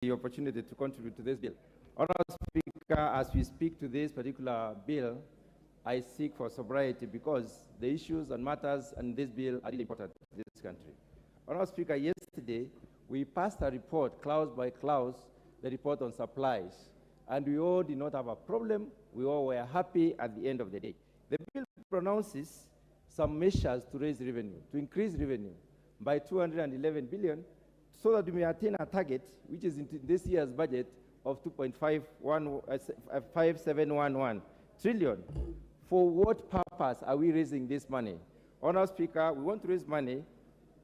the opportunity to contribute to this bill. Honourable Speaker, as we speak to this particular bill, I seek for sobriety because the issues and matters in this bill are really important to this country. Honourable Speaker, yesterday we passed a report, clause by clause, the report on supplies, and we all did not have a problem. We all were happy at the end of the day. The bill pronounces some measures to raise revenue, to increase revenue by 211 billion, so that we may attain a target, which is in this year's budget, of 2.5711 trillion. For what purpose are we raising this money? Honourable Speaker, we want to raise money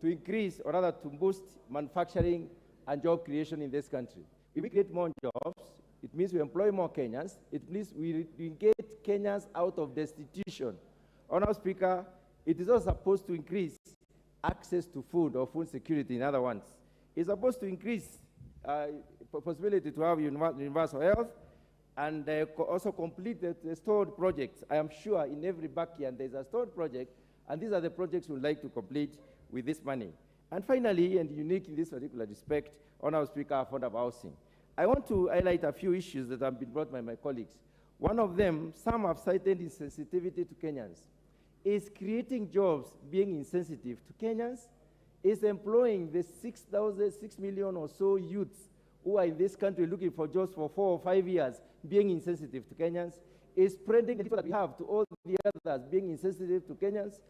to increase, or rather to boost manufacturing and job creation in this country. If we create more jobs, it means we employ more Kenyans. It means we get Kenyans out of destitution. Honourable Speaker, it is also supposed to increase access to food or food security, in other words. It's supposed to increase possibility to have universal health and also complete the stored projects. I am sure in every backyard there's a stored project, and these are the projects we would like to complete with this money. And finally, and unique in this particular respect, Honourable Speaker, affordable housing. I want to highlight a few issues that have been brought by my colleagues. One of them, some have cited insensitivity to Kenyans. Is creating jobs being insensitive to Kenyans? Is employing the 6 million or so youths who are in this country looking for jobs for 4 or 5 years being insensitive to Kenyans? Is spreading the people that we have to all the others being insensitive to Kenyans?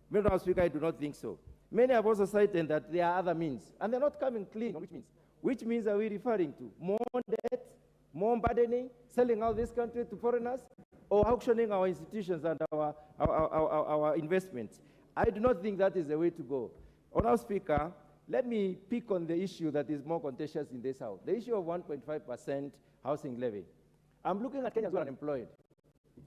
Madam Speaker, I do not think so. Many have also cited that there are other means, and they're not coming clean. Which means? Which means are we referring to? More debt, more burdening, selling out this country to foreigners, or auctioning our institutions and our investments? I do not think that is the way to go. Honourable Speaker, let me pick on the issue that is more contentious in this House, the issue of 1.5% housing levy. I'm looking at Kenyans who are unemployed,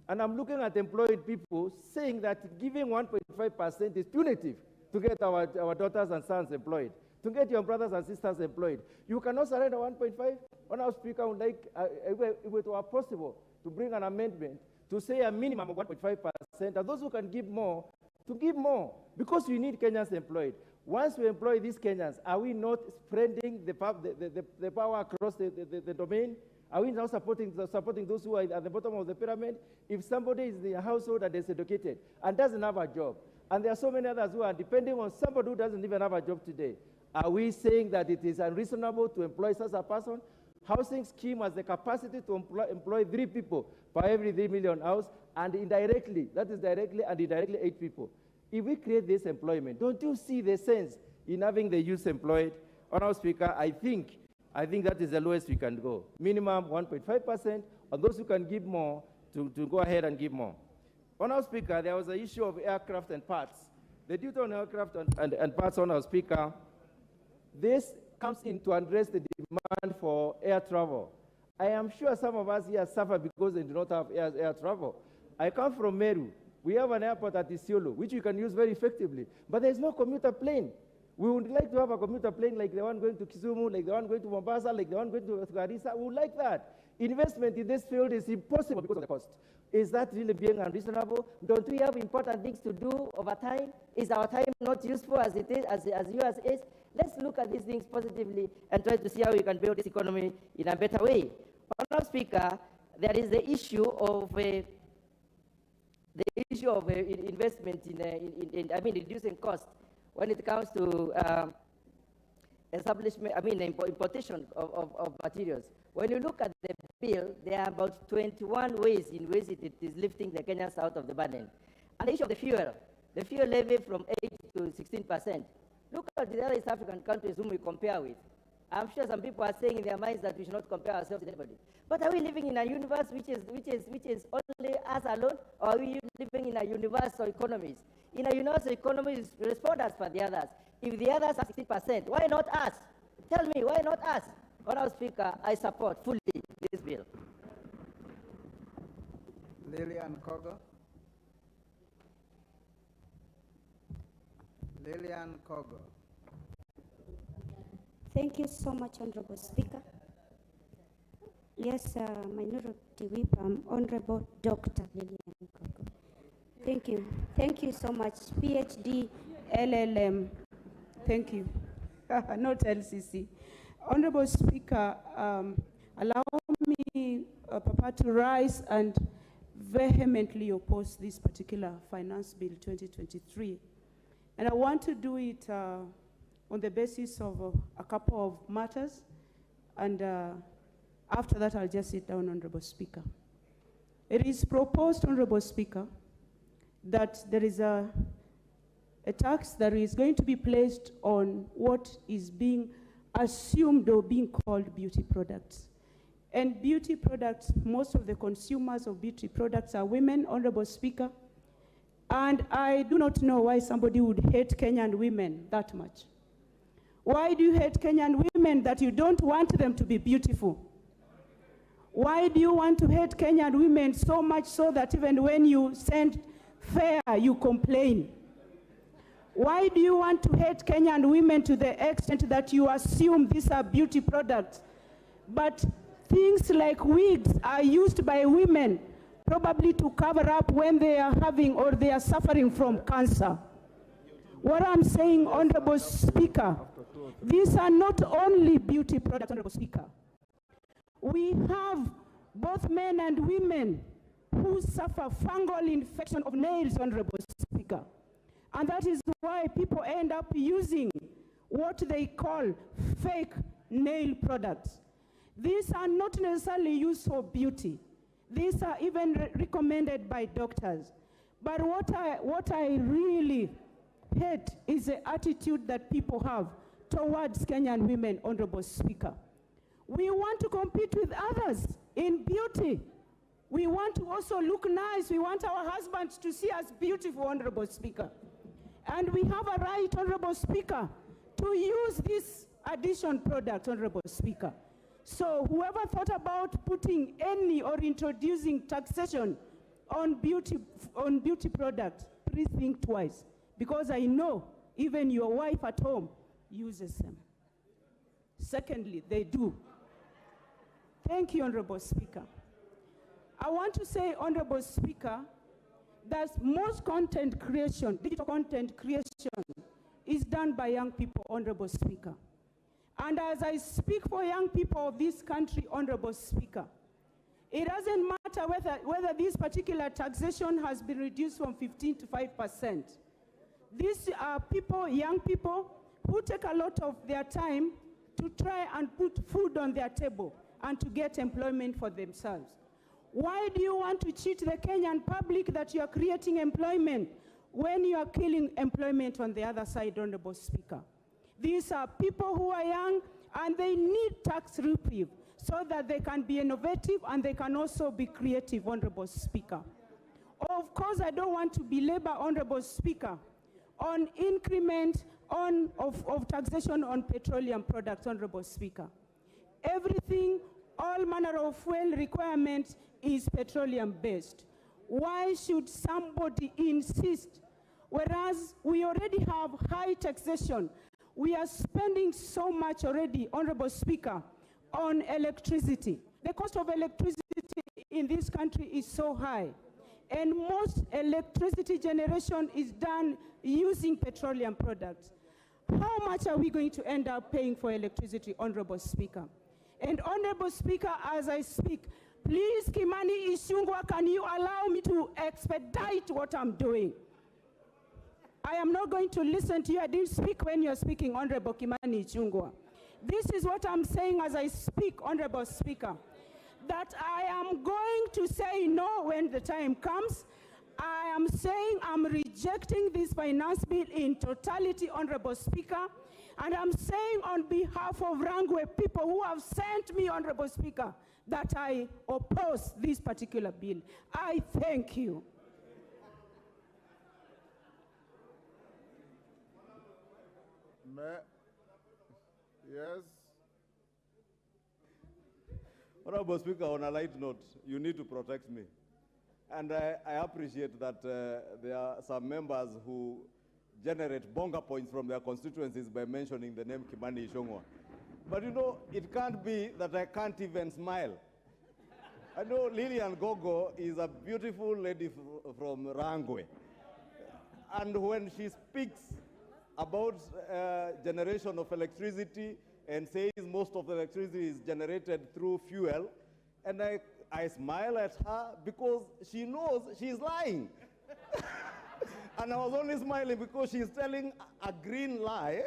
and I'm looking at employed people saying that giving 1.5% is punitive to get our daughters and sons employed, to get your brothers and sisters employed. You cannot surrender 1.5. Honourable Speaker, I would like, if it were possible, to bring an amendment to say a minimum of 1.5%, and those who can give more, to give more, because we need Kenyans employed. Once we employ these Kenyans, are we not spreading the power across the domain? Are we now supporting those who are at the bottom of the pyramid? If somebody is in a household that is educated and doesn't have a job, and there are so many others who are depending on somebody who doesn't even have a job today, are we saying that it is unreasonable to employ such a person? Housing scheme has the capacity to employ 3 people per every 3 million house, and indirectly, that is directly and indirectly 8 people. If we create this employment, don't you see the sense in having the youth employed? Honourable Speaker, I think that is the lowest we can go. Minimum 1.5%, and those who can give more to go ahead and give more. Honourable Speaker, there was an issue of aircraft and parts. The duty on aircraft and parts, Honourable Speaker, this comes in to address the demand for air travel. I am sure some of us here suffer because they do not have air travel. I come from Meru. We have an airport at Isiolo, which we can use very effectively, but there's no commuter plane. We would like to have a commuter plane like the one going to Kisumu, like the one going to Mombasa, like the one going to Garissa. We would like that. Investment in this field is impossible because of the cost. Is that really being unreasonable? Don't we have important things to do over time? Is our time not useful as it is, as yours is? Let's look at these things positively and try to see how we can build this economy in a better way. Honourable Speaker, there is the issue of investment in reducing cost when it comes to importation of materials. When you look at the bill, there are about 21 ways in which it is lifting the Kenyans out of the burden. And the issue of the fuel levy from 8 to 16%. Look at the other East African countries whom we compare with. I'm sure some people are saying in their minds that we should not compare ourselves with anybody. But are we living in a universe which is only us alone, or are we living in a universal economy? In a universal economy, we respond as for the others. If the others are 60%, why not us? Tell me, why not us? Honourable Speaker, I support fully this bill. Lilian Kogo. Lilian Kogo. Thank you so much, Honourable Speaker. Yes, Minority Whip, Honourable Dr. Lilian Kogo. Thank you. Thank you so much. PhD, LLM. Thank you. Not LCC. Honorable Speaker, allow me, Papa, to rise and vehemently oppose this particular Finance Bill 2023. And I want to do it on the basis of a couple of matters. And after that, I'll just sit down, Honorable Speaker. It is proposed, Honorable Speaker, that there is a tax that is going to be placed on what is being assumed or being called beauty products. And beauty products, most of the consumers of beauty products are women, Honorable Speaker. And I do not know why somebody would hate Kenyan women that much. Why do you hate Kenyan women that you don't want them to be beautiful? Why do you want to hate Kenyan women so much so that even when you send fare, you complain? Why do you want to hate Kenyan women to the extent that you assume these are beauty products? But things like wigs are used by women probably to cover up when they are having or they are suffering from cancer. What I'm saying, Honorable Speaker, these are not only beauty products, Honorable Speaker. We have both men and women who suffer fungal infection of nails, Honorable Speaker. And that is why people end up using what they call fake nail products. These are not necessarily used for beauty. These are even recommended by doctors. But what I really hate is the attitude that people have towards Kenyan women, Honorable Speaker. We want to compete with others in beauty. We want to also look nice. We want our husbands to see us beautiful, Honorable Speaker. And we have a right, Honorable Speaker, to use this addition product, Honorable Speaker. So whoever thought about putting any or introducing taxation on beauty products, please think twice. Because I know even your wife at home uses them. Secondly, they do. Thank you, Honorable Speaker. I want to say, Honorable Speaker, that most content creation, digital content creation, is done by young people, Honorable Speaker. And as I speak for young people of this country, Honorable Speaker, it doesn't matter whether this particular taxation has been reduced from 15 to 5%. These are people, young people, who take a lot of their time to try and put food on their table and to get employment for themselves. Why do you want to cheat the Kenyan public that you are creating employment when you are killing employment on the other side, Honorable Speaker? These are people who are young and they need tax reprieve so that they can be innovative and they can also be creative, Honorable Speaker. Of course, I don't want to belabor, Honorable Speaker, on increment of taxation on petroleum products, Honorable Speaker. Everything, all manner of fuel requirements is petroleum-based. Why should somebody insist, whereas we already have high taxation? We are spending so much already, Honorable Speaker, on electricity. The cost of electricity in this country is so high, and most electricity generation is done using petroleum products. How much are we going to end up paying for electricity, Honorable Speaker? And Honorable Speaker, as I speak, please, Kimani Ichung'wah, can you allow me to expedite what I'm doing? I am not going to listen to you. I didn't speak when you're speaking, Honorable Kimani Ichung'wah. This is what I'm saying as I speak, Honorable Speaker, that I am going to say no when the time comes. I am saying I'm rejecting this finance bill in totality, Honorable Speaker. And I'm saying on behalf of Rangwe people who have sent me, Honorable Speaker, that I oppose this particular bill. I thank you. Yes. Honorable Speaker, on a light note, you need to protect me. And I appreciate that there are some members who generate bonga points from their constituencies by mentioning the name Kimani Ichung'wah. But you know, it can't be that I can't even smile. I know Lilian Gogo is a beautiful lady from Rangwe. And when she speaks about generation of electricity and says most of the electricity is generated through fuel. And I smile at her because she knows she's lying. And I was only smiling because she's telling a green lie.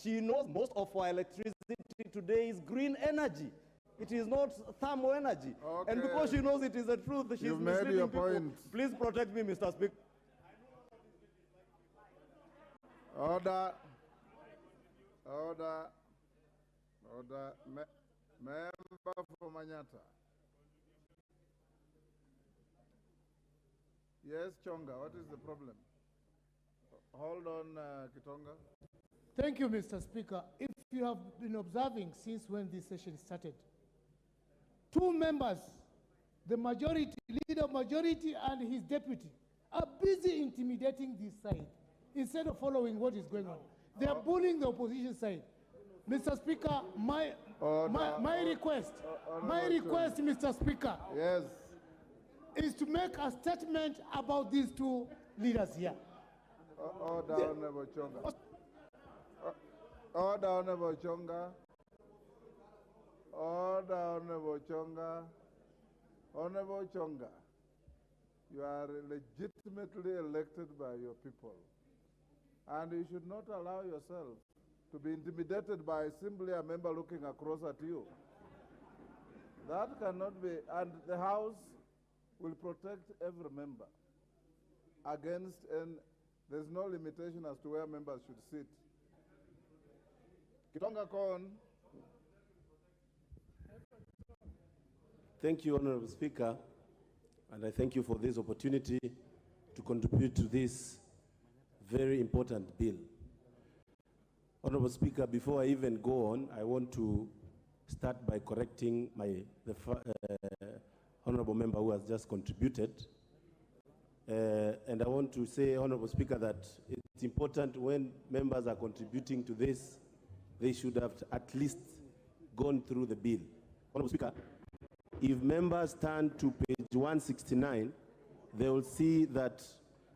She knows most of our electricity today is green energy. It is not thermal energy. Okay. And because she knows it is the truth, she's You've made misleading your people. point. Please protect me, Mr. Speaker. Order. Order. Order. Member for Manyata. Yes, Chonga, what is the problem? Hold on, Kitonga. Thank you, Mr. Speaker. If you have been observing since when this session started, two members, the majority, leader of majority and his deputy, are busy intimidating this side instead of following what is going on. They are bullying the opposition side. Mr. Speaker, my request, Mr. Speaker, Yes. is to make a statement about these two leaders here. Order, Honorable Chonga. Order, Honorable Chonga. Order, Honorable Chonga. Honorable Chonga, you are legitimately elected by your people. And you should not allow yourself to be intimidated by simply a member looking across at you. That cannot be, and the House will protect every member against, and there's no limitation as to where members should sit. Kitonga Kon. Thank you, Honorable Speaker, and I thank you for this opportunity to contribute to this very important bill. Honorable Speaker, before I even go on, I want to start by correcting the honorable member who has just contributed. And I want to say, Honorable Speaker, that it's important when members are contributing to this, they should have at least gone through the bill. Honorable Speaker, if members turn to page 169, they will see that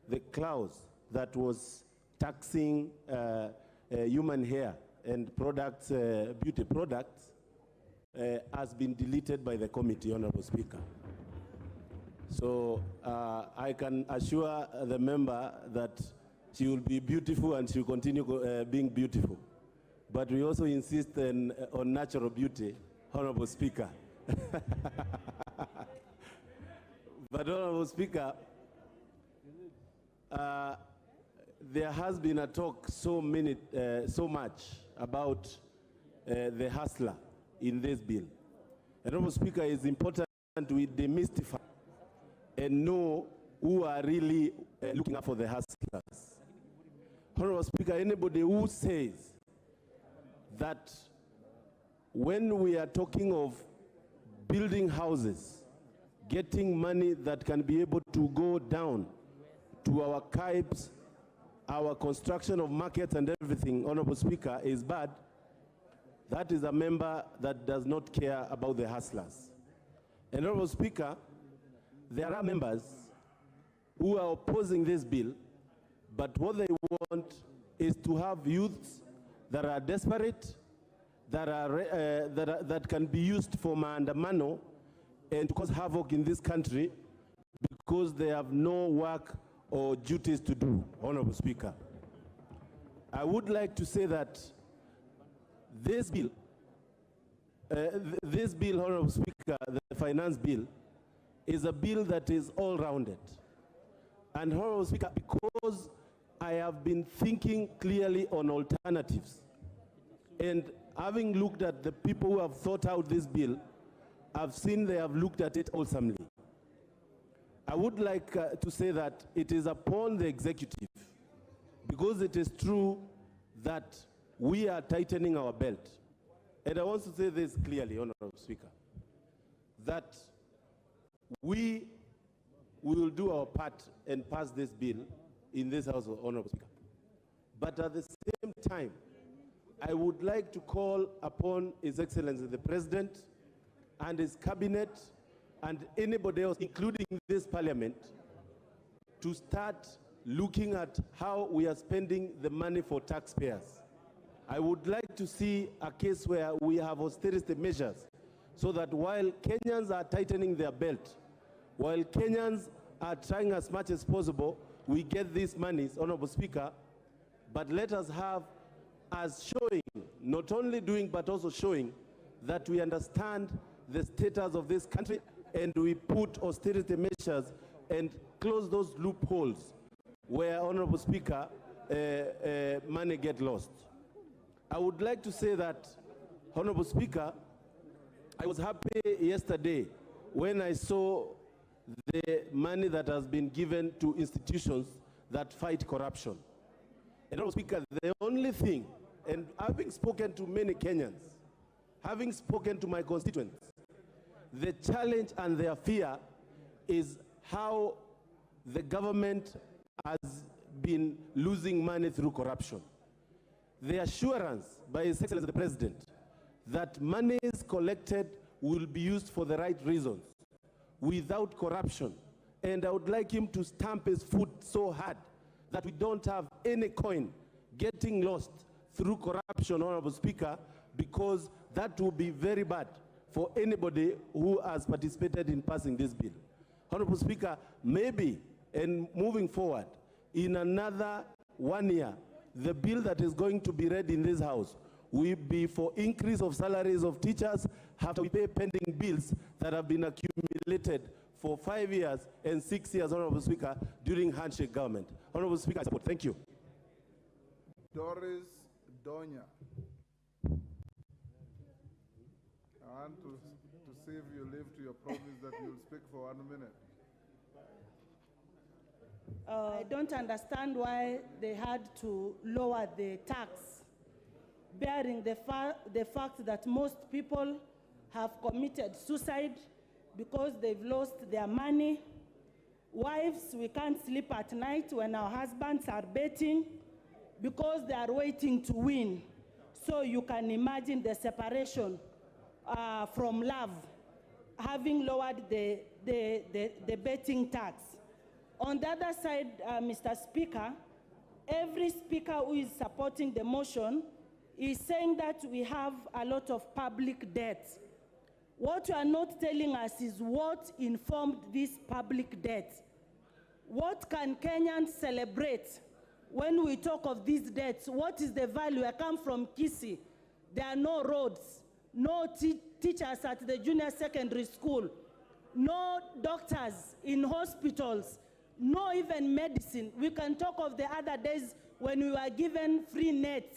the clause that was taxing human hair and products, beauty products, has been deleted by the committee, Honorable Speaker. So I can assure the member that she will be beautiful and she will continue being beautiful. But we also insist on natural beauty, Honorable Speaker. But Honorable Speaker, there has been a talk so much about the hustler in this bill. Honorable Speaker, it's important we demystify and know who are really looking out for the hustlers. Honorable Speaker, anybody who says that when we are talking of building houses, getting money that can be able to go down to our tribes, our construction of markets and everything, Honorable Speaker, is bad, that is a member that does not care about the hustlers. And Honorable Speaker, there are members who are opposing this bill, but what they want is to have youths that are desperate, that can be used for maandamano and to cause havoc in this country because they have no work or duties to do, Honorable Speaker. I would like to say that this bill, Honorable Speaker, the finance bill, is a bill that is all-rounded. And Honorable Speaker, because I have been thinking clearly on alternatives, and having looked at the people who have thought out this bill, I've seen they have looked at it wholesomely. I would like to say that it is upon the executive, because it is true that we are tightening our belt. And I want to say this clearly, Honorable Speaker, that we will do our part and pass this bill in this House, Honorable Speaker. But at the same time, I would like to call upon His Excellency the President and his cabinet and anybody else, including this Parliament, to start looking at how we are spending the money for taxpayers. I would like to see a case where we have austerity measures so that while Kenyans are tightening their belt, while Kenyans are trying as much as possible, we get these monies, Honorable Speaker, but let us have as showing, not only doing but also showing that we understand the status of this country and we put austerity measures and close those loopholes where, Honorable Speaker, money get lost. I would like to say that, Honorable Speaker, I was happy yesterday when I saw the money that has been given to institutions that fight corruption. And Honorable Speaker, the only thing, and having spoken to many Kenyans, having spoken to my constituents, the challenge and their fear is how the government has been losing money through corruption. The assurance by His Excellency the President that monies collected will be used for the right reasons, without corruption. And I would like him to stamp his foot so hard that we don't have any coin getting lost through corruption, Honorable Speaker, because that will be very bad for anybody who has participated in passing this bill. Honorable Speaker, maybe, and moving forward, in another 1 year, the bill that is going to be read in this House will be for increase of salaries of teachers, have to pay pending bills that have been accumulated for 5 years and 6 years, Honorable Speaker, during handshake government. Honorable Speaker, I support. Thank you. Doris Donya. I want to see if you live to your promise that you'll speak for 1 minute. I don't understand why they had to lower the tax, bearing the fact that most people have committed suicide because they've lost their money. Wives, we can't sleep at night when our husbands are betting because they are waiting to win. So you can imagine the separation from love, having lowered the betting tax. On the other side, Mr. Speaker, every speaker who is supporting the motion is saying that we have a lot of public debt. What you are not telling us is what informed this public debt. What can Kenyans celebrate when we talk of these debts? What is the value? I come from Kisii. There are no roads, no teachers at the junior secondary school, no doctors in hospitals, no even medicine. We can talk of the other days when we were given free nets.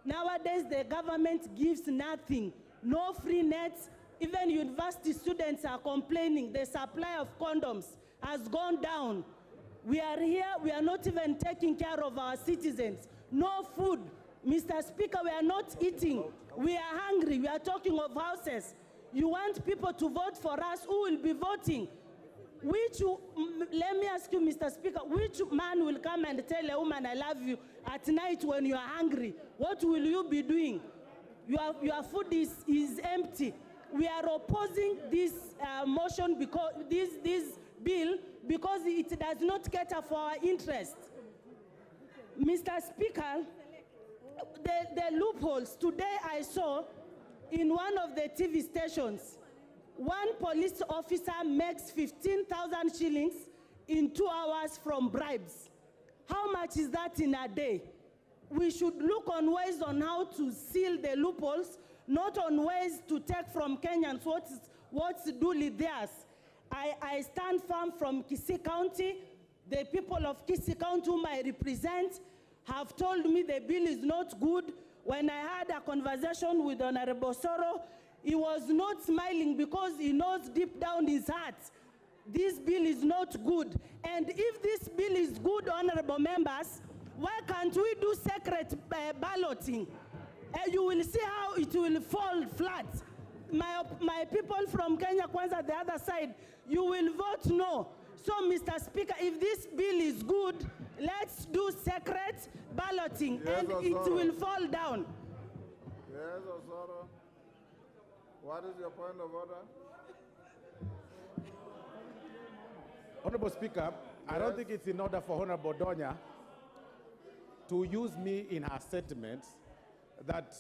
Nowadays, the government gives nothing, no free nets. Even university students are complaining the supply of condoms has gone down. We are here, we are not even taking care of our citizens. No food. Mr. Speaker, we are not eating. We are hungry. We are talking of houses. You want people to vote for us. Who will be voting? Let me ask you, Mr. Speaker, which man will come and tell a woman, I love you, at night when you are hungry? What will you be doing? Your food is empty. We are opposing this motion, because this bill, because it does not cater for our interest. Mr. Speaker, the loopholes. Today I saw in one of the TV stations, one police officer makes 15,000 shillings in 2 hours from bribes. How much is that in a day? We should look on ways on how to seal the loopholes, not on ways to take from Kenyans what's duly theirs. I stand firm from Kisii County. The people of Kisii County whom I represent have told me the bill is not good. When I had a conversation with Honorable Soro, he was not smiling because he knows deep down his heart this bill is not good. And if this bill is good, honorable members, why can't we do secret balloting? You will see how it will fall flat. My people from Kenya Kwanza, the other side, you will vote no. So, Mr. Speaker, if this bill is good, let's do secret balloting, yes, and Osoro, it will fall down. Yes, Osoro. What is your point of order? Honorable Speaker, yes. I don't think it's in order for Honorable Donya to use me in her statements that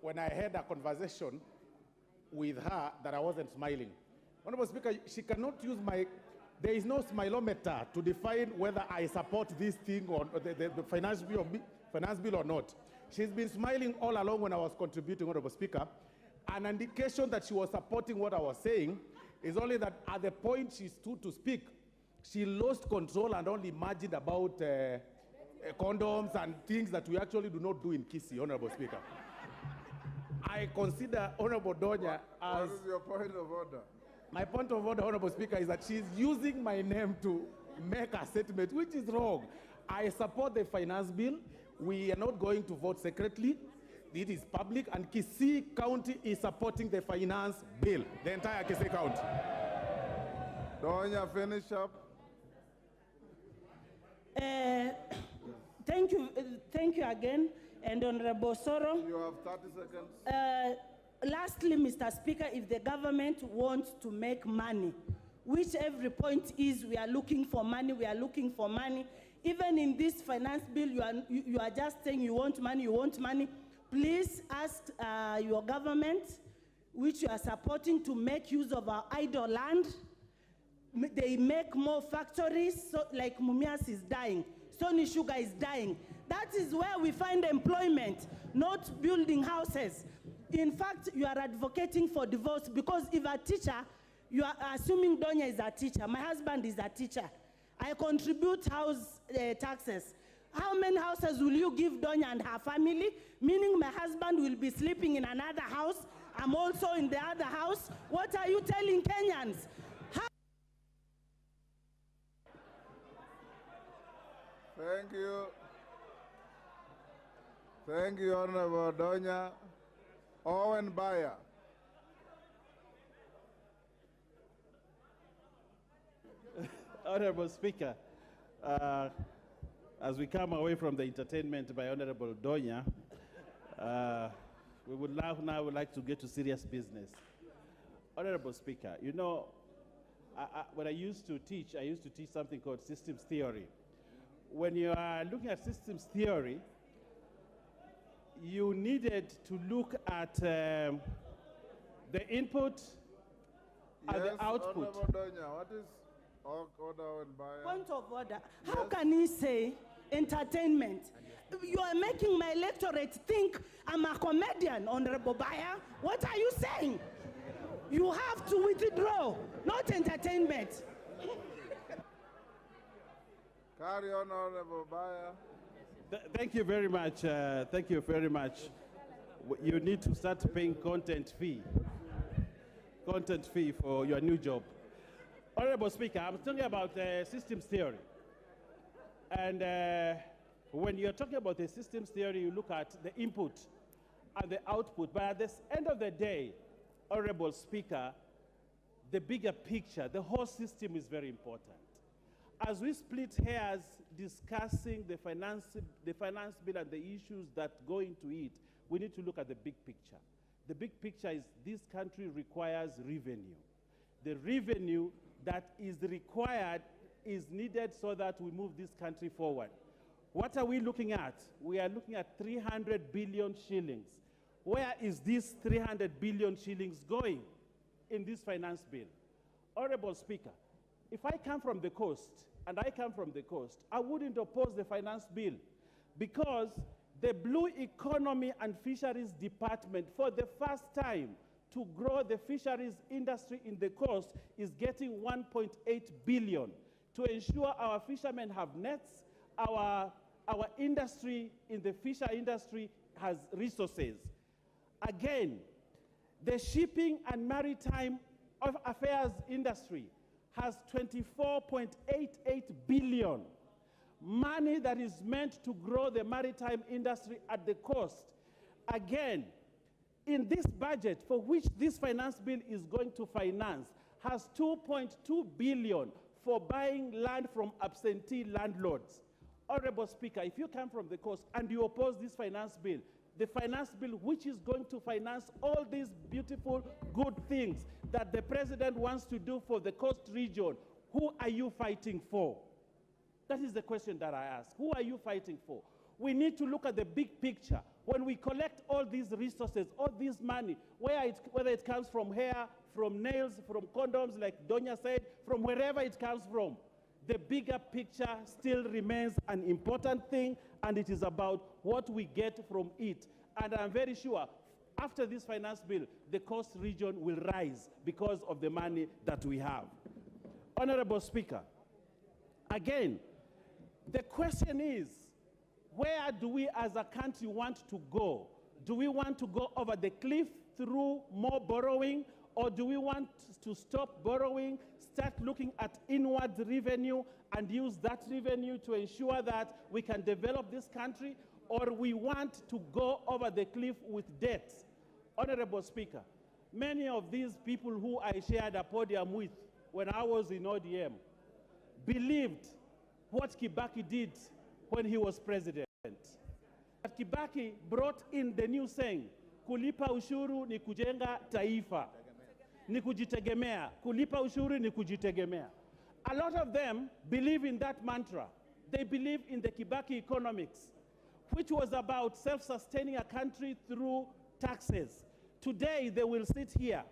when I had a conversation with her that I wasn't smiling. Honorable Speaker, she cannot use there is no smilometer to define whether I support this thing or the finance bill or not. She's been smiling all along when I was contributing, Honorable Speaker. An indication that she was supporting what I was saying is only that at the point she stood to speak, she lost control and only imagined about condoms and things that we actually do not do in Kisii, Honorable Speaker. I consider Honorable Donya as... What is your point of order? My point of order, Honorable Speaker, is that she's using my name to make a statement, which is wrong. I support the finance bill. We are not going to vote secretly. It is public, and Kisii County is supporting the finance bill, the entire Kisii County. Donya, finish up. Thank you again, and Honorable Soro. You have 30 seconds. Lastly, Mr. Speaker, if the government wants to make money, which every point is we are looking for money, even in this finance bill, you are just saying you want money, please ask your government, which you are supporting, to make use of our idle land. They make more factories, so like Mumias is dying, Sony Sugar is dying. That is where we find employment, not building houses. In fact, you are advocating for divorce because if a teacher, you are assuming Donya is a teacher. My husband is a teacher. I contribute house taxes. How many houses will you give Donya and her family? Meaning my husband will be sleeping in another house. I'm also in the other house. What are you telling Kenyans? Thank you. Thank you, Honorable Donya. Owen Bayer. Honorable Speaker, as we come away from the entertainment by Honorable Donya, we would now like to get to serious business. Honorable Speaker, you know, when I used to teach something called systems theory. When you are looking at systems theory, you needed to look at the input and the output. Honorable Donya, what is order and Bayer? Point of order. How can he say entertainment? You are making my electorate think I'm a comedian, Honorable Bayer. What are you saying? You have to withdraw, not entertainment. Carry on, Honorable Bayer. Thank you very much. Thank you very much. You need to start paying content fee for your new job. Honorable Speaker, I'm talking about systems theory. And when you're talking about the systems theory, you look at the input and the output. But at the end of the day, Honorable Speaker, the bigger picture, the whole system is very important. As we split hairs discussing the finance bill and the issues that go into it, we need to look at the big picture. The big picture is this country requires revenue. The revenue that is required is needed so that we move this country forward. What are we looking at? We are looking at 300 billion shillings. Where is this 300 billion shillings going in this finance bill? Honorable Speaker, if I come from the coast, and I come from the coast, I wouldn't oppose the finance bill because the Blue Economy and Fisheries Department, for the first time, to grow the fisheries industry in the coast is getting 1.8 billion to ensure our fishermen have nets, our industry in the fisher industry has resources. Again, the shipping and maritime affairs industry has 24.88 billion, money that is meant to grow the maritime industry at the coast. Again, in this budget, for which this finance bill is going to finance, has 2.2 billion for buying land from absentee landlords. Honorable Speaker, if you come from the coast and you oppose this finance bill, the finance bill which is going to finance all these beautiful, good things that the president wants to do for the coast region, who are you fighting for? That is the question that I ask. Who are you fighting for? We need to look at the big picture. When we collect all these resources, all this money, whether it comes from hair, from nails, from condoms, like Donya said, from wherever it comes from, the bigger picture still remains an important thing, and it is about what we get from it. And I'm very sure after this finance bill, the coast region will rise because of the money that we have. Honorable Speaker, again, the question is, where do we as a country want to go? Do we want to go over the cliff through more borrowing, or do we want to stop borrowing, start looking at inward revenue and use that revenue to ensure that we can develop this country, or we want to go over the cliff with debt? Honorable Speaker, many of these people who I shared a podium with when I was in ODM believed what Kibaki did when he was president. But Kibaki brought in the new saying, kulipa ushuru ni kujenga taifa, ni kujitegemea. Kulipa ushuru ni kujitegemea. A lot of them believe in that mantra. They believe in the Kibaki economics, which was about self-sustaining a country through taxes. Today, they will sit here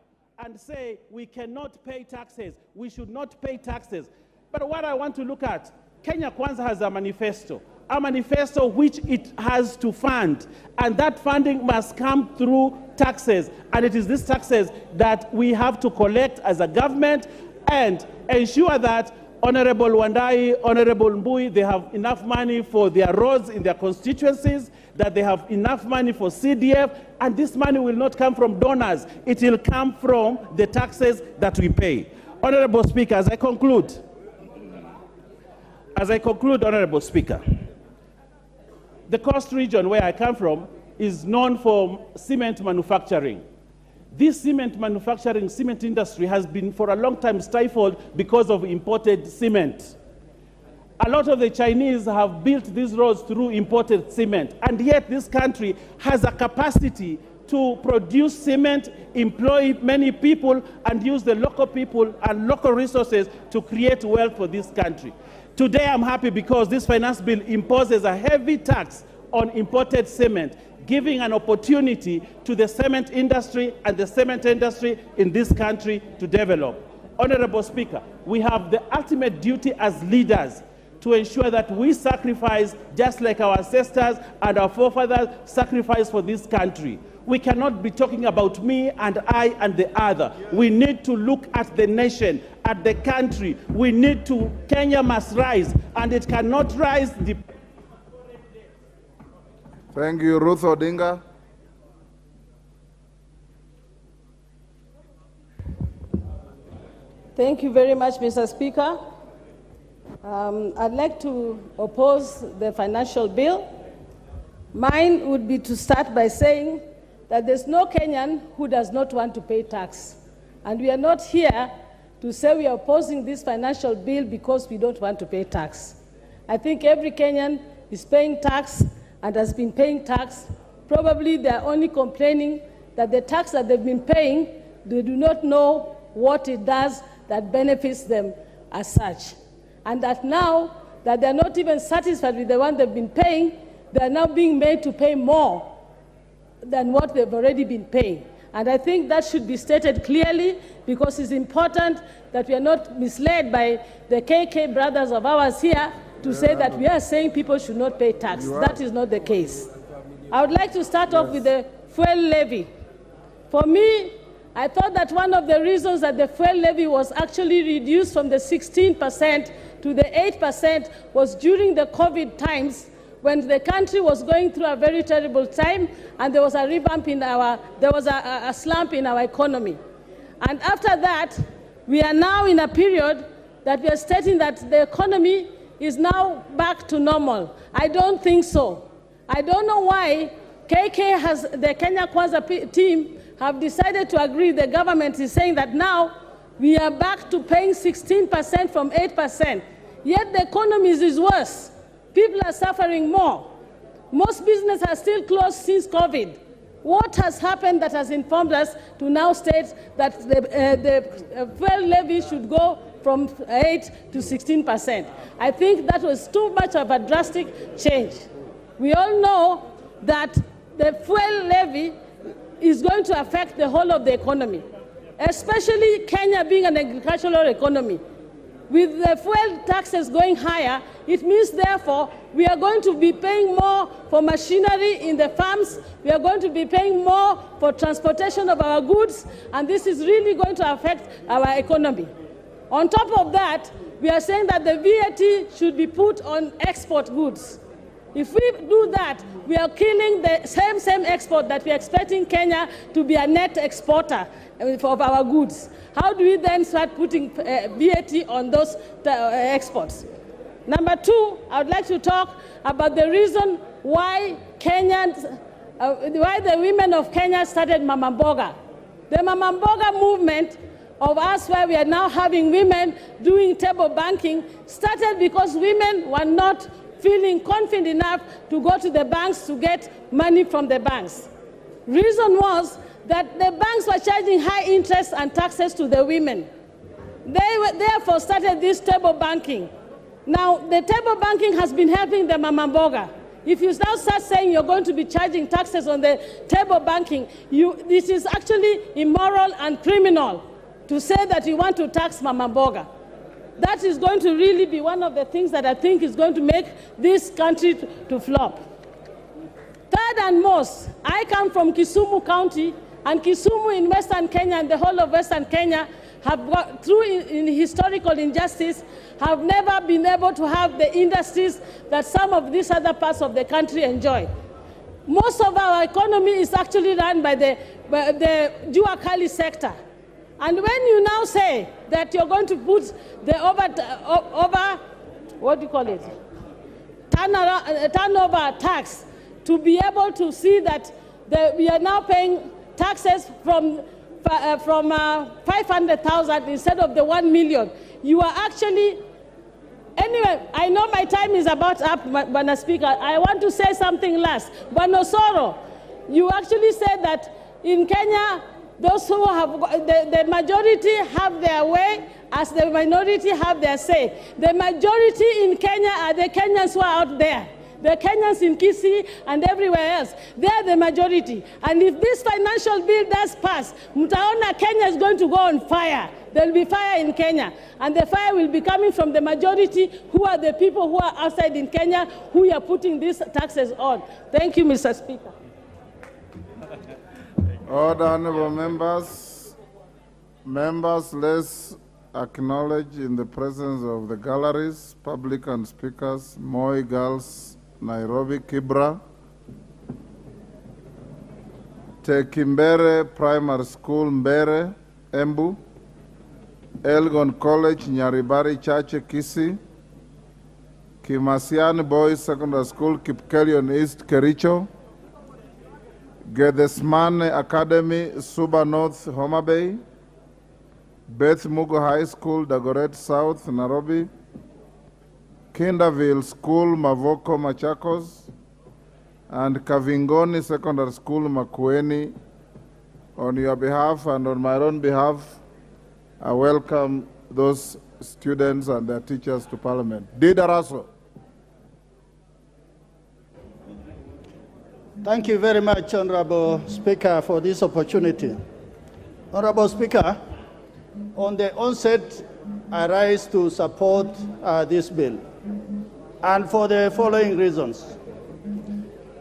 and say, we cannot pay taxes. We should not pay taxes. But what I want to look at, Kenya Kwanza has a manifesto which it has to fund, and that funding must come through taxes, and it is these taxes that we have to collect as a government and ensure that Honorable Wandai, Honorable Mbui, they have enough money for their roads in their constituencies, that they have enough money for CDF, and this money will not come from donors. It will come from the taxes that we pay. Honorable Speaker, as I conclude, Honorable Speaker, the coast region where I come from is known for cement manufacturing. This cement industry has been for a long time stifled because of imported cement. A lot of the Chinese have built these roads through imported cement, and yet this country has a capacity to produce cement, employ many people, and use the local people and local resources to create wealth for this country. Today I'm happy because this finance bill imposes a heavy tax on imported cement, giving an opportunity to the cement industry and the cement industry in this country to develop. Honorable Speaker, we have the ultimate duty as leaders to ensure that we sacrifice just like our ancestors and our forefathers sacrificed for this country. We cannot be talking about me and I and the other. We need to look at the nation, at the country. Kenya must rise, and it cannot rise. Thank you, Ruth Odinga. Thank you very much, Mr. Speaker. I'd like to oppose the financial bill. Mine would be to start by saying that there's no Kenyan who does not want to pay tax. And we are not here to say we are opposing this financial bill because we don't want to pay tax. I think every Kenyan is paying tax and has been paying tax. Probably they are only complaining that the tax that they've been paying, they do not know what it does that benefits them as such. And that now that they're not even satisfied with the one they've been paying, they're now being made to pay more than what they've already been paying. And I think that should be stated clearly, because it's important that we are not misled by the KK brothers of ours here to say that we are saying people should not pay tax. That is not the case. I would like to start off with the fuel levy. For me, I thought that one of the reasons that the fuel levy was actually reduced from the 16% to the 8% was during the COVID times, when the country was going through a very terrible time, and there was a revamp in a slump in our economy. And after that, we are now in a period that we are stating that the economy is now back to normal. I don't think so. I don't know why the Kenya Kwanza team have decided to agree. The government is saying that now we are back to paying 16% from 8%. Yet the economy is worse. People are suffering more. Most businesses are still closed since COVID. What has happened that has informed us to now state that the fuel levy should go from 8 to 16%? I think that was too much of a drastic change. We all know that the fuel levy is going to affect the whole of the economy, especially Kenya being an agricultural economy. With the fuel taxes going higher, it means, therefore, we are going to be paying more for machinery in the farms, we are going to be paying more for transportation of our goods, and this is really going to affect our economy. On top of that, we are saying that the VAT should be put on export goods. If we do that, we are killing the same export that we are expecting Kenya to be a net exporter of our goods. How do we then start putting VAT on those exports? Number two, I would like to talk about the reason why why the women of Kenya started Mama Mboga. The Mama Mboga movement of us, where we are now having women doing table banking, started because women were not feeling confident enough to go to the banks to get money from the banks. Reason was that the banks were charging high interest and taxes to the women. They therefore started this table banking. Now, the table banking has been helping the Mama Mboga. If you now start saying you're going to be charging taxes on the table banking, this is actually immoral and criminal to say that you want to tax Mama Mboga. That is going to really be one of the things that I think is going to make this country to flop. Third and most, I come from Kisumu County, and Kisumu in Western Kenya and the whole of Western Kenya have got, through in historical injustice, have never been able to have the industries that some of these other parts of the country enjoy. Most of our economy is actually run by the Jua Kali sector. And when you now say that you're going to put the turnover tax to be able to see that we are now paying taxes from 500,000 instead of the 1 million, you are actually, anyway, I know my time is about up, Bwana Speaker. I want to say something last. Bwana Osoro, you actually said that in Kenya, those who have, the majority have their way as the minority have their say. The majority in Kenya are the Kenyans who are out there. The Kenyans in Kisii and everywhere else, they are the majority. And if this financial bill does pass, mtaona Kenya is going to go on fire. There will be fire in Kenya. And the fire will be coming from the majority, who are the people who are outside in Kenya, who are putting these taxes on. Thank you, Mr. Speaker. Order, honorable members. Members, let's acknowledge in the presence of the galleries, public and speakers, Moi Girls, Nairobi, Kibra, Tekimbere Primary School, Mbere, Embu, Elgon College, Nyaribari Chache, Kisii, Kimasiani Boys Secondary School, Kipkelion East, Kericho, Gedesmane Academy, Suba North, Homa Bay, Beth Mugo High School, Dagoret South, Nairobi, Kinderville School, Mavoko, Machakos, and Kavingoni Secondary School, Makueni. On your behalf and on my own behalf, I welcome those students and their teachers to Parliament. Didaraso. Thank you very much, Honorable Speaker, for this opportunity. Honorable Speaker, on the onset, I rise to support this bill, and for the following reasons.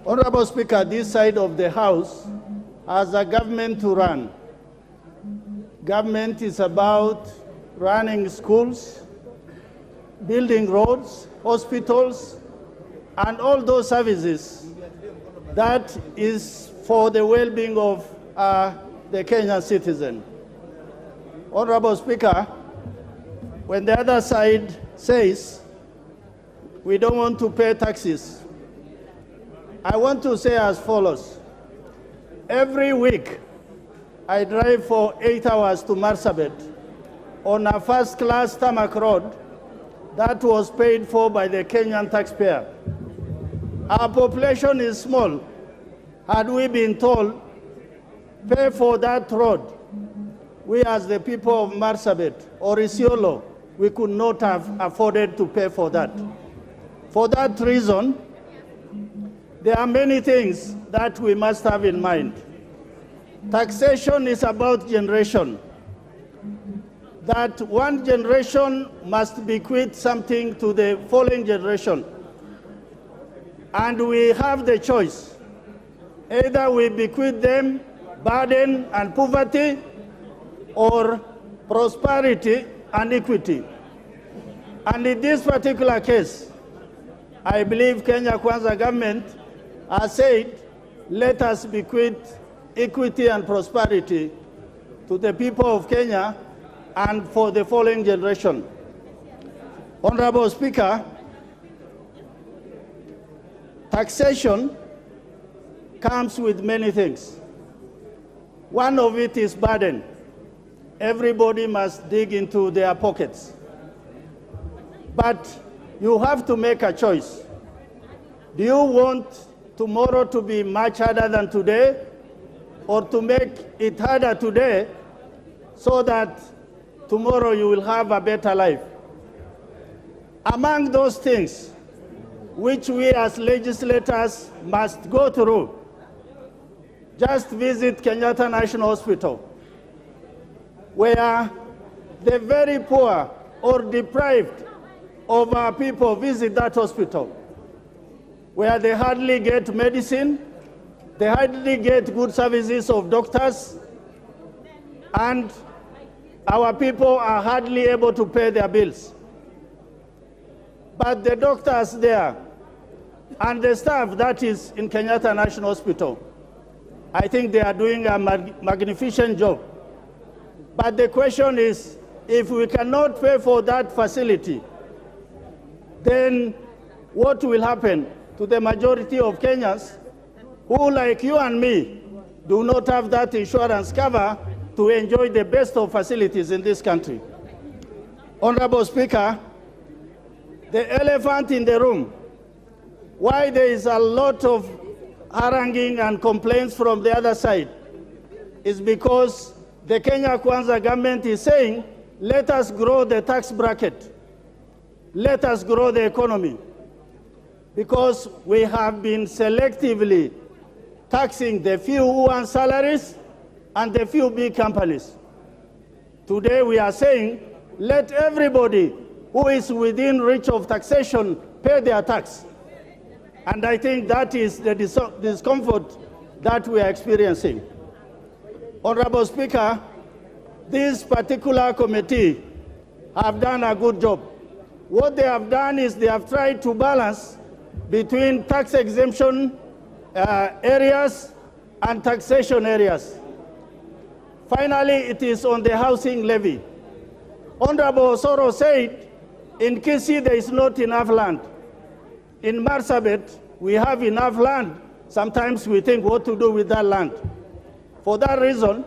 Honorable Speaker, this side of the House has a government to run. Government is about running schools, building roads, hospitals, and all those services that is for the well-being of the Kenyan citizen. Honorable Speaker, when the other side says we don't want to pay taxes, I want to say as follows. Every week, I drive for 8 hours to Marsabit on a first-class tarmac road that was paid for by the Kenyan taxpayer. Our population is small. Had we been told, pay for that road, we as the people of Marsabit or Isiolo, we could not have afforded to pay for that. For that reason, there are many things that we must have in mind. Taxation is about generation. That one generation must bequeath something to the following generation. And we have the choice. Either we bequeath them burden and poverty, or prosperity and equity. And in this particular case, I believe Kenya Kwanza government has said, let us bequeath equity and prosperity to the people of Kenya and for the following generation. Honorable Speaker, taxation comes with many things. One of it is burden. Everybody must dig into their pockets. But you have to make a choice. Do you want tomorrow to be much harder than today, or to make it harder today so that tomorrow you will have a better life? Among those things which we as legislators must go through, just visit Kenyatta National Hospital, where the very poor or deprived of our people visit that hospital, where they hardly get medicine, they hardly get good services of doctors, and our people are hardly able to pay their bills. But the doctors there and the staff that is in Kenyatta National Hospital, I think they are doing a magnificent job. But the question is, if we cannot pay for that facility, then what will happen to the majority of Kenyans who, like you and me, do not have that insurance cover to enjoy the best of facilities in this country? Honorable Speaker, the elephant in the room, why there is a lot of haranguing and complaints from the other side, is because the Kenya Kwanza government is saying, let us grow the tax bracket. Let us grow the economy. Because we have been selectively taxing the few who earn salaries and the few big companies. Today we are saying, let everybody who is within reach of taxation pay their tax. And I think that is the discomfort that we are experiencing. Honorable Speaker, this particular committee have done a good job. What they have done is they have tried to balance between tax exemption areas and taxation areas. Finally, it is on the housing levy. Honorable Osoro said, in Kisii there is not enough land. In Marsabit, we have enough land. Sometimes we think what to do with that land. For that reason,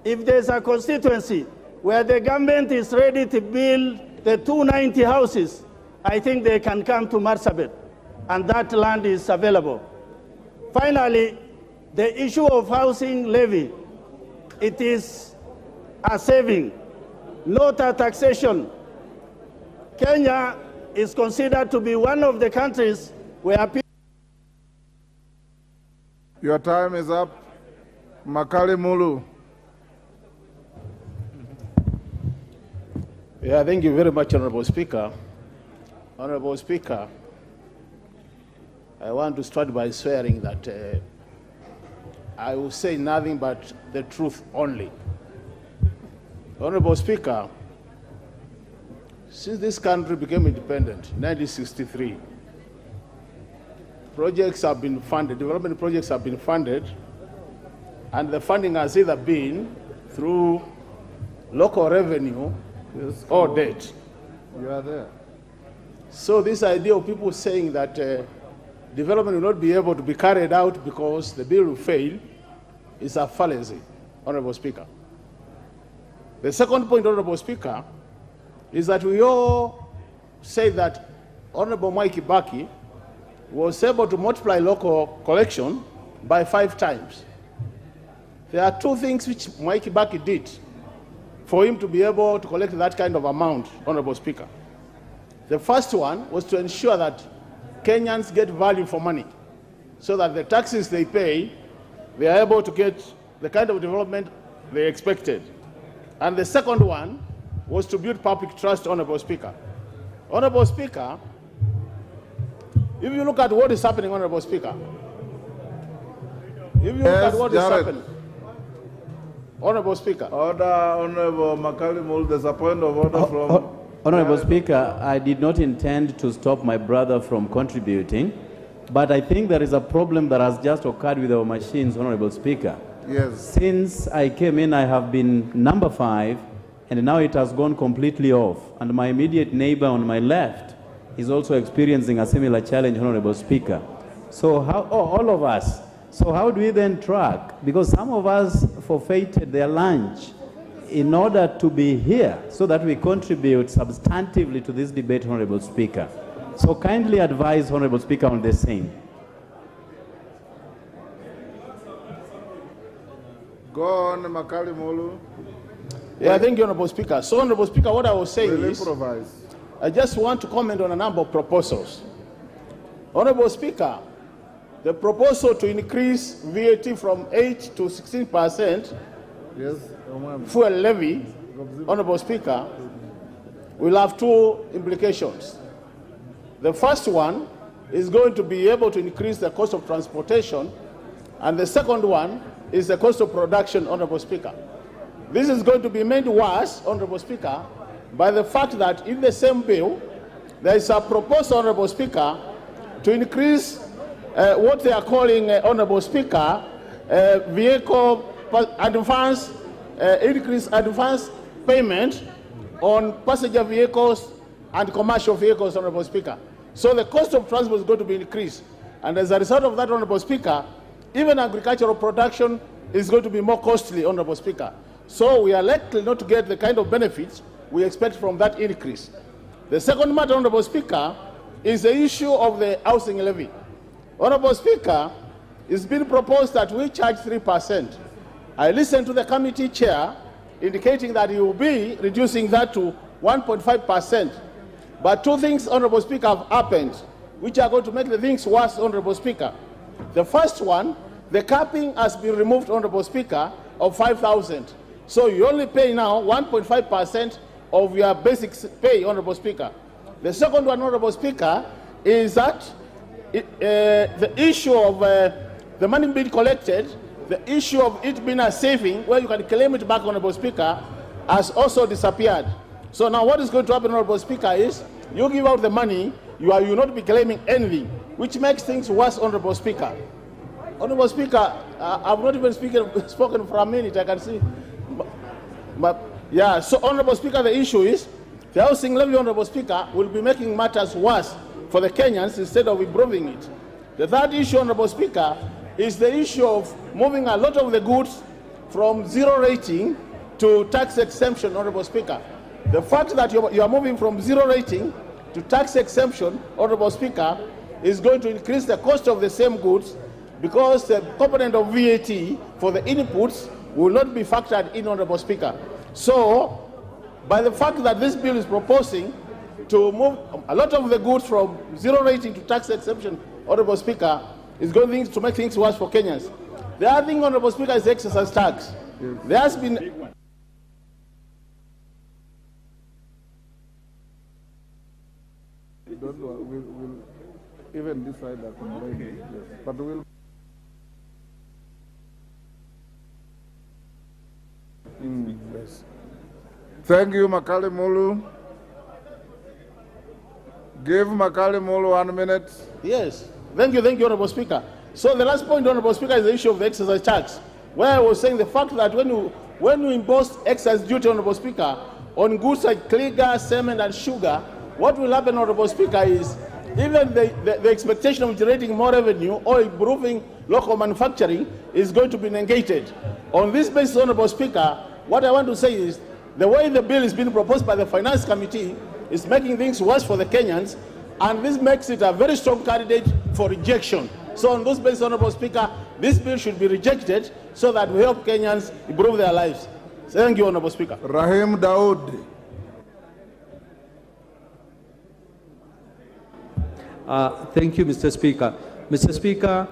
if there's a constituency where the government is ready to build the 290 houses, I think they can come to Marsabit, and that land is available. Finally, the issue of housing levy, it is a saving, not a taxation. Kenya is considered to be one of the countries where people... Your time is up. Makali Mulu. Yeah, thank you very much, Honorable Speaker. Honorable Speaker, I want to start by swearing that I will say nothing but the truth only. Honorable Speaker, since this country became independent in 1963, projects have been funded, development projects have been funded, and the funding has either been through local revenue or debt. You are there. So this idea of people saying that development will not be able to be carried out because the bill will fail is a fallacy, Honorable Speaker. The second point, Honorable Speaker, is that we all say that Honorable Mwai Kibaki was able to multiply local collection by 5 times. There are 2 things which Mwai Kibaki did for him to be able to collect that kind of amount, Honorable Speaker. The first one was to ensure that Kenyans get value for money. so that the taxes they pay, they are able to get the kind of development they expected. And the second one was to build public trust, Honorable Speaker. Honorable Speaker, if you look at what is happening, Honorable Speaker, if you look at what is happening, Honorable Speaker. Order, Honorable Makalimul, there's a point of order from... Honorable Speaker, I did not intend to stop my brother from contributing, but I think there is a problem that has just occurred with our machines, Honorable Speaker. Yes. Since I came in, I have been number 5, and now it has gone completely off. And my immediate neighbor on my left is also experiencing a similar challenge, Honorable Speaker. So how, all of us, so how do we then track? Because some of us forfeited their lunch in order to be here so that we contribute substantively to this debate, Honorable Speaker. So kindly advise, Honorable Speaker, on the same. Go on, Makalimulu. Yeah, thank you, Honorable Speaker. So, Honorable Speaker, what I was saying is, improvise. I just want to comment on a number of proposals. Honorable Speaker, the proposal to increase VAT from 8 to 16%, yes, fuel levy, Honorable Speaker, will have 2 implications. The first one is going to be able to increase the cost of transportation, and the second one is the cost of production, Honorable Speaker. This is going to be made worse, Honorable Speaker, by the fact that in the same bill, there is a proposal, Honorable Speaker, to increase what they are calling, Honorable Speaker, vehicle advance, increase advance payment on passenger vehicles and commercial vehicles, Honorable Speaker. So the cost of transport is going to be increased. And as a result of that, Honorable Speaker, even agricultural production is going to be more costly, Honorable Speaker. So we are likely not to get the kind of benefits we expect from that increase. The second matter, Honorable Speaker, is the issue of the housing levy. Honorable Speaker, it's been proposed that we charge 3%. I listened to the committee chair indicating that he will be reducing that to 1.5%. But 2 things, Honorable Speaker, have happened, which are going to make the things worse, Honorable Speaker. The first one, the capping has been removed, Honorable Speaker, of 5,000. So you only pay now 1.5% of your basic pay, Honorable Speaker. The second one, Honorable Speaker, is that the issue of the money being collected, the issue of it being a saving where you can claim it back, Honorable Speaker, has also disappeared. So now what is going to happen, Honorable Speaker, is you give out the money, you will not be claiming anything, which makes things worse, Honorable Speaker. Honorable Speaker, I've not even spoken for a minute, I can see. But yeah, so Honorable Speaker, the issue is the housing levy, Honorable Speaker, will be making matters worse for the Kenyans instead of improving it. The third issue, Honorable Speaker, is the issue of moving a lot of the goods from 0 rating to tax exemption, Honorable Speaker. The fact that you are moving from 0 rating to tax exemption, Honorable Speaker, is going to increase the cost of the same goods because the component of VAT for the inputs will not be factored in, Honorable Speaker. So, by the fact that this bill is proposing to move a lot of the goods from 0 rating to tax exemption, Honorable Speaker, is going to make things worse for Kenyans. The other thing, Honorable Speaker, is excise tax. Yes. There has been... We'll even decide that. Okay. Yes. But we'll... Yes. Thank you, Makalimulu. Give Makalimulu 1 minute. Yes. Thank you, Honorable Speaker. So the last point, Honorable Speaker, is the issue of the excise tax, where I was saying the fact that when you impose excise duty, Honorable Speaker, on goods like clear gas, cement, and sugar, what will happen, Honorable Speaker, is even the expectation of generating more revenue or improving local manufacturing is going to be negated. On this basis, Honorable Speaker, what I want to say is the way the bill is being proposed by the Finance Committee is making things worse for the Kenyans, and this makes it a very strong candidate for rejection. So on those basis, Honorable Speaker, this bill should be rejected so that we help Kenyans improve their lives. Thank you, Honorable Speaker. Rahim Daud. Thank you, Mr. Speaker. Mr. Speaker,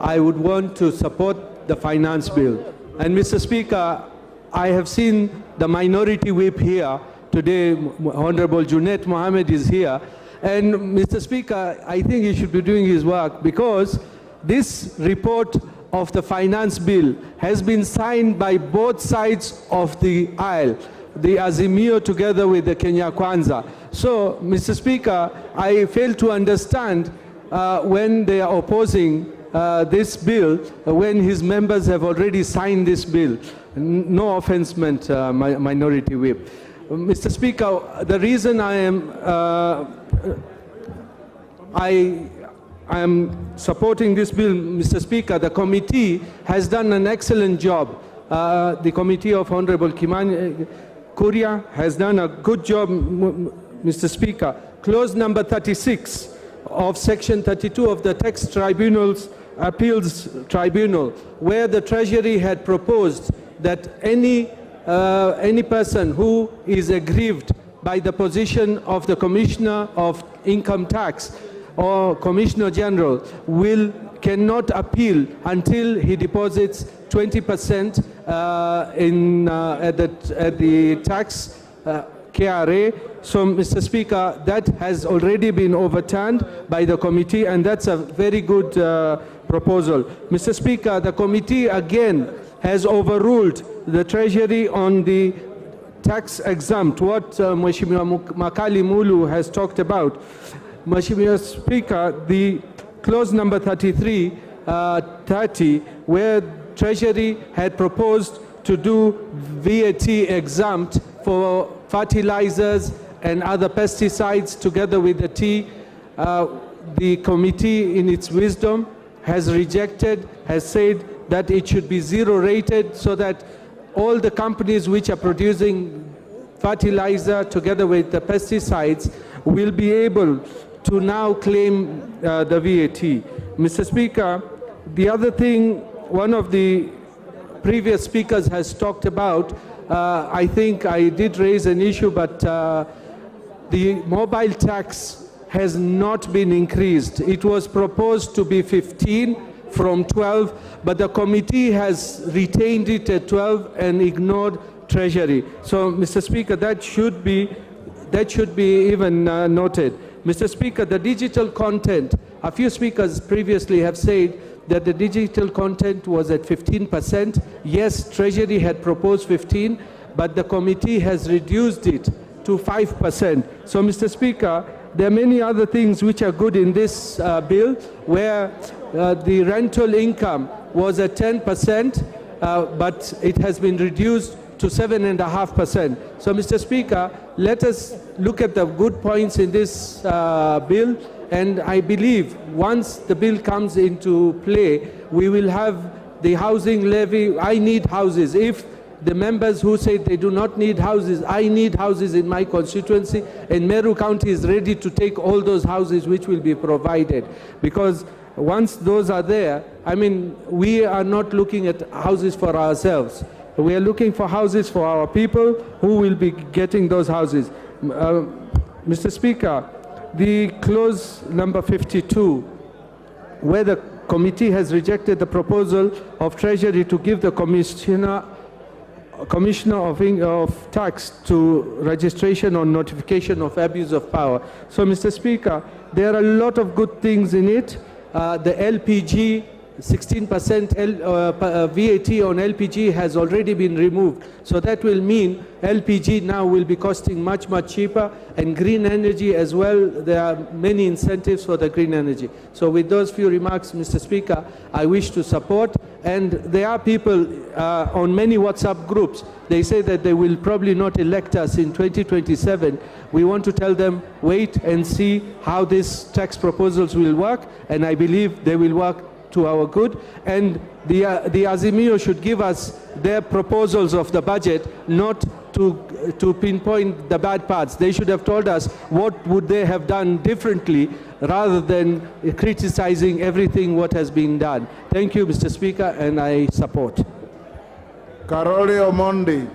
I would want to support the finance bill. And Mr. Speaker, I have seen the minority whip here today. Honorable Junet Mohammed is here. And Mr. Speaker, I think he should be doing his work, because this report of the finance bill has been signed by both sides of the aisle, the Azimio together with the Kenya Kwanza. So, Mr. Speaker, I fail to understand when they are opposing this bill, when his members have already signed this bill. No offense meant, minority whip. Mr. Speaker, the reason I am supporting this bill, Mr. Speaker, the committee has done an excellent job. The committee of Honorable Kimani Kuria has done a good job, Mr. Speaker. Clause number 36 of Section 32 of the Tax Tribunal's Appeals Tribunal, where the Treasury had proposed that any person who is aggrieved by the position of the Commissioner of Income Tax or Commissioner General cannot appeal until he deposits 20% at the tax KRA. So, Mr. Speaker, that has already been overturned by the committee, and that's a very good proposal. Mr. Speaker, the committee again has overruled the Treasury on the tax exempt, what Mheshimiwa Makali Mulu has talked about. Mheshimiwa Speaker, the clause number 30, where Treasury had proposed to do VAT exempt for fertilizers and other pesticides together with the tea, the committee in its wisdom has rejected, has said that it should be zero rated, so that all the companies which are producing fertilizer together with the pesticides will be able to now claim the VAT. Mr. Speaker, the other thing one of the previous speakers has talked about, I think I did raise an issue, but the mobile tax has not been increased. It was proposed to be 15 from 12, but the committee has retained it at 12 and ignored Treasury. So, Mr. Speaker, that should be even noted. Mr. Speaker, the digital content, a few speakers previously have said that the digital content was at 15%. Yes, Treasury had proposed 15, but the committee has reduced it to 5%. So, Mr. Speaker, there are many other things which are good in this bill, where the rental income was at 10%, but it has been reduced to 7.5%. So, Mr. Speaker, let us look at the good points in this bill, and I believe once the bill comes into play, we will have the housing levy. I need houses. If the members who say they do not need houses, I need houses in my constituency, and Meru County is ready to take all those houses which will be provided. Because once those are there, I mean, we are not looking at houses for ourselves. We are looking for houses for our people who will be getting those houses. Mr. Speaker, the clause number 52, where the committee has rejected the proposal of Treasury to give the Commissioner of Tax to registration on notification of abuse of power. So, Mr. Speaker, there are a lot of good things in it. The LPG, 16% VAT on LPG has already been removed. So that will mean LPG now will be costing much, much cheaper, and green energy as well. There are many incentives for the green energy. So with those few remarks, Mr. Speaker, I wish to support. And there are people on many WhatsApp groups, they say that they will probably not elect us in 2027. We want to tell them, wait and see how these tax proposals will work, and I believe they will work to our good. And the Azimio should give us their proposals of the budget, not to pinpoint the bad parts. They should have told us what would they have done differently, rather than criticizing everything what has been done. Thank you, Mr. Speaker, and I support. Karoli Omondi.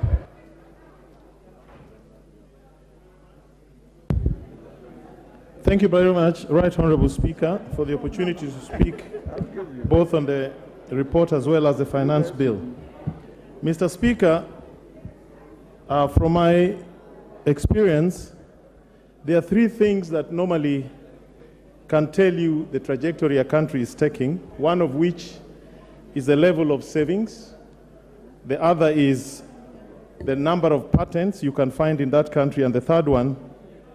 Thank you very much, Right Honourable Speaker, for the opportunity to speak both on the report as well as the finance bill. Mr. Speaker, from my experience, there are three things that normally can tell you the trajectory a country is taking, one of which is the level of savings. The other is the number of patents you can find in that country, and the third one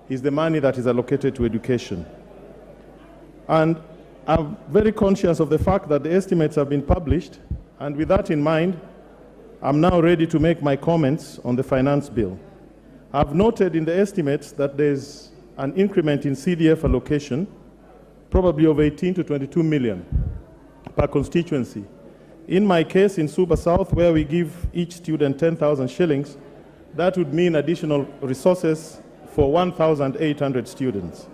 is the money that is allocated to education. And I'm very conscious of the fact that the estimates have been published, and with that in mind, I'm now ready to make my comments on the finance bill. I've noted in the estimates that there's an increment in CDF allocation, probably of 18 to 22 million per constituency. In my case, in Suba South, where we give each student 10,000 shillings, that would mean additional resources for 1,800 students.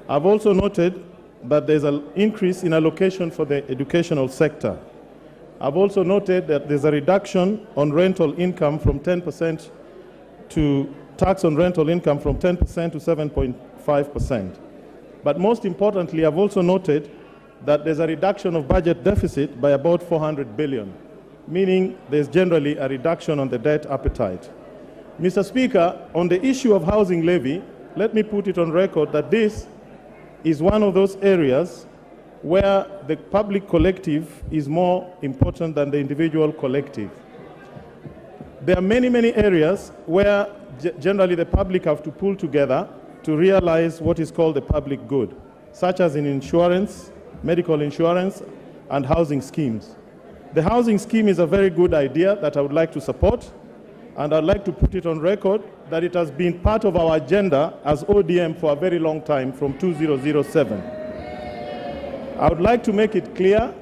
I've also noted that there's an increase in allocation for the educational sector. I've also noted that there's a reduction on rental income from 10% to tax on rental income from 10% to 7.5%. But most importantly, I've also noted that there's a reduction of budget deficit by about 400 billion, meaning there's generally a reduction on the debt appetite. Mr. Speaker, on the issue of housing levy, let me put it on record that this is one of those areas where the public collective is more important than the individual collective. There are many, many areas where generally the public have to pull together to realize what is called the public good, such as in insurance, medical insurance, and housing schemes. The housing scheme is a very good idea that I would like to support, and I'd like to put it on record that it has been part of our agenda as ODM for a very long time, from 2007. I would like to make it clear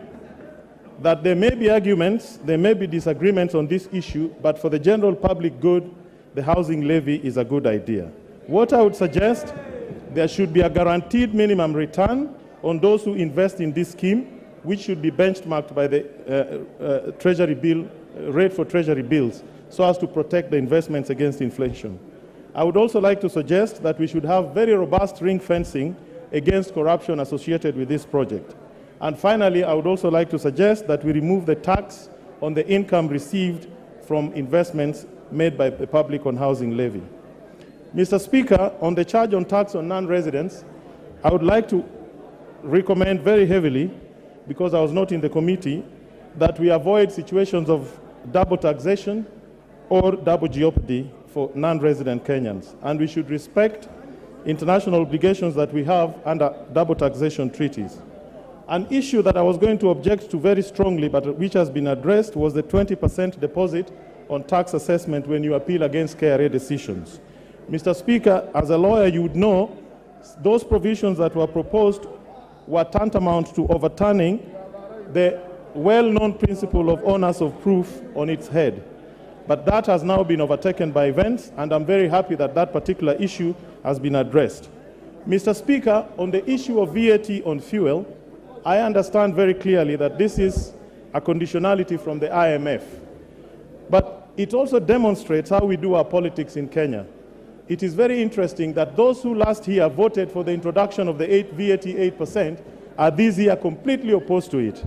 that there may be arguments, there may be disagreements on this issue, but for the general public good, the housing levy is a good idea. What I would suggest, there should be a guaranteed minimum return on those who invest in this scheme, which should be benchmarked by the treasury bill, rate for treasury bills, so as to protect the investments against inflation. I would also like to suggest that we should have very robust ring fencing against corruption associated with this project. And finally, I would also like to suggest that we remove the tax on the income received from investments made by the public on housing levy. Mr. Speaker, on the charge on tax on non-residents, I would like to recommend very heavily, because I was not in the committee, that we avoid situations of double taxation or double jeopardy for non-resident Kenyans. And we should respect international obligations that we have under double taxation treaties. An issue that I was going to object to very strongly, but which has been addressed, was the 20% deposit on tax assessment when you appeal against KRA decisions. Mr. Speaker, as a lawyer, you would know those provisions that were proposed were tantamount to overturning the well-known principle of onus of proof on its head. But that has now been overtaken by events, and I'm very happy that that particular issue has been addressed. Mr. Speaker, on the issue of VAT on fuel, I understand very clearly that this is a conditionality from the IMF. But it also demonstrates how we do our politics in Kenya. It is very interesting that those who last year voted for the introduction of the VAT 8% are this year completely opposed to it.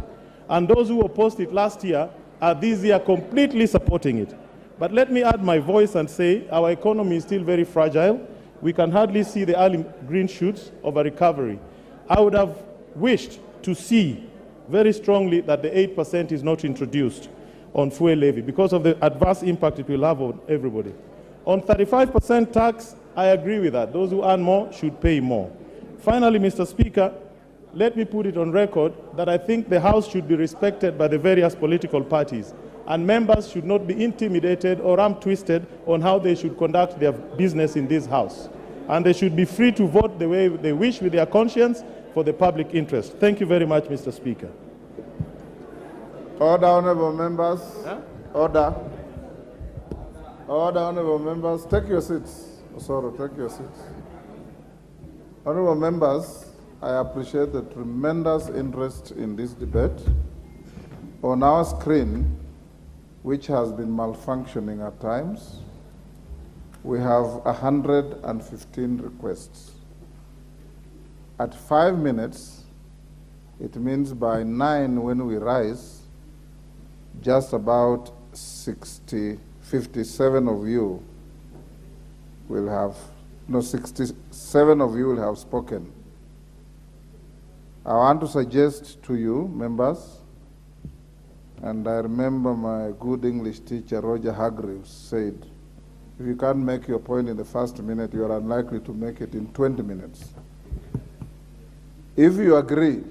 And those who opposed it last year are this year completely supporting it. But let me add my voice and say our economy is still very fragile. We can hardly see the early green shoots of a recovery. I would have wished to see very strongly that the 8% is not introduced on fuel levy because of the adverse impact it will have on everybody. On 35% tax, I agree with that. Those who earn more should pay more. Finally, Mr. Speaker, let me put it on record that I think the House should be respected by the various political parties, and members should not be intimidated or arm-twisted on how they should conduct their business in this House. And they should be free to vote the way they wish with their conscience for the public interest. Thank you very much, Mr. Speaker. Order, honorable members. Order. Order, honorable members. Take your seats. Sorry, take your seats. Honorable members, I appreciate the tremendous interest in this debate. On our screen, which has been malfunctioning at times, we have 115 requests. at 5 minutes, it means by 9 when we rise, just about 57 of you will have, no, 67 of you will have spoken. I want to suggest to you, members, and I remember my good English teacher, Roger Hargreaves, said, if you can't make your point in the first minute, you are unlikely to make it in 20 minutes. If you agree,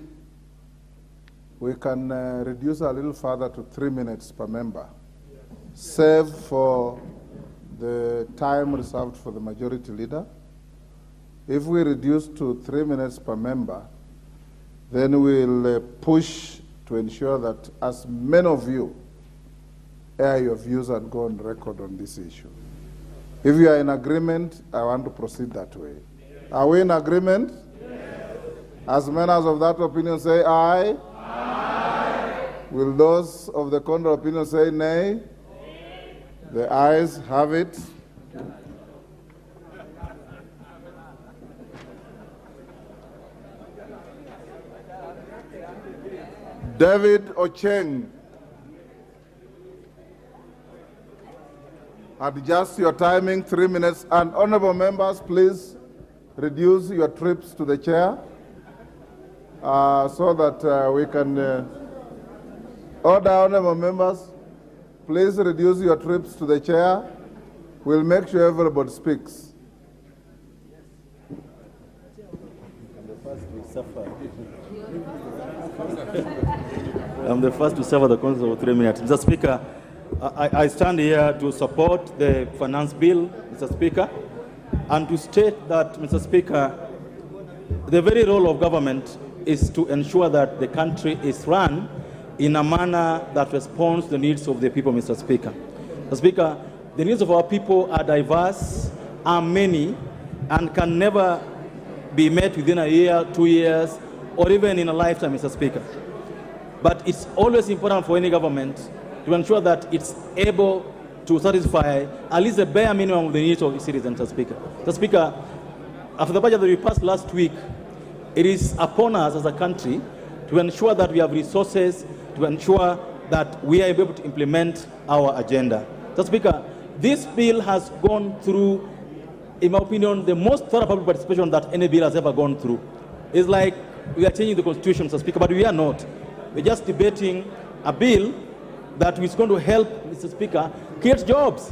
we can reduce a little further to 3 minutes per member, save for the time reserved for the majority leader. If we reduce to 3 minutes per member, then we'll push to ensure that as many of you air your views and go on record on this issue. If you are in agreement, I want to proceed that way. Are we in agreement? Yes. As many as of that opinion say aye. Aye. Will those of the contrary opinion say nay? Nay. The ayes have it. David Ocheng. Adjust your timing, 3 minutes. And honorable members, please reduce your trips to the chair so that we can order. Honorable members, please reduce your trips to the chair. We'll make sure everybody speaks. I'm the first to serve the council for 3 minutes. Mr. Speaker, I stand here to support the finance bill, Mr. Speaker, and to state that, Mr. Speaker, the very role of government is to ensure that the country is run in a manner that responds to the needs of the people, Mr. Speaker. Mr. Speaker, the needs of our people are diverse, are many, and can never be met within a year, 2 years, or even in a lifetime, Mr. Speaker. But it's always important for any government to ensure that it's able to satisfy at least the bare minimum of the needs of the citizens, Mr. Speaker. Mr. Speaker, after the budget that we passed last week, it is upon us as a country to ensure that we have resources, to ensure that we are able to implement our agenda. Mr. Speaker, this bill has gone through, in my opinion, the most thorough public participation that any bill has ever gone through. It's like we are changing the Constitution, Mr. Speaker, but we are not. We're just debating a bill that is going to help, Mr. Speaker, create jobs.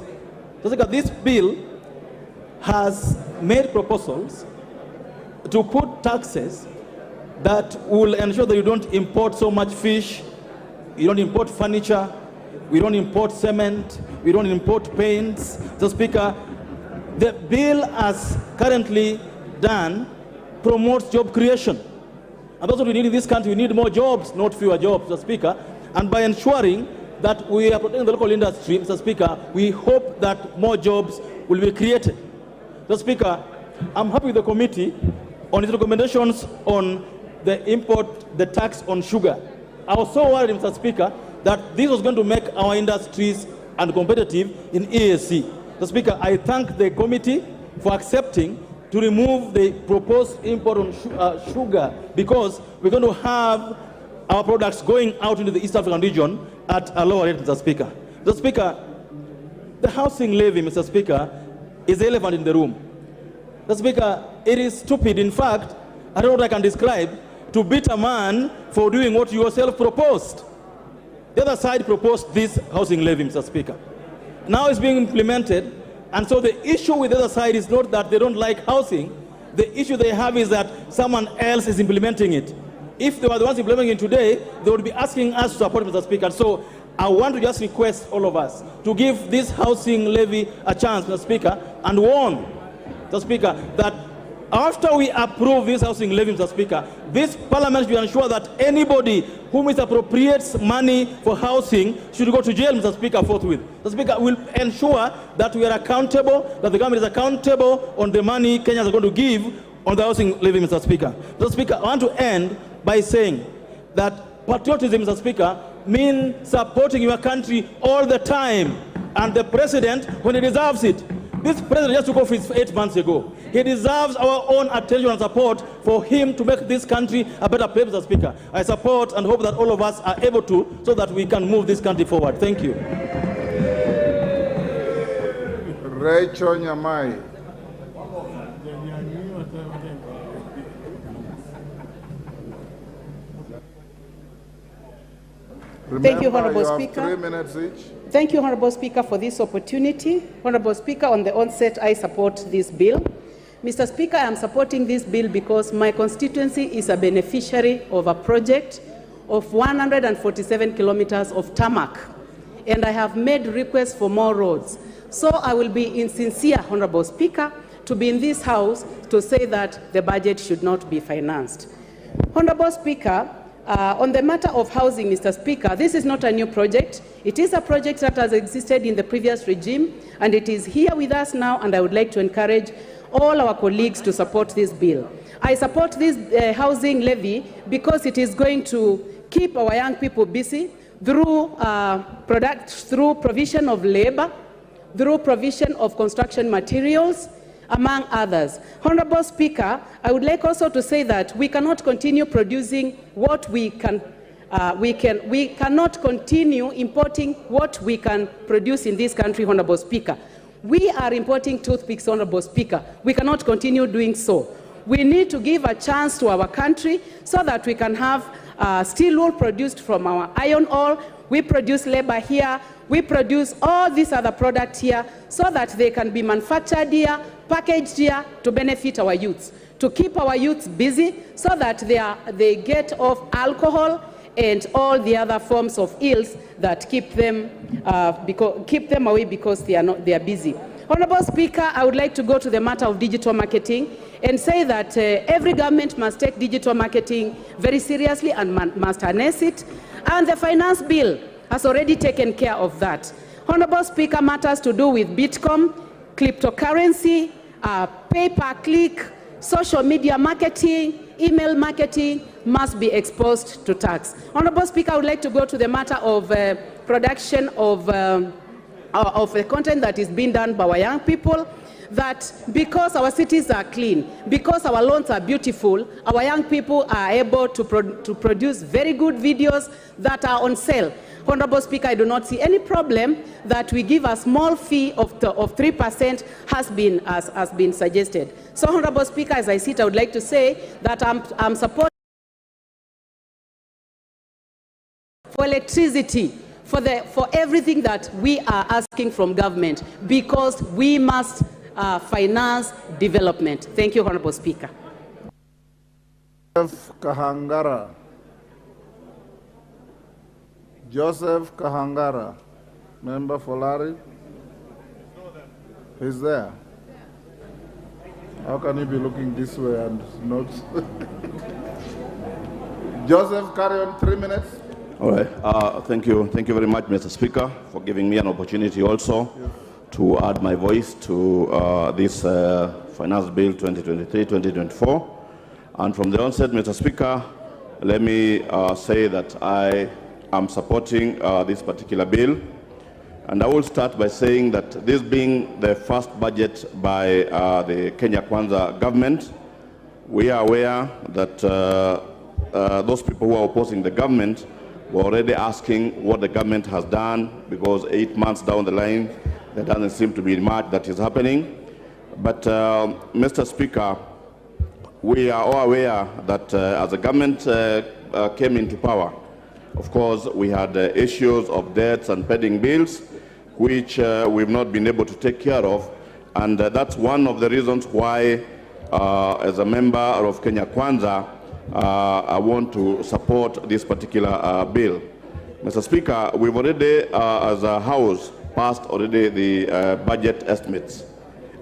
Mr. Speaker, this bill has made proposals to put taxes that will ensure that you don't import so much fish, you don't import furniture, we don't import cement, we don't import paints. Mr. Speaker, the bill as currently done promotes job creation. And that's what we need in this country. We need more jobs, not fewer jobs, Mr. Speaker. And by ensuring that we are protecting the local industry, Mr. Speaker, we hope that more jobs will be created. Mr. Speaker, I'm happy with the committee on its recommendations on the tax on sugar. I was so worried, Mr. Speaker, that this was going to make our industries uncompetitive in EAC. Mr. Speaker, I thank the committee for accepting to remove the proposed import on sugar, because we're going to have our products going out into the East African region at a lower rate, Mr. Speaker. Mr. Speaker, the housing levy, Mr. Speaker, is the elephant in the room. Mr. Speaker, it is stupid. In fact, I don't know what I can describe, to beat a man for doing what you yourself proposed. The other side proposed this housing levy, Mr. Speaker. Now it's being implemented. And so the issue with the other side is not that they don't like housing. The issue they have is that someone else is implementing it. If they were the ones implementing it today, they would be asking us to support, Mr. Speaker. So I want to just request all of us to give this housing levy a chance, Mr. Speaker, and warn, Mr. Speaker, that after we approve this housing levy, Mr. Speaker, this parliament should ensure that anybody who misappropriates money for housing should go to jail, Mr. Speaker, forthwith. Mr. Speaker, we'll ensure that we are accountable, that the government is accountable on the money Kenyans are going to give on the housing levy, Mr. Speaker. Mr. Speaker, I want to end by saying that patriotism, Mr. Speaker, means supporting your country all the time, and the president when he deserves it. This president just took office 8 months ago. He deserves our own attention and support for him to make this country a better place, Mr. Speaker. I support and hope that all of us are able to, so that we can move this country forward. Thank you. Rachel Nyamai. Thank you, Remember, Honorable you have Speaker. 3 minutes each. Thank you, Honorable Speaker, for this opportunity. Honorable Speaker, on the onset, I support this bill. Mr. Speaker, I am supporting this bill because my constituency is a beneficiary of a project of 147 kilometers of tarmac, and I have made requests for more roads. So I will be insincere, Honorable Speaker, to be in this House to say that the budget should not be financed. Honorable Speaker, on the matter of housing, Mr. Speaker, this is not a new project. It is a project that has existed in the previous regime, and it is here with us now, and I would like to encourage all our colleagues to support this bill. I support this housing levy because it is going to keep our young people busy through provision of labor, through provision of construction materials, among others. Honorable Speaker, I would like also to say that we cannot continue producing what we cannot continue importing what we can produce in this country, Honorable Speaker. We are importing toothpicks, Honorable Speaker. We cannot continue doing so. We need to give a chance to our country so that we can have steel wool produced from our iron ore. We produce labor here. We produce all these other products here so that they can be manufactured here, packaged here to benefit our youths, to keep our youths busy so that they get off alcohol and all the other forms of ills that keep them away because they are busy. Honorable Speaker, I would like to go to the matter of digital marketing and say that every government must take digital marketing very seriously and must harness it, and the finance bill has already taken care of that. Honorable Speaker, matters to do with Bitcoin, cryptocurrency, pay-per-click, social media marketing, email marketing must be exposed to tax. Honorable Speaker, I would like to go to the matter of production of the content that is being done by our young people, that because our cities are clean, because our lawns are beautiful, our young people are able to produce very good videos that are on sale. Honorable Speaker, I do not see any problem that we give a small fee of 3% has been suggested. So, Honorable Speaker, as I sit, I would like to say that I'm supporting for electricity, for everything that we are asking from government, because we must finance development. Thank you, Honorable Speaker. Kahangara. Joseph Kahangara, member for Larry. He's there. How can he be looking this way and not? Joseph, carry on, 3 minutes. All right. Thank you very much, Mr. Speaker, for giving me an opportunity also to add my voice to this Finance Bill 2023-2024. And from the onset, Mr. Speaker, let me say that I'm supporting this particular bill, and I will start by saying that this being the first budget by the Kenya Kwanza government, we are aware that those people who are opposing the government were already asking what the government has done, because 8 months down the line, there doesn't seem to be much that is happening. But Mr. Speaker, we are all aware that as the government came into power, of course, we had issues of debts and pending bills, which we've not been able to take care of. And that's one of the reasons why, as a member of Kenya Kwanza, I want to support this particular bill. Mr. Speaker, we've already, as a House, passed already the budget estimates.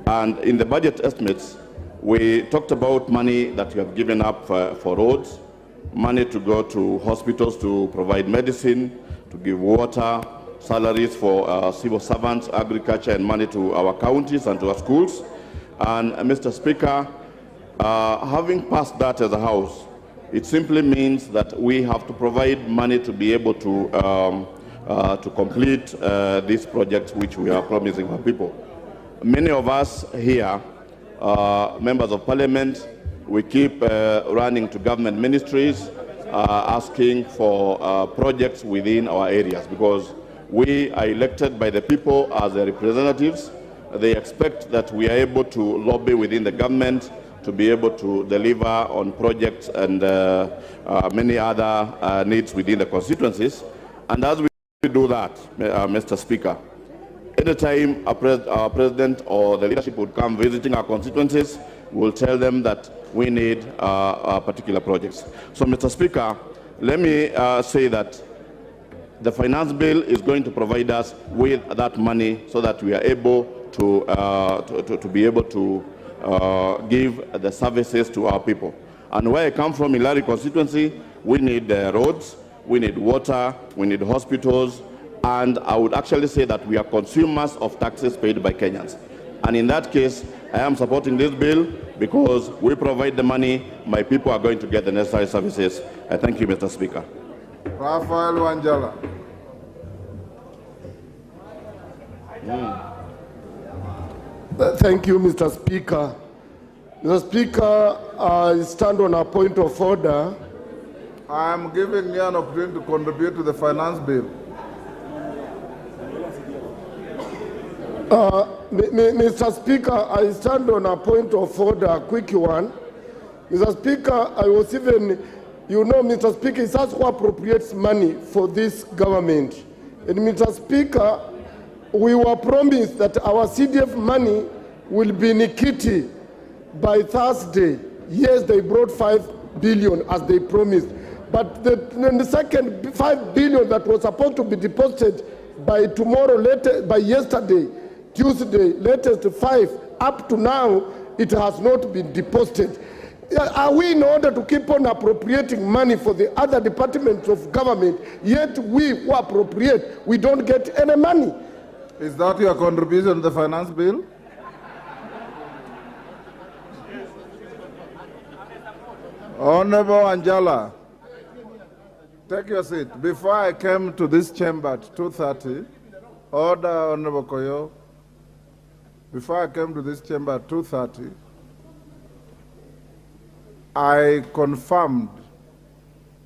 And in the budget estimates, we talked about money that we have given up for roads, money to go to hospitals to provide medicine, to give water, salaries for civil servants, agriculture, and money to our counties and to our schools. And Mr. Speaker, having passed that as a House, it simply means that we have to provide money to be able to complete these projects which we are promising our people. many of us here, members of parliament, we keep running to government ministries, asking for projects within our areas, because we are elected by the people as their representatives. They expect that we are able to lobby within the government to be able to deliver on projects and many other needs within the constituencies. And as we do that, Mr. Speaker, anytime our president or the leadership would come visiting our constituencies, we'll tell them that we need particular projects. So, Mr. Speaker, let me say that the finance bill is going to provide us with that money so that we are able to be able to give the services to our people. And where I come from, in Ilari constituency, we need roads, we need water, we need hospitals, and I would actually say that we are consumers of taxes paid by Kenyans. And in that case, I am supporting this bill because we provide the money, my people are going to get the necessary services. I thank you, Mr. Speaker. Rafael Wanjala. Thank you, Mr. Speaker. Mr. Speaker, I stand on a point of order. I am giving you an opportunity to contribute to the finance bill. Mr. Speaker, I stand on a point of order, a quick one. Mr. Speaker, I was even, you know, Mr. Speaker, it's us who appropriates money for this government. And Mr. Speaker, we were promised that our CDF money will be in Nikiti by Thursday. Yes, they brought 5 billion as they promised. But the second 5 billion that was supposed to be deposited by tomorrow, by yesterday, Tuesday, latest 5, up to now, it has not been deposited. Are we, in order to keep on appropriating money for the other departments of government, yet we who appropriate, we don't get any money? Is that your contribution to the finance bill? Honorable Anjala, take your seat. Before I came to this chamber at 2:30, order, Honorable Koyo. Before I came to this chamber at 2:30, I confirmed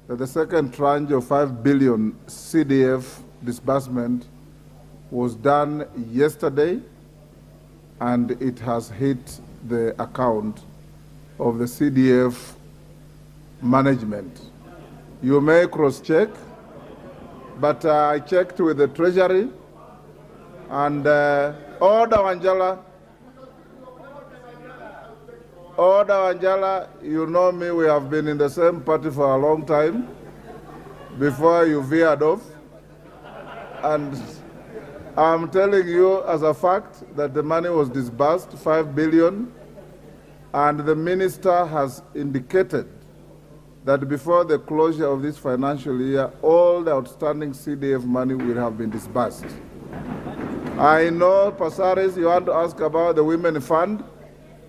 that the second tranche of 5 billion CDF disbursement was done yesterday, and it has hit the account of the CDF management. You may cross-check, but I checked with the Treasury, and Order Wanjala, you know me, we have been in the same party for a long time, before you veered off, and I'm telling you as a fact that the money was disbursed, 5 billion, and the minister has indicated that before the closure of this financial year, all the outstanding CDF money will have been disbursed. I know, Pasaris, you want to ask about the Women Fund.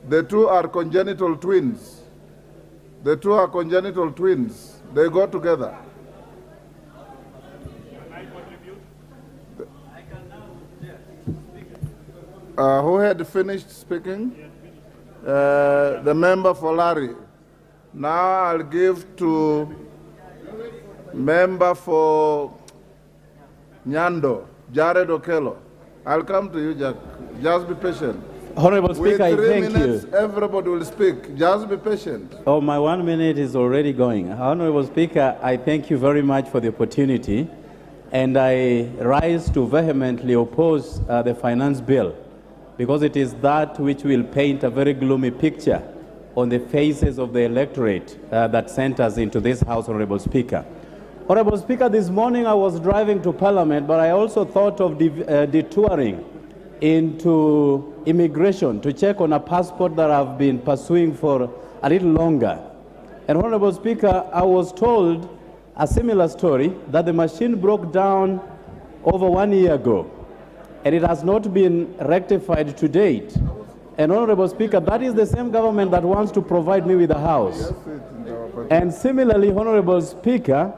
The two are congenital twins. The two are congenital twins. They go together. Who had finished speaking? The member for Larry. Now I'll give to member for Nyando, Jared Okello. I'll come to you, Jack. Just be patient. Honorable Speaker, I With 3 thank minutes, you. everybody will speak. Just be patient. Oh, my 1 minute is already going. Honorable Speaker, I thank you very much for the opportunity, and I rise to vehemently oppose the finance bill, because it is that which will paint a very gloomy picture on the faces of the electorate that sent us into this House, Honorable Speaker. Honorable Speaker, this morning I was driving to Parliament, but I also thought of detouring into immigration to check on a passport that I've been pursuing for a little longer. And Honorable Speaker, I was told a similar story, that the machine broke down over 1 year ago, and it has not been rectified to date. And Honorable Speaker, that is the same government that wants to provide me with a house. And similarly, Honorable Speaker,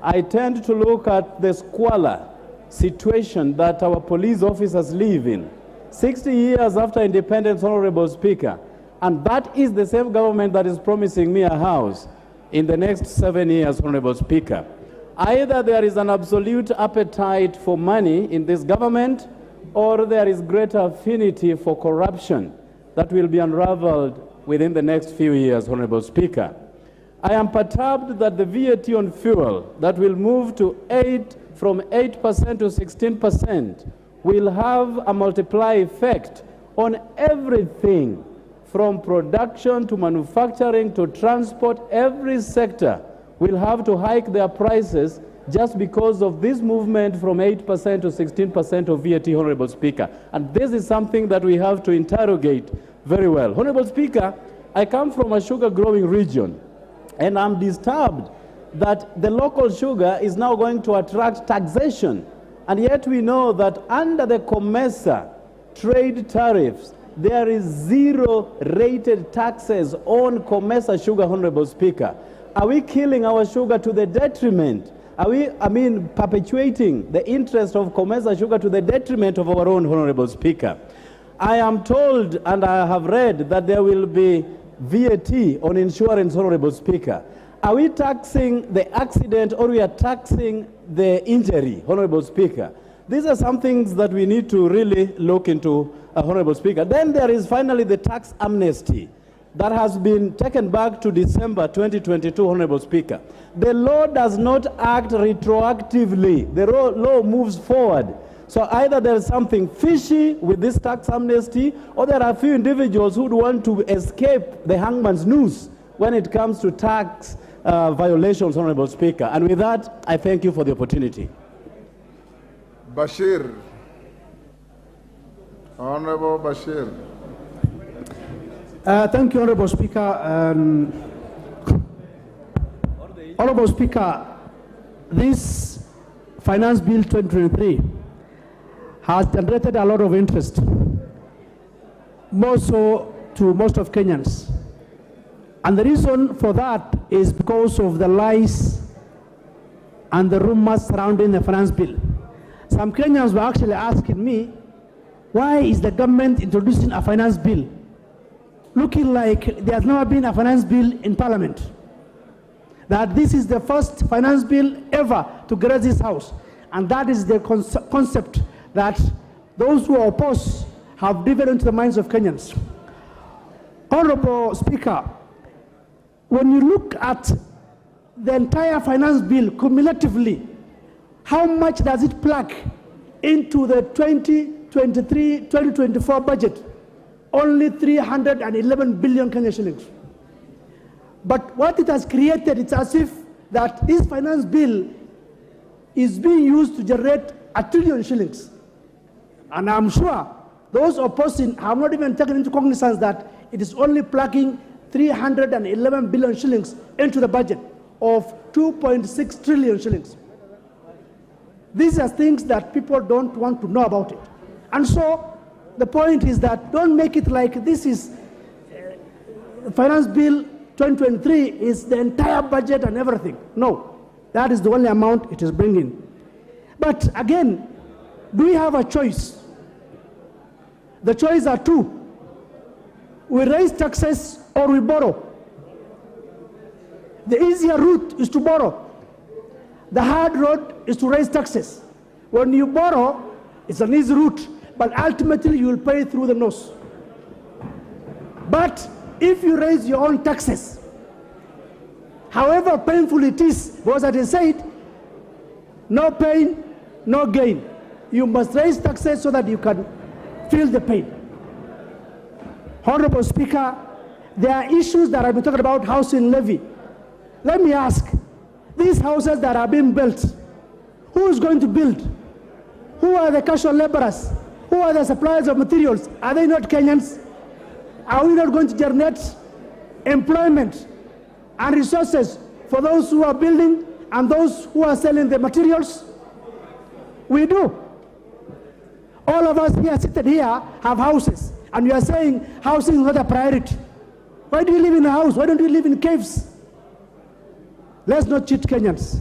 I tend to look at the squalor situation that our police officers live in. 60 years after independence, Honorable Speaker, and that is the same government that is promising me a house in the next 7 years, Honorable Speaker. Either there is an absolute appetite for money in this government, or there is greater affinity for corruption that will be unraveled within the next few years, Honorable Speaker. I am perturbed that the VAT on fuel that will move from 8% to 16% will have a multiply effect on everything from production to manufacturing to transport. Every sector will have to hike their prices just because of this movement from 8% to 16% of VAT, Honorable Speaker. And this is something that we have to interrogate very well. Honorable Speaker, I come from a sugar-growing region, and I'm disturbed that the local sugar is now going to attract taxation. And yet we know that under the COMESA trade tariffs, there is zero rated taxes on COMESA sugar, Honorable Speaker. Are we killing our sugar to the detriment? Are we, perpetuating the interest of COMESA sugar to the detriment of our own, Honorable Speaker? I am told, and I have read, that there will be VAT on insurance, Honorable Speaker. Are we taxing the accident, or we are taxing the injury, Honorable Speaker? These are some things that we need to really look into, Honorable Speaker. Then there is finally the tax amnesty that has been taken back to December 2022, Honorable Speaker. The law does not act retroactively. The law moves forward. So either there is something fishy with this tax amnesty, or there are a few individuals who would want to escape the hangman's noose when it comes to tax violations, Honorable Speaker. And with that, I thank you for the opportunity. Bashir. Honorable Bashir. Thank you, Honorable Speaker. Honorable Speaker, this Finance Bill 2023 has generated a lot of interest, more so to most of Kenyans. And the reason for that is because of the lies and the rumors surrounding the finance bill. Some Kenyans were actually asking me, why is the government introducing a finance bill looking like there has never been a finance bill in Parliament? That this is the first finance bill ever to grace this House. And that is the concept that those who are opposed have driven into the minds of Kenyans. Honorable Speaker, when you look at the entire finance bill cumulatively, how much does it plug into the 2023-2024 budget? Only 311 billion Kenyan shillings. But what it has created, it's as if that this finance bill is being used to generate 1 trillion shillings. And I'm sure those opposing have not even taken into cognizance that it is only plugging 311 billion shillings into the budget of 2.6 trillion shillings. These are things that people don't want to know about it. And so the point is that don't make it like this is Finance Bill 2023 is the entire budget and everything. No, that is the only amount it is bringing. But again, do we have a choice? The choices are two. We raise taxes or we borrow. The easier route is to borrow. The hard road is to raise taxes. When you borrow, it's an easy route, but ultimately you will pay through the nose. But if you raise your own taxes, however painful it is, because as I said, no pain, no gain. You must raise taxes so that you can feel the pain. Honorable Speaker, there are issues that I've been talking about, housing levy. Let me ask, these houses that are being built, who is going to build? Who are the casual laborers? Who are the suppliers of materials? Are they not Kenyans? Are we not going to generate employment and resources for those who are building and those who are selling the materials? We do. All of us here seated here have houses, and you are saying housing is not a priority. Why do you live in a house? Why don't you live in caves? Let's not cheat Kenyans.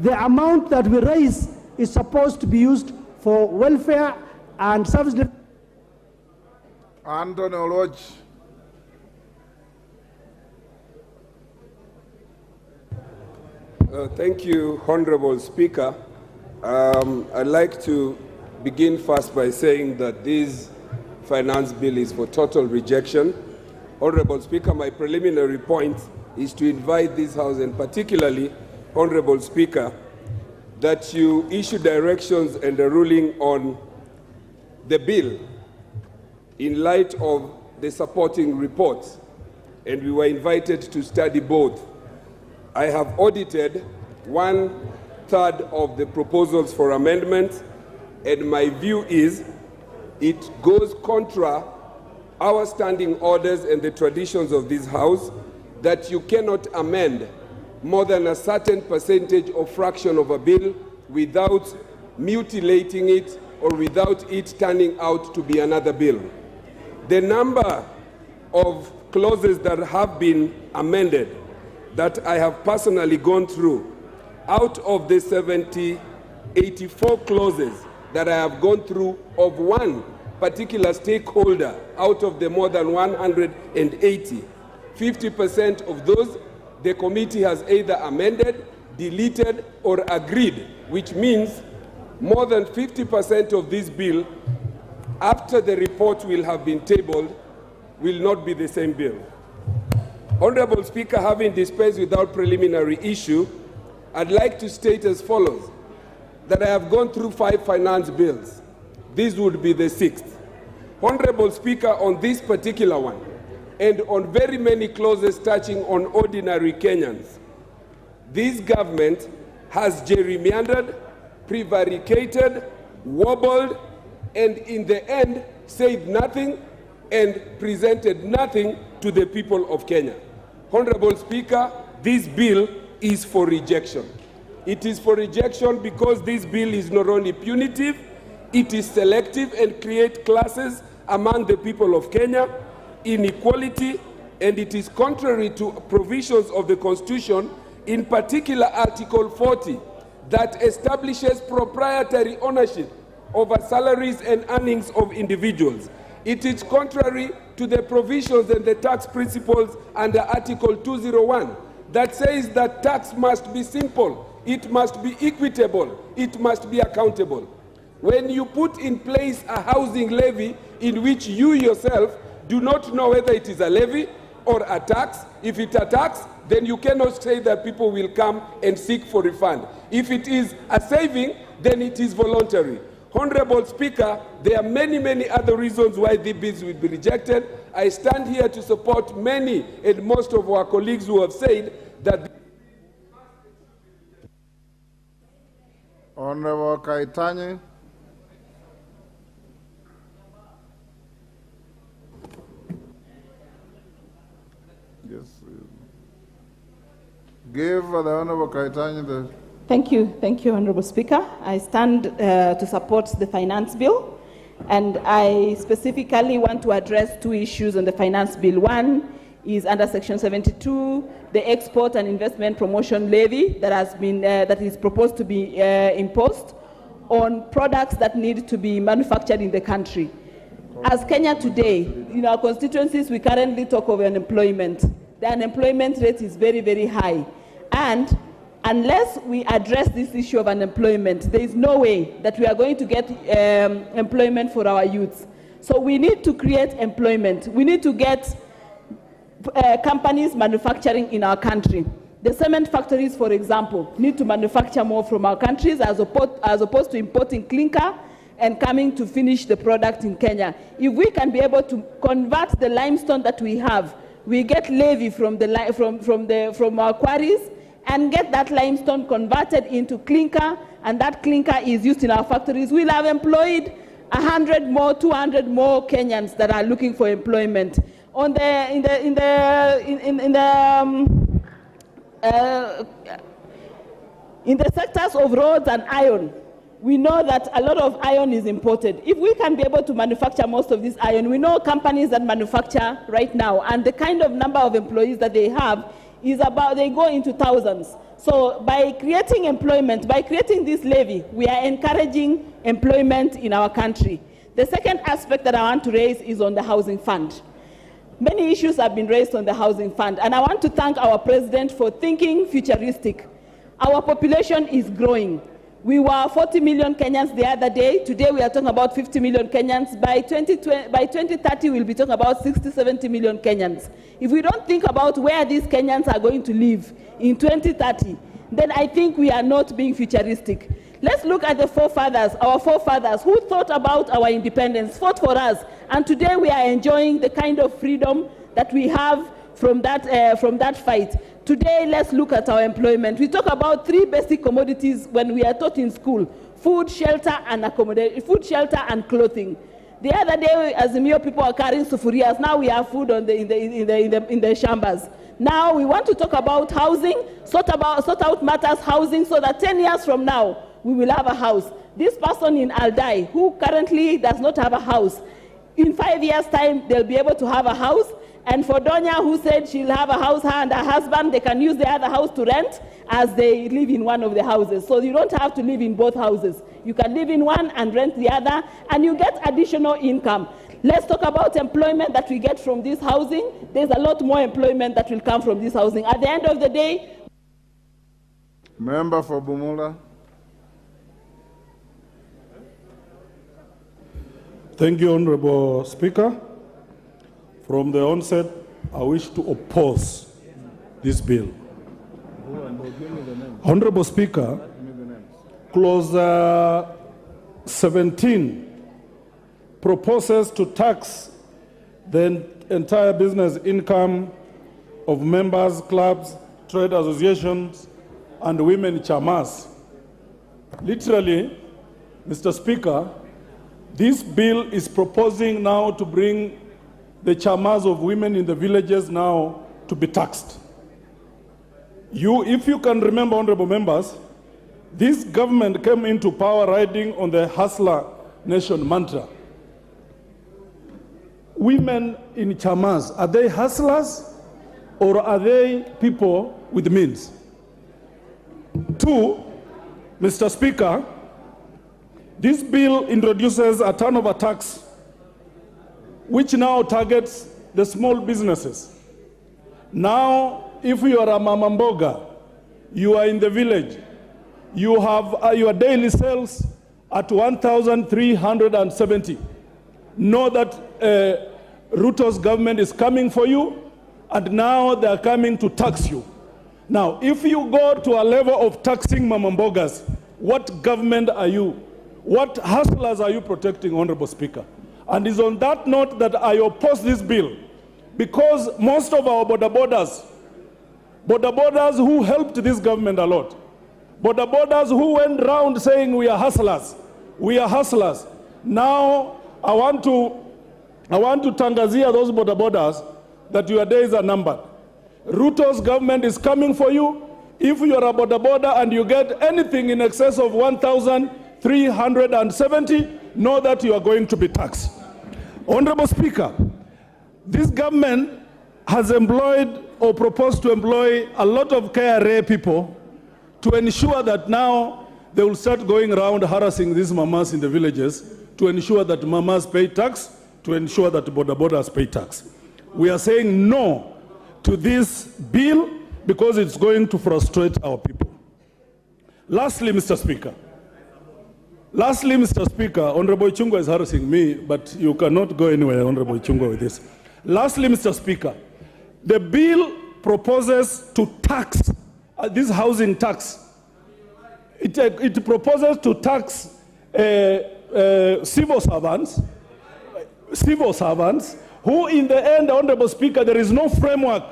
The amount that we raise is supposed to be used for welfare and service Anthony Oloch. Thank you, Honorable Speaker. I'd like to begin first by saying that this finance bill is for total rejection. Honorable Speaker, my preliminary point is to invite this House, and particularly, Honorable Speaker, that you issue directions and a ruling on the bill in light of the supporting reports, and we were invited to study both. I have audited 1/3 of the proposals for amendment, and my view is it goes contra our standing orders and the traditions of this House that you cannot amend more than a certain percentage or fraction of a bill without mutilating it or without it turning out to be another bill. The number of clauses that have been amended that I have personally gone through, out of the 84 clauses that I have gone through of one particular stakeholder out of the more than 180, 50% of those the committee has either amended, deleted, or agreed, which means more than 50% of this bill, after the report will have been tabled, will not be the same bill. Honorable Speaker, having dispensed without preliminary issue, I'd like to state as follows, that I have gone through 5 finance bills. This would be the 6th. Honorable Speaker, on this particular one, and on very many clauses touching on ordinary Kenyans, this government has gerrymandered, prevaricated, wobbled, and in the end said nothing and presented nothing to the people of Kenya. Honorable Speaker, this bill is for rejection. It is for rejection because this bill is not only punitive, it is selective and creates classes among the people of Kenya, inequality, and it is contrary to provisions of the Constitution, in particular Article 40, that establishes proprietary ownership over salaries and earnings of individuals. It is contrary to the provisions and the tax principles under Article 201 that says that tax must be simple, it must be equitable, it must be accountable. When you put in place a housing levy in which you yourself do not know whether it is a levy or a tax, if it's a tax, then you cannot say that people will come and seek for refund. If it is a saving, then it is voluntary. Honorable Speaker, there are many, many other reasons why these bills will be rejected. I stand here to support many and most of our colleagues who have said that. Honorable Kaitanye. Yes. Give the Honorable Kaitanye the... Thank you, Honorable Speaker. I stand to support the finance bill, and I specifically want to address 2 issues on the finance bill. One is under Section 72, the export and investment promotion levy that is proposed to be imposed on products that need to be manufactured in the country. As Kenya today, in our constituencies, we currently talk of unemployment. The unemployment rate is very, very high, and unless we address this issue of unemployment, there is no way that we are going to get employment for our youths. So we need to create employment. We need to get companies manufacturing in our country. The cement factories, for example, need to manufacture more from our countries as opposed to importing clinker and coming to finish the product in Kenya. If we can be able to convert the limestone that we have, we get levy from our quarries, and get that limestone converted into clinker, and that clinker is used in our factories, we'll have employed 100 more, 200 more Kenyans that are looking for employment. In the sectors of roads and iron, we know that a lot of iron is imported. If we can be able to manufacture most of this iron, we know companies that manufacture right now, and the kind of number of employees that they have is they go into thousands. So by creating employment, by creating this levy, we are encouraging employment in our country. The second aspect that I want to raise is on the housing fund. Many issues have been raised on the housing fund, and I want to thank our president for thinking futuristic. Our population is growing. We were 40 million Kenyans the other day. Today we are talking about 50 million Kenyans. By 2030, we'll be talking about 60, 70 million Kenyans. If we don't think about where these Kenyans are going to live in 2030, then I think we are not being futuristic. Let's look at the forefathers, our forefathers who thought about our independence, fought for us, and today we are enjoying the kind of freedom that we have from that fight. Today, let's look at our employment. We talk about 3 basic commodities when we are taught in school: food, shelter, and accommodation. Food, shelter, and clothing. The other day, as the Mio people are carrying sufurias, now we have food in the shambas. Now we want to talk about housing, sort out matters housing, so that 10 years from now, we will have a house. This person in Aldai, who currently does not have a house, in 5 years' time, they'll be able to have a house. And for Donya, who said she'll have a house, her and her husband, they can use the other house to rent as they live in one of the houses. So you don't have to live in both houses. You can live in one and rent the other, and you get additional income. Let's talk about employment that we get from this housing. There's a lot more employment that will come from this housing. At the end of the day... Member for Bumula. Thank you, Honorable Speaker. From the onset, I wish to oppose this bill. Honorable Speaker, Clause 17 proposes to tax the entire business income of members, clubs, trade associations, and women chamas. Literally, Mr. Speaker, this bill is proposing now to bring the chamas of women in the villages now to be taxed. If you can remember, honorable members, this government came into power riding on the hustler nation mantra. Women in chamas, are they hustlers or are they people with means? 2, Mr. Speaker, this bill introduces a turnover tax which now targets the small businesses. Now, if you are a mama mboga, you are in the village, you have your daily sales at 1,370. Know that Ruto's government is coming for you, and now they are coming to tax you. Now, if you go to a level of taxing mama mbogas, what government are you? What hustlers are you protecting, Honorable Speaker? And it's on that note that I oppose this bill, because most of our border borders who helped this government a lot, border borders who went round saying we are hustlers, Now I want to tangazia those border borders that your days are numbered. Ruto's government is coming for you. If you are a border and you get anything in excess of 1,370, know that you are going to be taxed. Honorable Speaker, this government has employed or proposed to employ a lot of KRA people to ensure that now they will start going around harassing these mamas in the villages to ensure that mamas pay tax, to ensure that borders pay tax. We are saying no to this bill because it's going to frustrate our people. Lastly, Mr. Speaker, Honorable Chungwa is harassing me, but you cannot go anywhere, Honorable Chungwa, with this. Lastly, Mr. Speaker, the bill proposes to tax this housing tax. It proposes to tax civil servants who, in the end, Honorable Speaker, there is no framework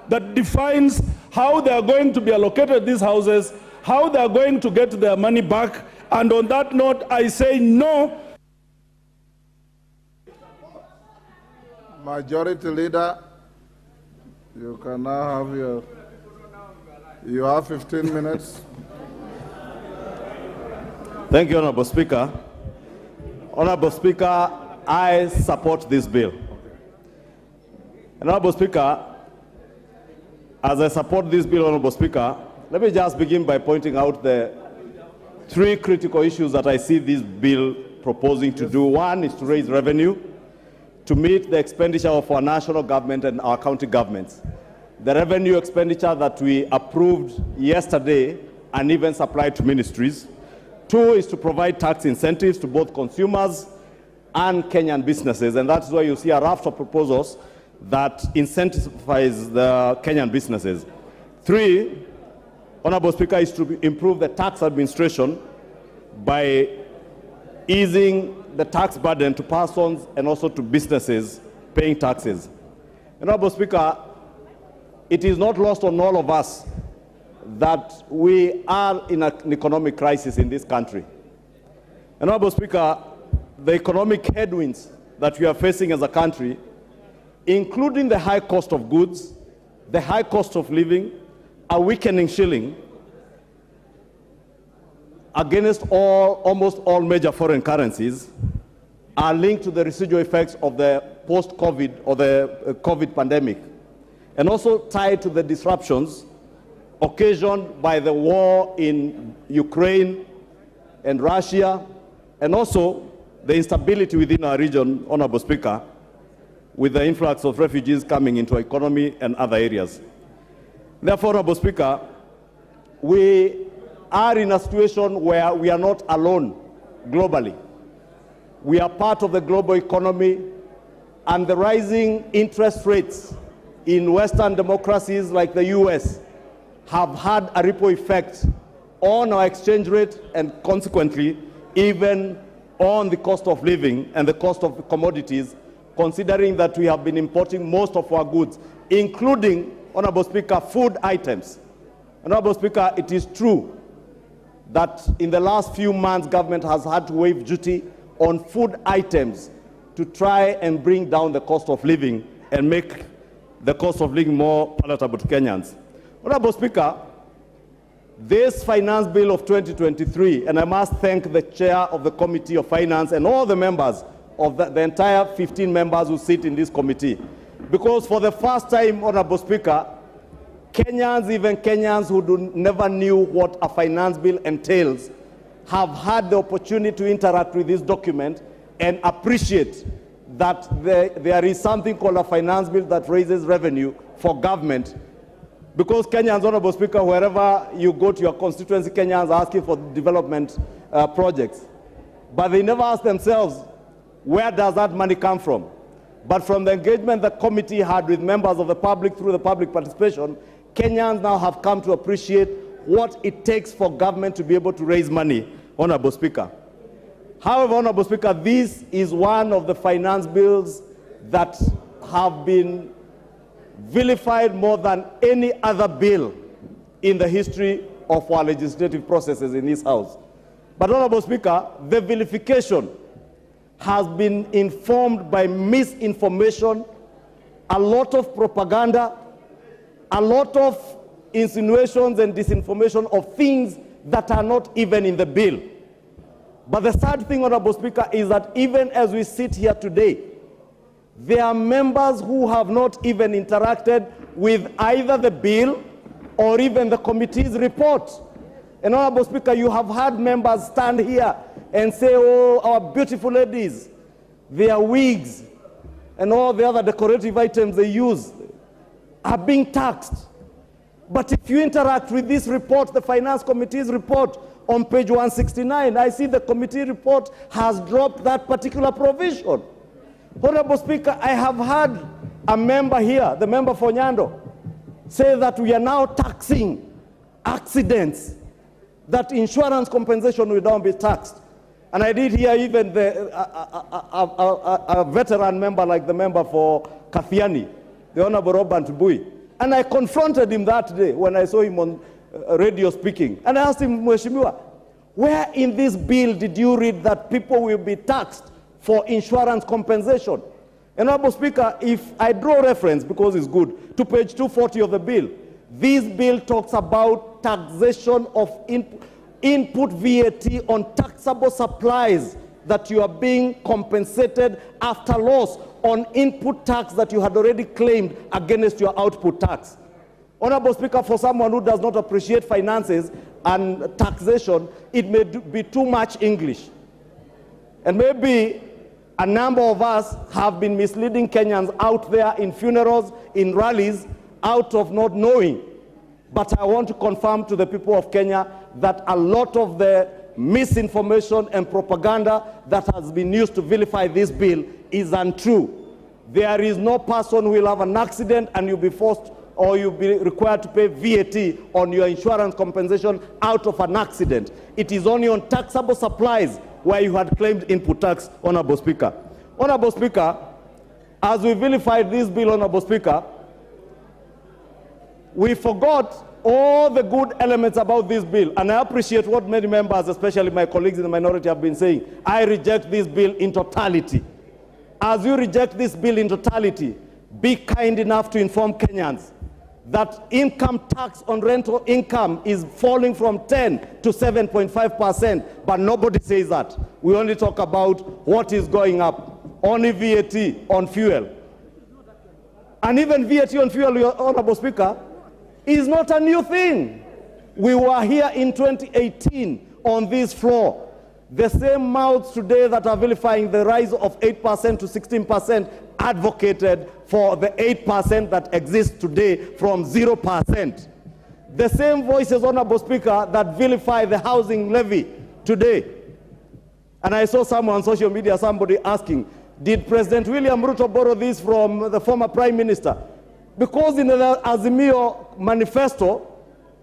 that defines how they are going to be allocated these houses, how they are going to get their money back. And on that note, I say no. Majority Leader, you can now have you have 15 minutes. Thank you, Honorable Speaker. Honorable Speaker, I support this bill. Honorable Speaker, as I support this bill, Honorable Speaker, let me just begin by pointing out the 3 critical issues that I see this bill proposing to do. One is to raise revenue to meet the expenditure of our national government and our county governments. The revenue expenditure that we approved yesterday and even supplied to ministries. Two is to provide tax incentives to both consumers and Kenyan businesses, and that's why you see a raft of proposals that incentivize the Kenyan businesses. Three, Honorable Speaker, is to improve the tax administration by easing the tax burden to persons and also to businesses paying taxes. Honorable Speaker, it is not lost on all of us that we are in an economic crisis in this country. Honorable Speaker, the economic headwinds that we are facing as a country, including the high cost of goods, the high cost of living, a weakening shilling, against almost all major foreign currencies, are linked to the residual effects of the post-COVID or the COVID pandemic, and also tied to the disruptions occasioned by the war in Ukraine and Russia, and also the instability within our region, Honorable Speaker, with the influx of refugees coming into our economy and other areas. Therefore, Honorable Speaker, we are in a situation where we are not alone globally. We are part of the global economy, and the rising interest rates in Western democracies like the US have had a ripple effect on our exchange rate and consequently even on the cost of living and the cost of commodities, considering that we have been importing most of our goods, including, Honorable Speaker, food items. Honorable Speaker, it is true that in the last few months, government has had to waive duty on food items to try and bring down the cost of living and make the cost of living more palatable to Kenyans. Honorable Speaker, this finance bill of 2023, and I must thank the chair of the Committee of Finance and all the members of the entire 15 members who sit in this committee, because for the first time, Honorable Speaker, Kenyans, even Kenyans who never knew what a finance bill entails, have had the opportunity to interact with this document and appreciate that there is something called a finance bill that raises revenue for government. Because Kenyans, Honorable Speaker, wherever you go to your constituency, Kenyans are asking for development projects. But they never ask themselves, where does that money come from? But from the engagement the committee had with members of the public through the public participation, Kenyans now have come to appreciate what it takes for government to be able to raise money, Honorable Speaker. However, Honorable Speaker, this is one of the finance bills that have been vilified more than any other bill in the history of our legislative processes in this House. But, Honorable Speaker, the vilification has been informed by misinformation, a lot of propaganda, a lot of insinuations and disinformation of things that are not even in the bill. But the sad thing, Honorable Speaker, is that even as we sit here today, there are members who have not even interacted with either the bill or even the committee's report. And Honorable Speaker, you have had members stand here and say, oh, our beautiful ladies, their wigs and all the other decorative items they use are being taxed. But if you interact with this report, the Finance Committee's report, on page 169, I see the committee report has dropped that particular provision. Honorable Speaker, I have had a member here, the member for Nyando, say that we are now taxing accidents, that insurance compensation will now be taxed. And I did hear even a veteran member like the member for Kathiani, the Honorable Robert Bui. And I confronted him that day when I saw him on radio speaking. And I asked him, Mheshimiwa, where in this bill did you read that people will be taxed for insurance compensation? And Honorable Speaker, if I draw reference, because it's good, to page 240 of the bill, this bill talks about taxation of input VAT on taxable supplies that you are being compensated after loss on input tax that you had already claimed against your output tax. Honorable Speaker, for someone who does not appreciate finances and taxation, it may be too much English. And maybe a number of us have been misleading Kenyans out there in funerals, in rallies, out of not knowing. But I want to confirm to the people of Kenya that a lot of the misinformation and propaganda that has been used to vilify this bill is untrue. There is no person who will have an accident and you'll be forced or you'll be required to pay VAT on your insurance compensation out of an accident. It is only on taxable supplies where you had claimed input tax, Honorable Speaker. Honorable Speaker, as we vilified this bill, Honorable Speaker, we forgot all the good elements about this bill, and I appreciate what many members, especially my colleagues in the minority, have been saying. I reject this bill in totality. As you reject this bill in totality, be kind enough to inform Kenyans that income tax on rental income is falling from 10 to 7.5%, but nobody says that. We only talk about what is going up, only VAT on fuel. And even VAT on fuel, Your Honorable Speaker, is not a new thing. We were here in 2018 on this floor. The same mouths today that are vilifying the rise of 8% to 16% advocated for the 8% that exists today from 0%. The same voices, Honorable Speaker, that vilify the housing levy today. And I saw someone on social media, somebody asking, did President William Ruto borrow this from the former Prime Minister? Because in the Azimio manifesto,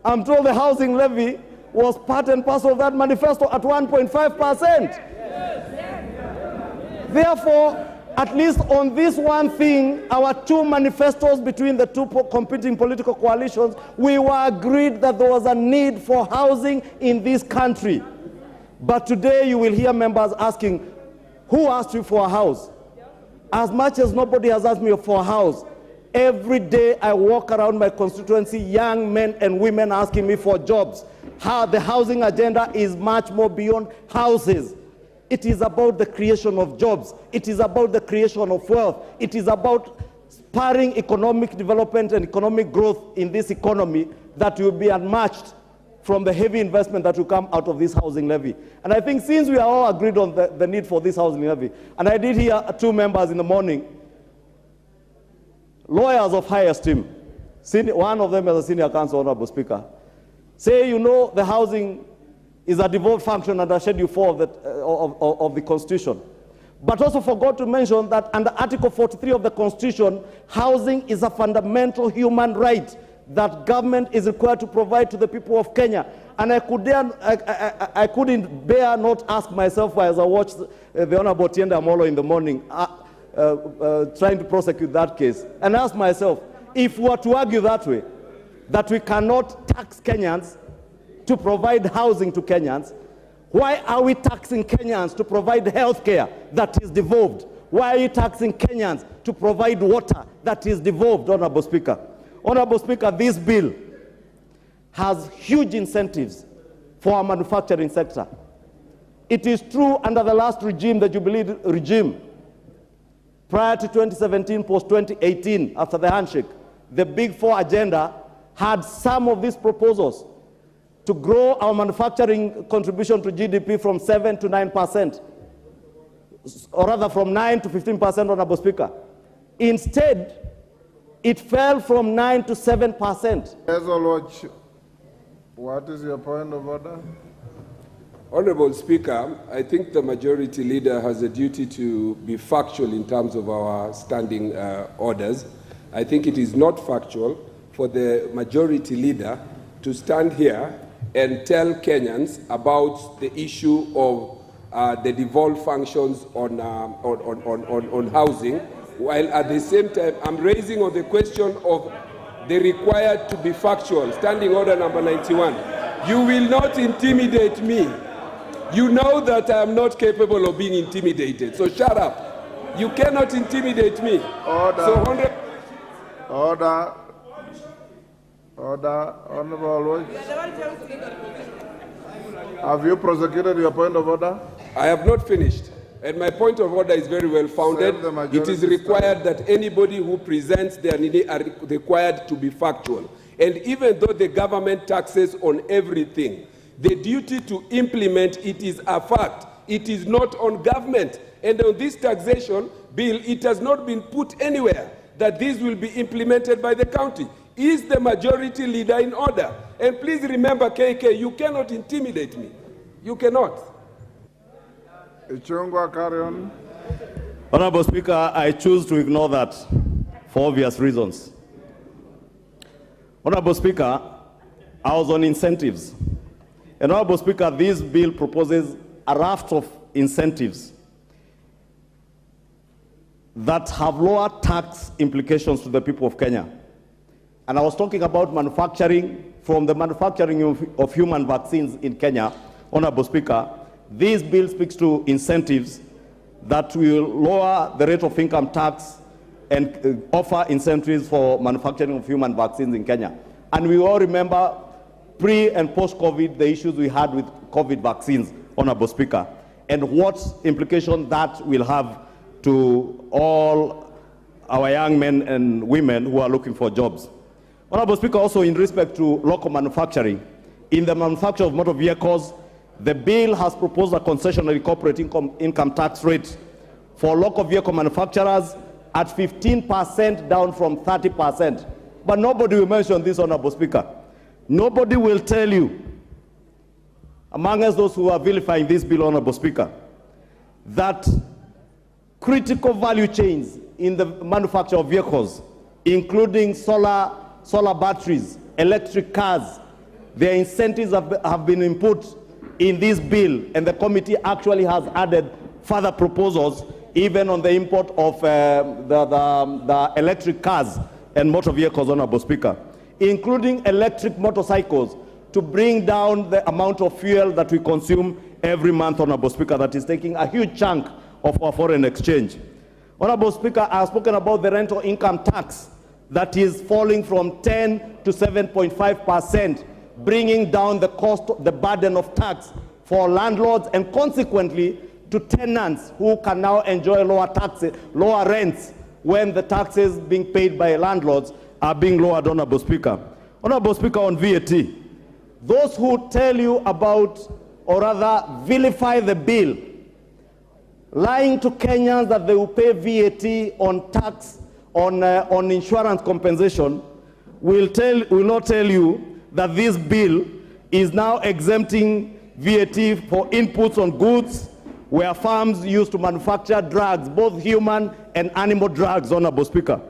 I'm told the housing levy was part and parcel of that manifesto at 1.5%. Therefore, at least on this one thing, our two manifestos between the two competing political coalitions, we were agreed that there was a need for housing in this country. But today you will hear members asking, who asked you for a house? As much as nobody has asked me for a house, every day I walk around my constituency, young men and women asking me for jobs. How the housing agenda is much more beyond houses. It is about the creation of jobs. It is about the creation of wealth. It is about spurring economic development and economic growth in this economy that will be unmatched from the heavy investment that will come out of this housing levy. And I think since we are all agreed on the need for this housing levy, and I did hear two members in the morning, lawyers of high esteem, one of them is a senior counsel, Honorable Speaker, say, you know, the housing is a devolved function under Schedule 4 of the Constitution. But also forgot to mention that under Article 43 of the Constitution, housing is a fundamental human right that government is required to provide to the people of Kenya. And I couldn't bear not ask myself as I watched the Honorable Tienda Amolo in the morning trying to prosecute that case, and ask myself, if we were to argue that way, that we cannot tax Kenyans to provide housing to Kenyans, why are we taxing Kenyans to provide health care that is devolved? Why are you taxing Kenyans to provide water that is devolved, Honorable Speaker? Honorable Speaker, this bill has huge incentives for our manufacturing sector. It is true under the last regime, the Jubilee regime, prior to 2017, post-2018, after the handshake, the Big Four agenda had some of these proposals to grow our manufacturing contribution to GDP from 7 to 9%, or rather from 9 to 15%, Honorable Speaker. Instead, it fell from 9 to 7%. What is your point of order? Honorable Speaker, I think the majority leader has a duty to be factual in terms of our standing orders. I think it is not factual for the majority leader to stand here and tell Kenyans about the issue of the devolved functions on housing, while at the same time I'm raising on the question of the required to be factual. Standing order number 91. You will not intimidate me. You know that I am not capable of being intimidated, so shut up. You cannot intimidate me. Order. So, Order. Order. Honorable, have you prosecuted your point of order? I have not finished. And my point of order is very well founded. It is required that anybody who presents their need are required to be factual. And even though the government taxes on everything, the duty to implement it is a fact. It is not on government. And on this taxation bill, it has not been put anywhere that this will be implemented by the county. Is the majority leader in order? And please remember, KK, you cannot intimidate me. You cannot. Ichungwa, carry on. Honorable Speaker, I choose to ignore that for obvious reasons. Honorable Speaker, I was on incentives. And Honorable Speaker, this bill proposes a raft of incentives that have lower tax implications to the people of Kenya. And I was talking about manufacturing, from the manufacturing of human vaccines in Kenya. Honorable Speaker, this bill speaks to incentives that will lower the rate of income tax and offer incentives for manufacturing of human vaccines in Kenya. And we all remember pre and post-COVID, the issues we had with COVID vaccines, Honorable Speaker, and what implication that will have to all our young men and women who are looking for jobs. Honorable Speaker, also in respect to local manufacturing, in the manufacture of motor vehicles, the bill has proposed a concessionary corporate income tax rate for local vehicle manufacturers at 15%, down from 30%. But nobody will mention this, Honorable Speaker. Nobody will tell you, among us those who are vilifying this bill, Honorable Speaker, that critical value chains in the manufacture of vehicles, including solar batteries, electric cars, their incentives have been input in this bill, and the committee actually has added further proposals even on the import of the electric cars and motor vehicles, Honorable Speaker, including electric motorcycles, to bring down the amount of fuel that we consume every month, Honorable Speaker, that is taking a huge chunk of our foreign exchange. Honorable Speaker, I have spoken about the rental income tax that is falling from 10 to 7.5%, bringing down the cost, the burden of tax for landlords and consequently to tenants who can now enjoy lower taxes, lower rents when the taxes being paid by landlords are being lowered, Honorable Speaker. Honorable Speaker, on VAT, those who tell you about, or rather vilify the bill, lying to Kenyans that they will pay VAT on tax, on insurance compensation, will not tell you that this bill is now exempting VAT for inputs on goods where farms used to manufacture drugs, both human and animal drugs, Honorable Speaker.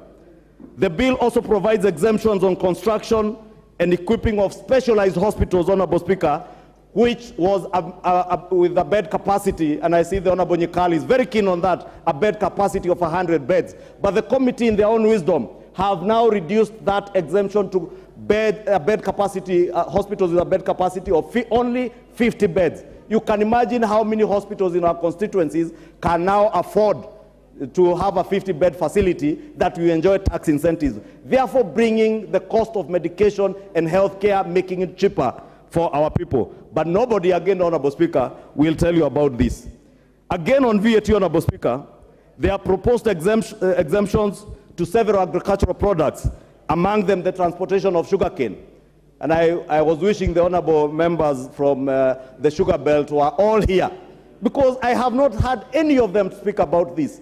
The bill also provides exemptions on construction and equipping of specialized hospitals, Honorable Speaker, which was with a bed capacity, and I see the Honorable Nyikali is very keen on that, a bed capacity of 100 beds. But the committee, in their own wisdom, have now reduced that exemption to bed capacity, hospitals with a bed capacity of only 50 beds. You can imagine how many hospitals in our constituencies can now afford to have a 50-bed facility that will enjoy tax incentives, therefore bringing the cost of medication and health care, making it cheaper for our people. But nobody, again, Honorable Speaker, will tell you about this. Again, on VAT, Honorable Speaker, there are proposed exemptions to several agricultural products, among them the transportation of sugarcane. And I was wishing the honorable members from the sugar belt were all here, because I have not had any of them speak about this.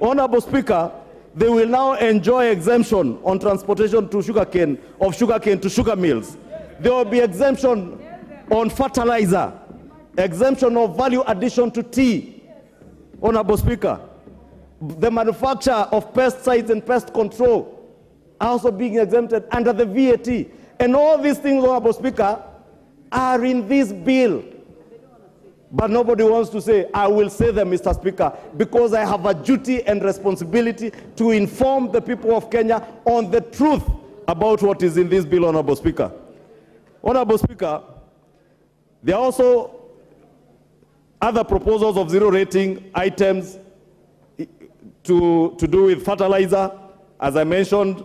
Honorable Speaker, they will now enjoy exemption on transportation to sugarcane, of sugarcane to sugar mills. There will be exemption on fertilizer, exemption of value addition to tea. Honorable Speaker, the manufacture of pesticides and pest control are also being exempted under the VAT. And all these things, Honorable Speaker, are in this bill. But nobody wants to say, I will say them, Mr. Speaker, because I have a duty and responsibility to inform the people of Kenya on the truth about what is in this bill, Honorable Speaker. Honorable Speaker, there are also other proposals of zero rating items to do with fertilizer, as I mentioned,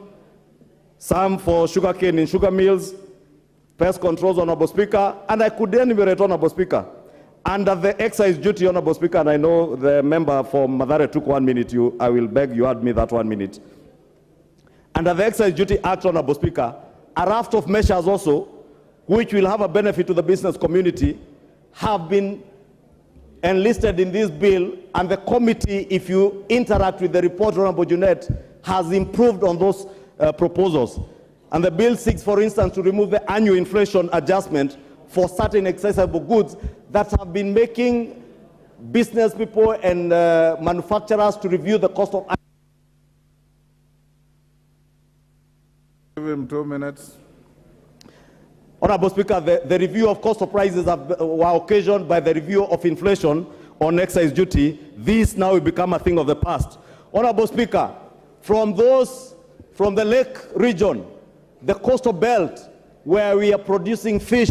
some for sugarcane in sugar mills, pest controls, Honorable Speaker, and I could enumerate, Honorable Speaker. Under the excise duty, Honorable Speaker, and I know the member for Mathare took 1 minute, I will beg you add me that 1 minute. Under the Excise Duty Act, Honorable Speaker, a raft of measures also, which will have a benefit to the business community, have been enlisted in this bill, and the committee, if you interact with the report, Honorable Junet, has improved on those proposals. And the bill seeks, for instance, to remove the annual inflation adjustment for certain accessible goods that have been making business people and manufacturers to review the cost of. Give him 2 minutes. Honorable Speaker, the review of cost of prices were occasioned by the review of inflation on excise duty. This now will become a thing of the past. Honorable Speaker, from the lake region, the coastal belt, where we are producing fish,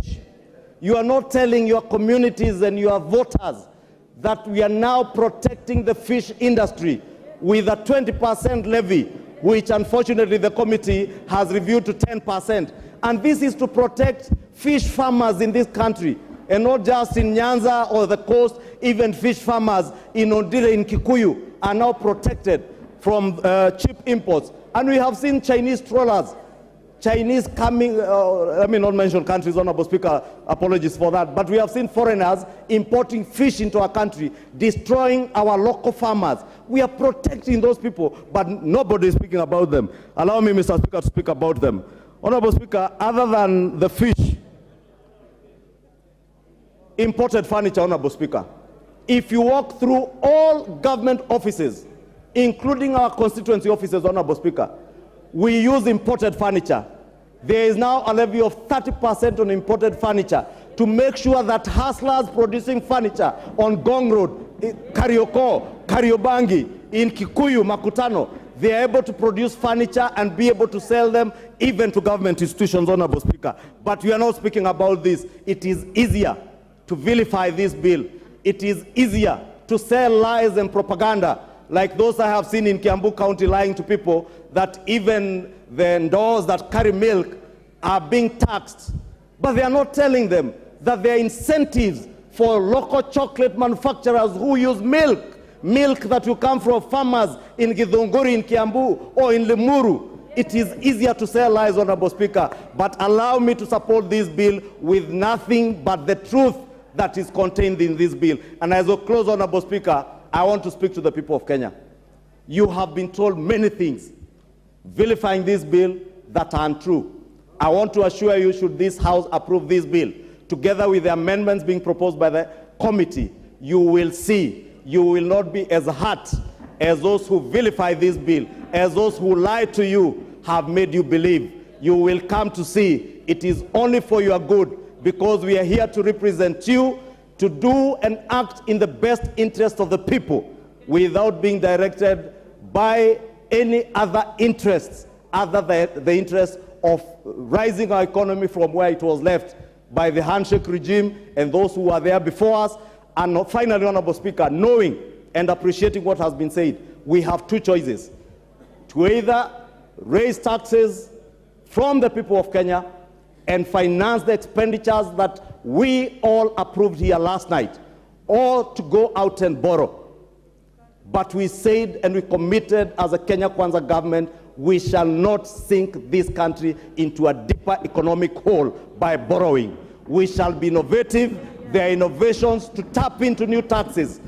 you are not telling your communities and your voters that we are now protecting the fish industry with a 20% levy, which unfortunately the committee has reviewed to 10%. And this is to protect fish farmers in this country, and not just in Nyanza or the coast. Even fish farmers in Ondire, in Kikuyu, are now protected from cheap imports. And we have seen Chinese trawlers, Chinese coming, let me not mention countries, Honorable Speaker, apologies for that, but we have seen foreigners importing fish into our country, destroying our local farmers. We are protecting those people, but nobody is speaking about them. Allow me, Mr. Speaker, to speak about them. Honorable Speaker, other than the fish, imported furniture, Honorable Speaker, if you walk through all government offices, including our constituency offices, Honorable Speaker, we use imported furniture. There is now a levy of 30% on imported furniture to make sure that hustlers producing furniture on Gong Road, Karioko, Kariobangi, in Kikuyu, Makutano, they are able to produce furniture and be able to sell them even to government institutions, Honorable Speaker. But we are not speaking about this. It is easier to vilify this bill. It is easier to sell lies and propaganda, like those I have seen in Kiambu County, lying to people that even the stores that carry milk are being taxed. But they are not telling them that there are incentives for local chocolate manufacturers who use milk that will come from farmers in Githunguri, in Kiambu, or in Limuru. It is easier to sell lies, Honorable Speaker, but allow me to support this bill with nothing but the truth that is contained in this bill. And as a close, Honorable Speaker, I want to speak to the people of Kenya. You have been told many things vilifying this bill that are untrue. I want to assure you, should this House approve this bill, together with the amendments being proposed by the committee, you will see you will not be as hurt as those who vilify this bill, as those who lie to you have made you believe. You will come to see it is only for your good, because we are here to represent you, to do and act in the best interest of the people without being directed by any other interests other than the interest of rising our economy from where it was left by the handshake regime and those who were there before us. And finally, Honorable Speaker, knowing and appreciating what has been said, we have two choices: to either raise taxes from the people of Kenya and finance the expenditures that we all approved here last night, or to go out and borrow. But we said and we committed as a Kenya Kwanza government, we shall not sink this country into a deeper economic hole by borrowing. We shall be innovative. There are innovations to tap into new taxes,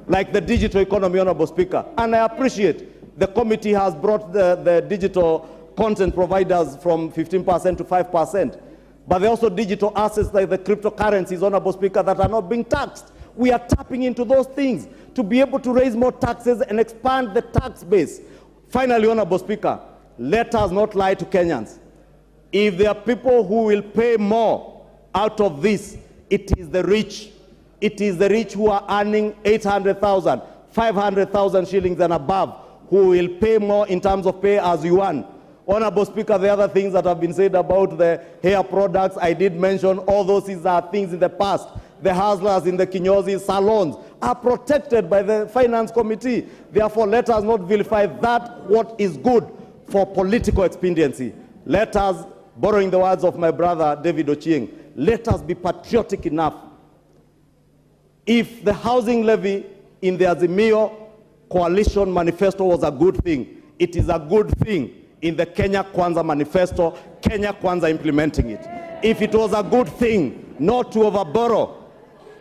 like the digital economy, Honorable Speaker. And I appreciate the committee has brought the digital content providers from 15% to 5%. But there are also digital assets like the cryptocurrencies, Honorable Speaker, that are not being taxed. We are tapping into those things to be able to raise more taxes and expand the tax base. Finally, Honorable Speaker, let us not lie to Kenyans. If there are people who will pay more out of this, it is the rich. It is the rich who are earning 800,000, 500,000 shillings and above who will pay more in terms of pay as you earn. Honorable Speaker, the other things that have been said about the hair products, I did mention all those are things in the past. The hustlers in the kinyozi salons are protected by the Finance Committee. Therefore, let us not vilify that what is good for political expediency. Let us, borrowing the words of my brother David Ochieng, let us be patriotic enough. If the housing levy in the Azimio coalition manifesto was a good thing, it is a good thing in the Kenya Kwanza manifesto, Kenya Kwanza implementing it. If it was a good thing not to overborrow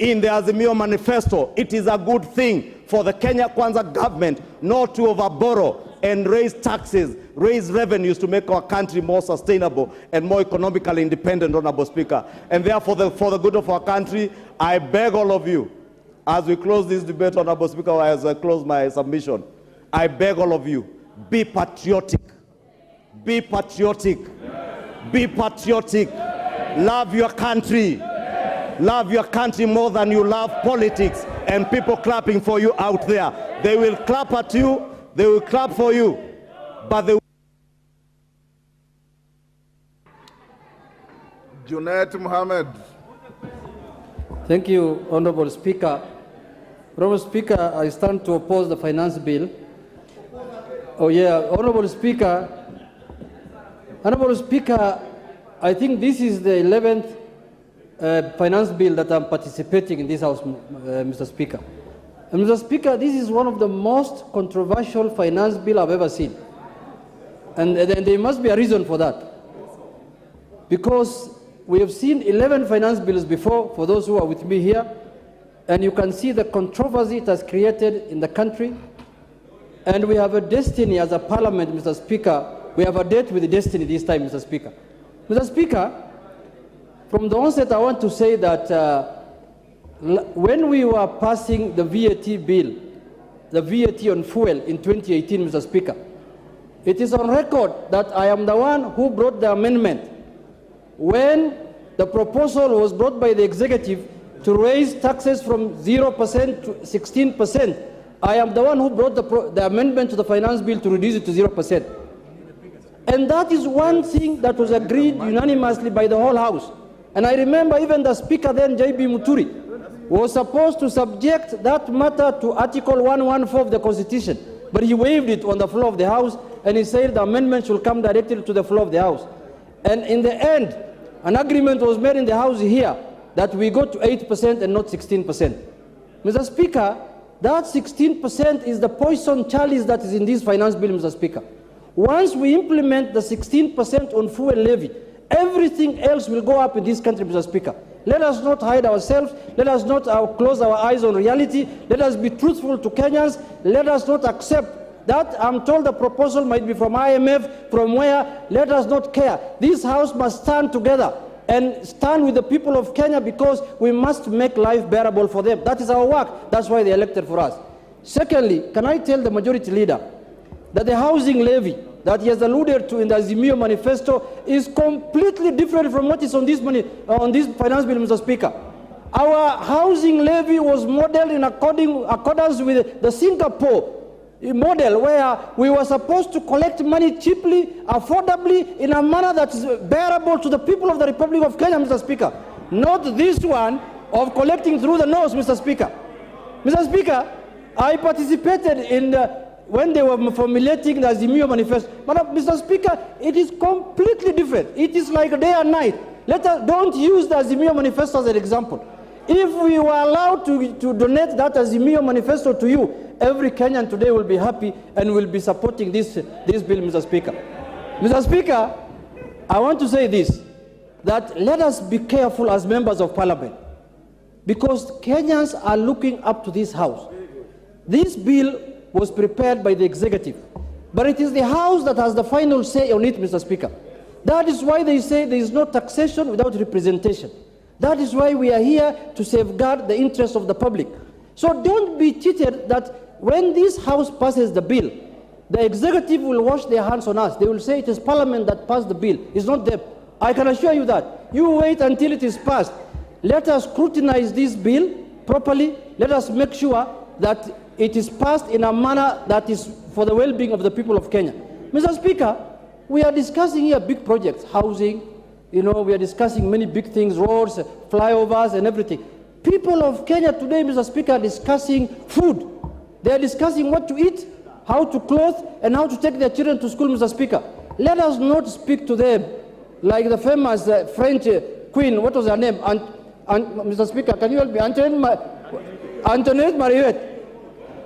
in the Azimio manifesto, it is a good thing for the Kenya Kwanza government not to overborrow and raise taxes, raise revenues to make our country more sustainable and more economically independent, Honorable Speaker. And therefore, for the good of our country, I beg all of you, as we close this debate, Honorable Speaker, as I close my submission, I beg all of you, be patriotic. Be patriotic. Be patriotic. Love your country. Love your country more than you love politics and people clapping for you out there. They will clap at you, they will clap for you, but they Junaid Mohammed. Thank you, Honorable Speaker. Honorable Speaker, I stand to oppose the finance bill. Oh yeah, Honorable Speaker, I think this is the 11th finance bill that I'm participating in this House, Mr. Speaker. And Mr. Speaker, this is one of the most controversial finance bill I've ever seen. And there must be a reason for that. Because we have seen 11 finance bills before, for those who are with me here, and you can see the controversy it has created in the country. And we have a destiny as a parliament, Mr. Speaker. We have a date with the destiny this time, Mr. Speaker. Mr. Speaker, from the onset, I want to say that when we were passing the VAT bill, the VAT on fuel in 2018, Mr. Speaker, it is on record that I am the one who brought the amendment when the proposal was brought by the executive to raise taxes from 0% to 16%. I am the one who brought the amendment to the finance bill to reduce it to 0%. And that is one thing that was agreed unanimously by the whole House. And I remember even the Speaker then, J.B. Muturi, was supposed to subject that matter to Article 114 of the Constitution, but he waived it on the floor of the House, and he said the amendment should come directly to the floor of the House. And in the end, an agreement was made in the House here that we go to 8% and not 16%. Mr. Speaker, that 16% is the poison chalice that is in this finance bill, Mr. Speaker. Once we implement the 16% on fuel levy, everything else will go up in this country, Mr. Speaker. Let us not hide ourselves. Let us not close our eyes on reality. Let us be truthful to Kenyans. Let us not accept that. I'm told the proposal might be from IMF, from where. Let us not care. This House must stand together and stand with the people of Kenya, because we must make life bearable for them. That is our work. That's why they elected for us. Secondly, can I tell the majority leader that the housing levy that he has alluded to in the Azimio manifesto is completely different from what is on this finance bill, Mr. Speaker. Our housing levy was modeled in accordance with the Singapore model, where we were supposed to collect money cheaply, affordably, in a manner that is bearable to the people of the Republic of Kenya, Mr. Speaker. Not this one of collecting through the nose, Mr. Speaker. Mr. Speaker, I participated in when they were formulating the Azimio manifesto. But Mr. Speaker, it is completely different. It is like day and night. Don't use the Azimio manifesto as an example. If we were allowed to donate that Azimio manifesto to you, every Kenyan today will be happy and will be supporting this bill, Mr. Speaker. Mr. Speaker, I want to say this, that let us be careful as members of parliament, because Kenyans are looking up to this House. This bill was prepared by the executive, but it is the House that has the final say on it, Mr. Speaker. That is why they say there is no taxation without representation. That is why we are here to safeguard the interests of the public. So don't be cheated that when this House passes the bill, the executive will wash their hands on us. They will say it is Parliament that passed the bill. It's not them. I can assure you that. You wait until it is passed. Let us scrutinize this bill properly. Let us make sure that it is passed in a manner that is for the well-being of the people of Kenya. Mr. Speaker, we are discussing here big projects, housing, we are discussing many big things, roads, flyovers, and everything. People of Kenya today, Mr. Speaker, are discussing food. They are discussing what to eat, how to clothe, and how to take their children to school, Mr. Speaker. Let us not speak to them like the famous French queen, what was her name? Mr. Speaker, can you help me? Antoinette Mariette.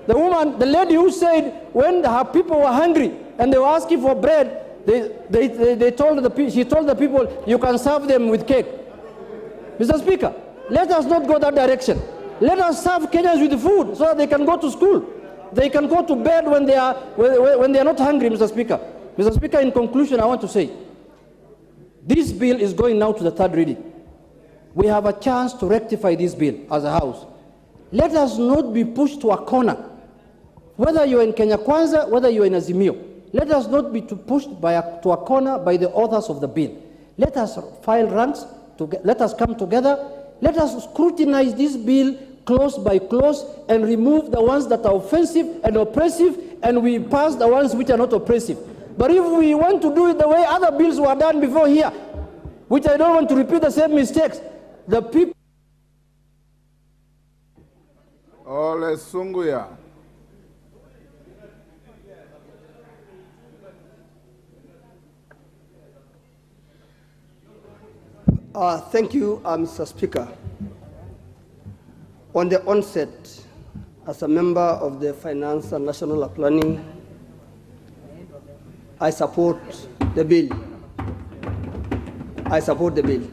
The woman, the lady who said when her people were hungry and they were asking for bread, she told the people, you can serve them with cake. Mr. Speaker, Let us not go that direction. Let us serve Kenyans with food so that they can go to school. They can go to bed when they are not hungry, Mr. Speaker. Mr. Speaker, in conclusion, I want to say, this bill is going now to the third reading. We have a chance to rectify this bill as a House. Let us not be pushed to a corner. Whether you're in Kenya Kwanza, whether you're in Azimio, let us not be pushed to a corner by the authors of the bill. Let us file ranks, let us come together, let us scrutinize this bill clause by clause and remove the ones that are offensive and oppressive, and we pass the ones which are not oppressive. But if we want to do it the way other bills were done before here, which I don't want to repeat the same mistakes, the people... Ole Sunguya. Thank you, Mr. Speaker. On the onset, as a member of the Finance and National Planning, I support the bill. I support the bill.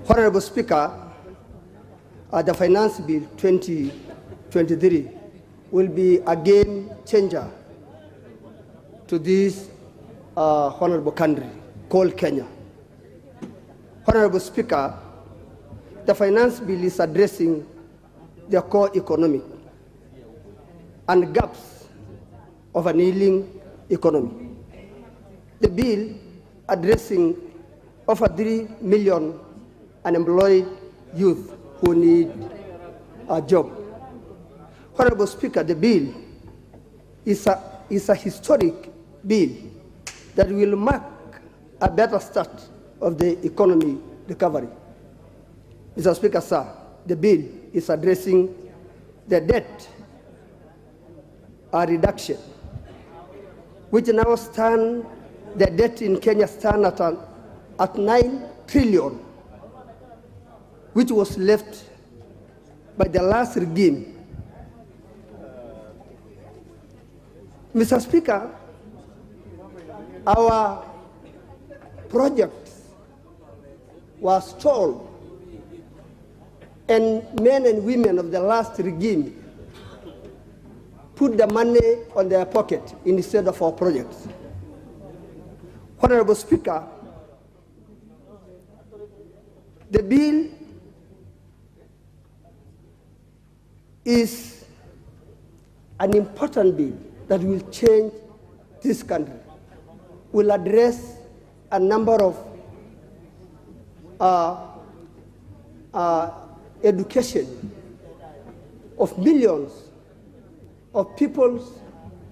Honorable Speaker, the Finance Bill 2023 will be a game changer to this honorable country called Kenya. Honorable Speaker, the Finance Bill is addressing the core economic and gaps of an ailing economy. The bill addressing over 3 million unemployed youth who need a job. Honorable Speaker, the bill is a historic bill that will mark a better start of the economy recovery. Mr. Speaker, sir, the bill is addressing the debt reduction, which now stand, the debt in Kenya stand at 9 trillion, which was left by the last regime. Mr. Speaker, our project was stalled, and men and women of the last regime put the money on their pocket instead of our projects. Honorable Speaker, the bill is an important bill that will change this country, will address a number of education of millions of people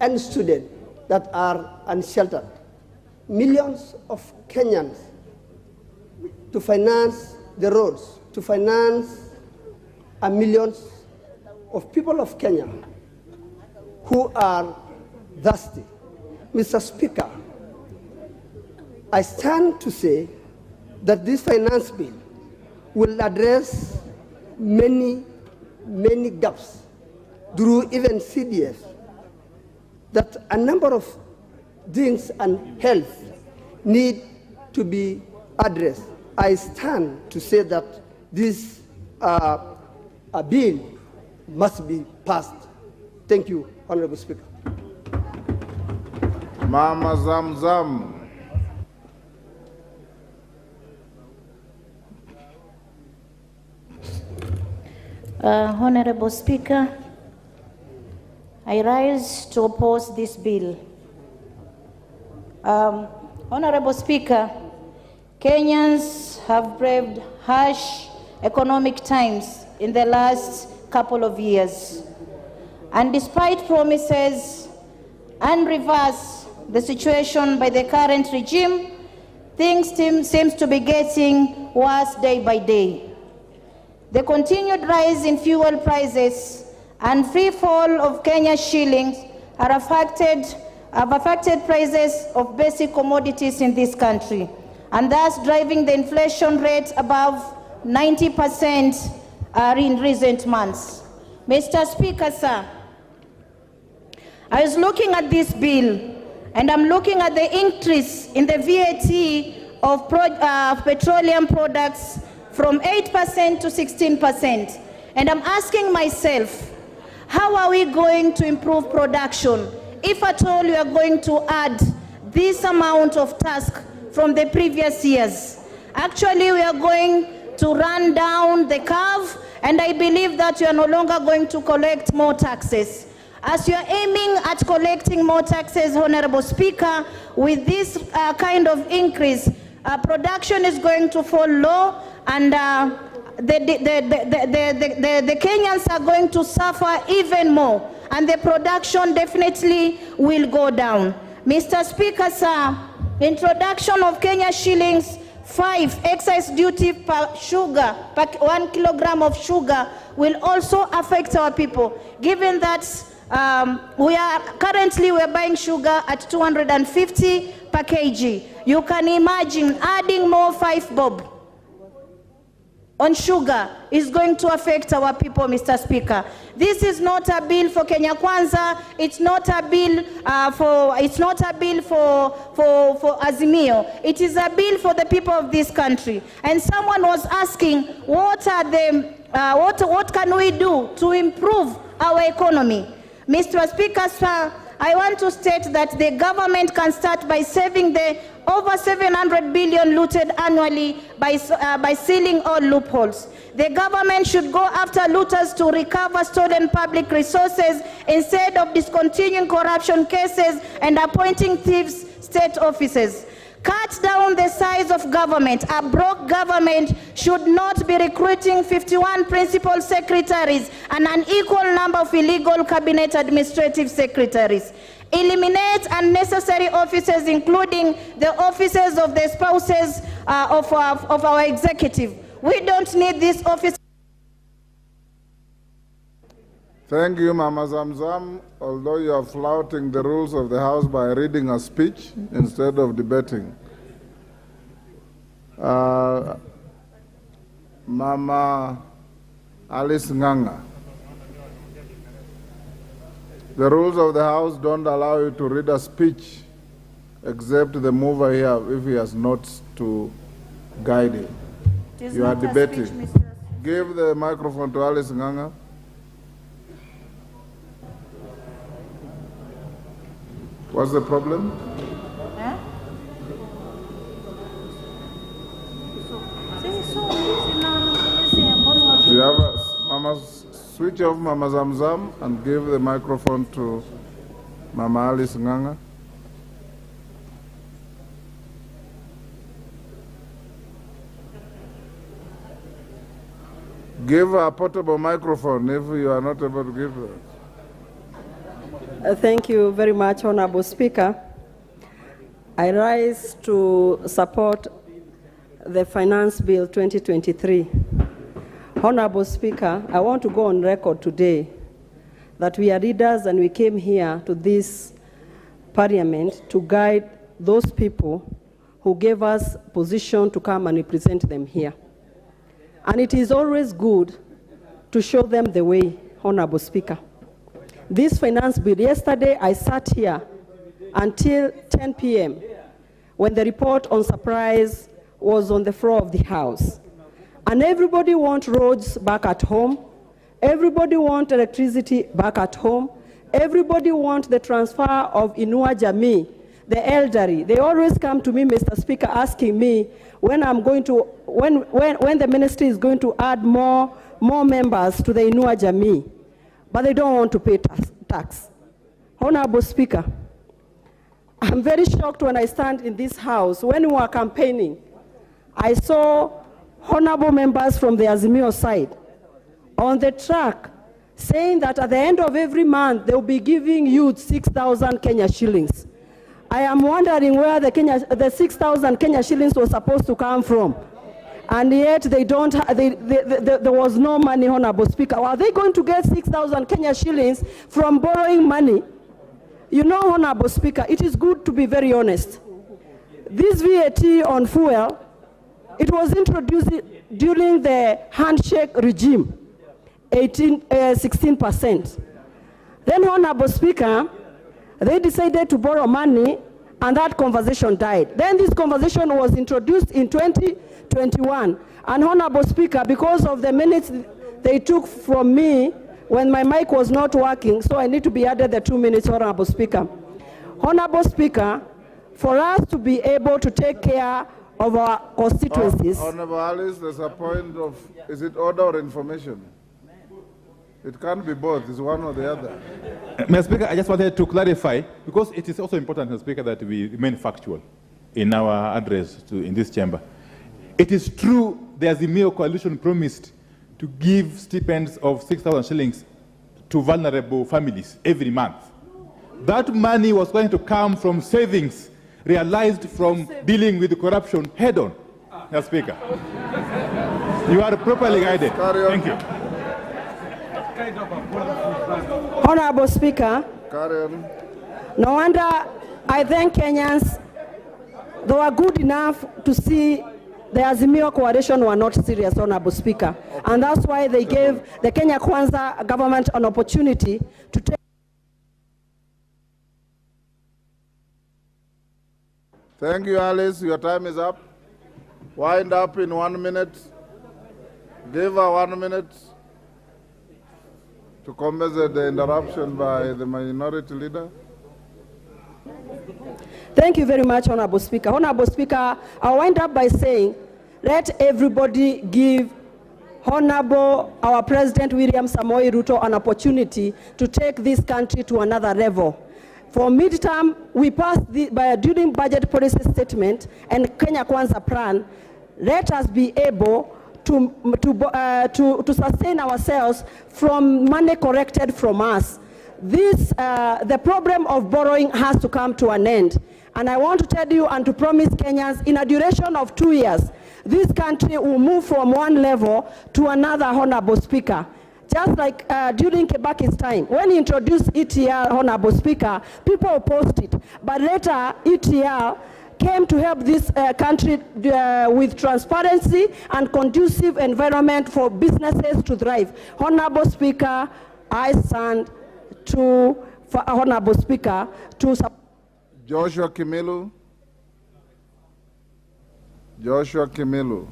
and students that are unsheltered. Millions of Kenyans to finance the roads, to finance millions of people of Kenya who are thirsty. Mr. Speaker, I stand to say that this finance bill will address many gaps through even CDF, that a number of things and health need to be addressed. I stand to say that this bill must be passed. Thank you, Honorable Speaker. Mama Zamzam. Honorable Speaker, I rise to oppose this bill. Honorable Speaker, Kenyans have braved harsh economic times in the last couple of years. And despite promises and reverse the situation by the current regime, things seem to be getting worse day by day. The continued rise in fuel prices and free fall of Kenya's shillings have affected prices of basic commodities in this country, and thus driving the inflation rate above 90% in recent months. Mr. Speaker, sir, I was looking at this bill, and I'm looking at the increase in the VAT of petroleum products from 8% to 16%. And I'm asking myself, how are we going to improve production if at all we are going to add this amount of task from the previous years? Actually, we are going to run down the curve, and I believe that you are no longer going to collect more taxes. As you are aiming at collecting more taxes, Honorable Speaker, with this kind of increase, production is going to fall low, and the Kenyans are going to suffer even more, and the production definitely will go down. Mr. Speaker, sir, introduction of Kenya shillings 5 excise duty per sugar, per 1 kilogram of sugar, will also affect our people, given that we are buying sugar at 250 per kg. You can imagine adding more 5 bob on sugar is going to affect our people, Mr. Speaker. This is not a bill for Kenya Kwanza. It's not a bill for Azimio. It is a bill for the people of this country. And someone was asking, what can we do to improve our economy? Mr. Speaker, sir, I want to state that the government can start by saving the over 700 billion looted annually by sealing all loopholes. The government should go after looters to recover stolen public resources instead of discontinuing corruption cases and appointing thieves state officers. Cut down the size of government. A broke government should not be recruiting 51 principal secretaries and an equal number of illegal cabinet administrative secretaries. Eliminate unnecessary offices, including the offices of the spouses of our executive. We don't need this office. Thank you, Mama Zamzam. Although you are flouting the rules of the House by reading a speech instead of debating. Mama Alice Nganga. The rules of the House don't allow you to read a speech except the mover here if he has notes to guide him. You are debating. Give the microphone to Alice Nganga. What's the problem? Do you have a Mama? Switch off Mama Zamzam and give the microphone to Mama Alice Nganga. Give a portable microphone if you are not able to give that. Thank you very much, Honorable Speaker. I rise to support the Finance Bill 2023. Honorable Speaker, I want to go on record today that we are leaders and we came here to this parliament to guide those people who gave us position to come and represent them here. And it is always good to show them the way, Honorable Speaker. This finance bill, yesterday I sat here until 10 p.m. when the report on surprise was on the floor of the House. And everybody wants roads back at home. Everybody wants electricity back at home. Everybody wants the transfer of Inua Jamii, the elderly. They always come to me, Mr. Speaker, asking me when the ministry is going to add more members to the Inua Jamii. But they don't want to pay tax. Honorable Speaker, I'm very shocked when I stand in this house. When we were campaigning, I saw honorable members from the Azimio side on the track saying that at the end of every month, they'll be giving youth 6,000 Kenya shillings. I am wondering where the 6,000 Kenya shillings was supposed to come from. And yet there was no money, Honorable Speaker. Are they going to get 6,000 Kenya shillings from borrowing money? You know, Honorable Speaker, it is good to be very honest. This VAT on fuel, it was introduced during the handshake regime, 16%. Then, Honorable Speaker, they decided to borrow money and that conversation died. Then this conversation was introduced in 2021. And Honorable Speaker, because of the minutes they took from me when my mic was not working, so I need to be added the 2 minutes, Honorable Speaker. Honorable Speaker, for us to be able to take care of our constituencies. Honorable Alice, there's a point of, is it order or information? It can't be both, it's one or the other. Mr. Speaker, I just wanted to clarify, because it is also important, Mr. Speaker, that we remain factual in our address in this chamber. It is true the Azimio coalition promised to give stipends of 6,000 shillings to vulnerable families every month. That money was going to come from savings realized from dealing with corruption head-on, Mr. Speaker. You are properly guided. Thank you. Honorable Speaker, no wonder I thank Kenyans. They were good enough to see the Azimio coalition were not serious, Honorable Speaker. And that's why they gave the Kenya Kwanza government an opportunity to take. Thank you, Alice. Your time is up. Wind up in 1 minute. Give her 1 minute to compensate the interruption by the minority leader. Thank you very much, Honorable Speaker. Honorable Speaker, I'll wind up by saying, let everybody give Honorable our President William Samoei Ruto an opportunity to take this country to another level. For midterm, we passed during budget policy statement and Kenya Kwanza plan. Let us be able to sustain ourselves from money collected from us. The problem of borrowing has to come to an end. And I want to tell you and to promise Kenyans, in a duration of 2 years, this country will move from one level to another, Honorable Speaker. Just like during Kebaki's time, when he introduced ETL, Honorable Speaker, people opposed it. But later, ETL came to help this country with transparency and conducive environment for businesses to thrive. Honorable Speaker, I stand for Honorable Speaker to support. Joshua Kimilu. Joshua Kimilu.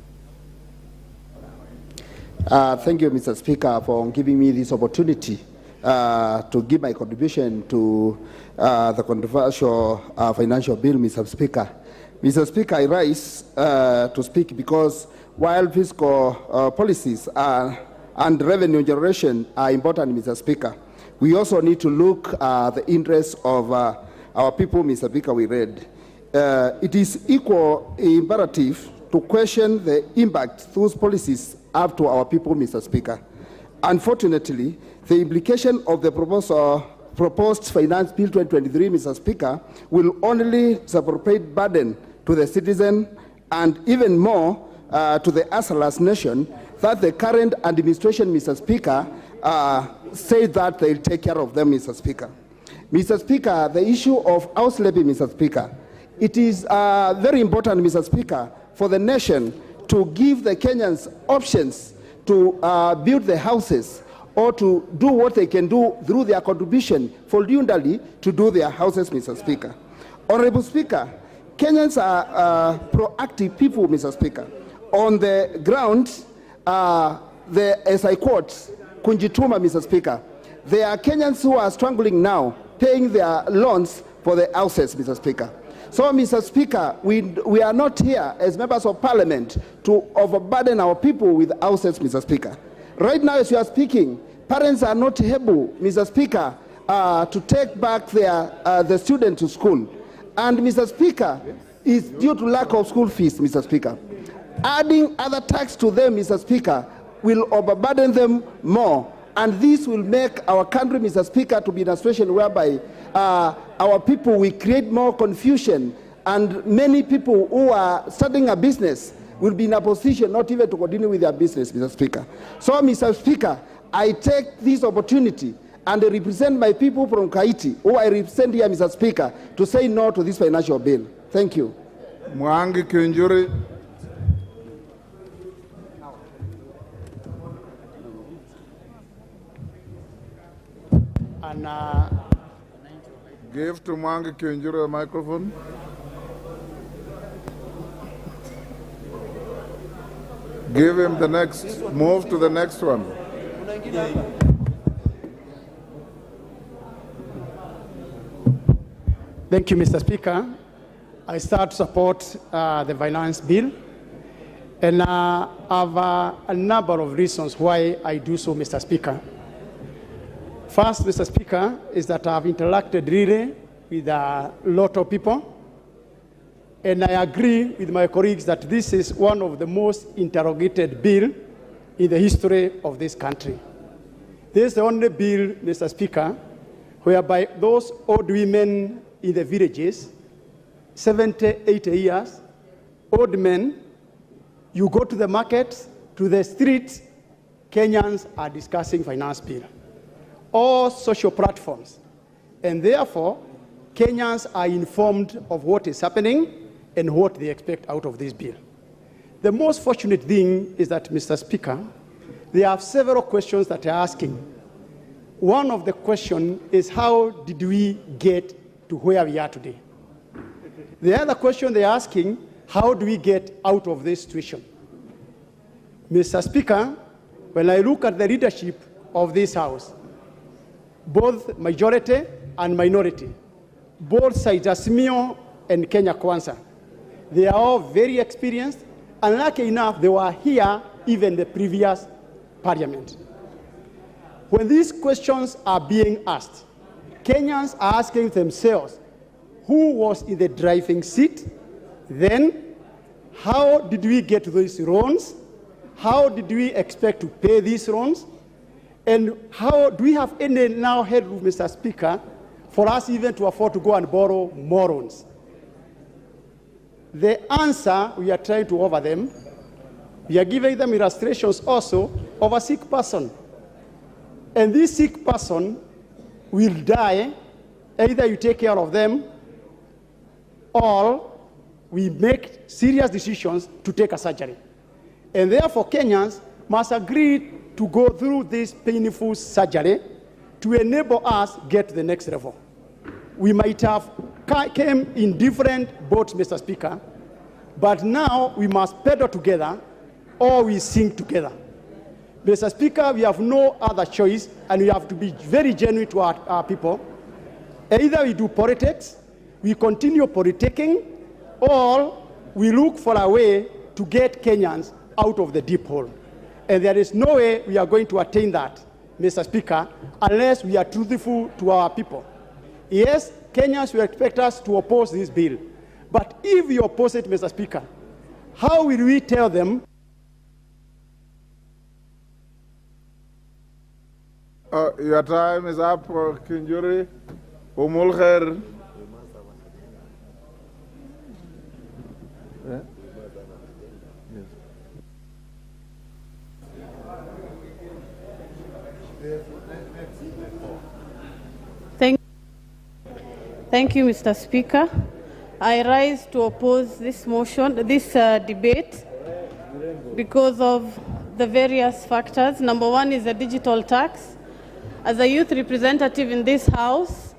Thank you, Mr. Speaker, for giving me this opportunity to give my contribution to the controversial financial bill, Mr. Speaker. Mr. Speaker, I rise to speak because while fiscal policies and revenue generation are important, Mr. Speaker, we also need to look at the interests of our people, Mr. Speaker, we read. It is equal imperative to question the impact those policies have to our people, Mr. Speaker. Unfortunately, the implication of the proposed Finance Bill 2023, Mr. Speaker, will only disproportionate burden to the citizen and even more to the Asalas nation that the current administration, Mr. Speaker, say that they'll take care of them, Mr. Speaker. Mr. Speaker, the issue of house levy, Mr. Speaker, it is very important, Mr. Speaker, for the nation to give the Kenyans options to build the houses or to do what they can do through their contribution voluntarily to do their houses, Mr. Speaker. Honorable Speaker, Kenyans are proactive people, Mr. Speaker. On the ground, as I quote, Kunjituma, Mr. Speaker, there are Kenyans who are struggling now, paying their loans for the houses, Mr. Speaker. So, Mr. Speaker, we are not here as members of Parliament to overburden our people with houses, Mr. Speaker. Right now, as you are speaking, parents are not able, Mr. Speaker, to take back the students to school. And, Mr. Speaker, it's due to lack of school fees, Mr. Speaker. Adding other tax to them, Mr. Speaker, will overburden them more. And this will make our country, Mr. Speaker, to be in a situation whereby our people will create more confusion, and many people who are starting a business will be in a position not even to continue with their business, Mr. Speaker. So, Mr. Speaker, I take this opportunity and I represent my people from Kaiti, who I represent here, Mr. Speaker, to say no to this financial bill. Thank you. Mwangi Kinjuri. Give to Mwangi Kiunjuru a microphone. Give him the next, move to the next one. Thank you, Mr. Speaker. I start to support the finance bill, and I have a number of reasons why I do so, Mr. Speaker. First, Mr. Speaker, is that I've interacted really with a lot of people, and I agree with my colleagues that this is one of the most interrogated bills in the history of this country. This is the only bill, Mr. Speaker, whereby those old women in the villages, 70, 80 years, old men, you go to the market, to the streets, Kenyans are discussing finance bill. All social platforms. And therefore, Kenyans are informed of what is happening and what they expect out of this bill. The most fortunate thing is that, Mr. Speaker, there are several questions that are asking. One of the questions is, how did we get to where we are today? The other question they're asking, how do we get out of this situation? Mr. Speaker, when I look at the leadership of this House, both majority and minority, both sides, Azimio and Kenya Kwanza, they are all very experienced, and lucky enough, they were here even the previous parliament. When these questions are being asked, Kenyans are asking themselves, who was in the driving seat? Then, how did we get these loans? How did we expect to pay these loans? And how do we have any now headroom, Mr. Speaker, for us even to afford to go and borrow more loans? The answer we are trying to offer them, we are giving them illustrations also of a sick person. And this sick person will die, either you take care of them, or we make serious decisions to take a surgery. And therefore, Kenyans must agree to go through this painful surgery to enable us get to the next level. We might have came in different boats, Mr. Speaker, but now we must pedal together or we sink together. Mr. Speaker, we have no other choice, and we have to be very genuine to our people. Either we do politics, we continue politicking, or we look for a way to get Kenyans out of the deep hole. And there is no way we are going to attain that, Mr. Speaker, unless we are truthful to our people. Yes, Kenyans will expect us to oppose this bill. But if we oppose it, Mr. Speaker, how will we tell them? Your time is up, Kinjuri. Umulkhair. Thank you, Mr. Speaker. I rise to oppose this motion, this debate, because of the various factors. Number one is the digital tax. As a youth representative in this House,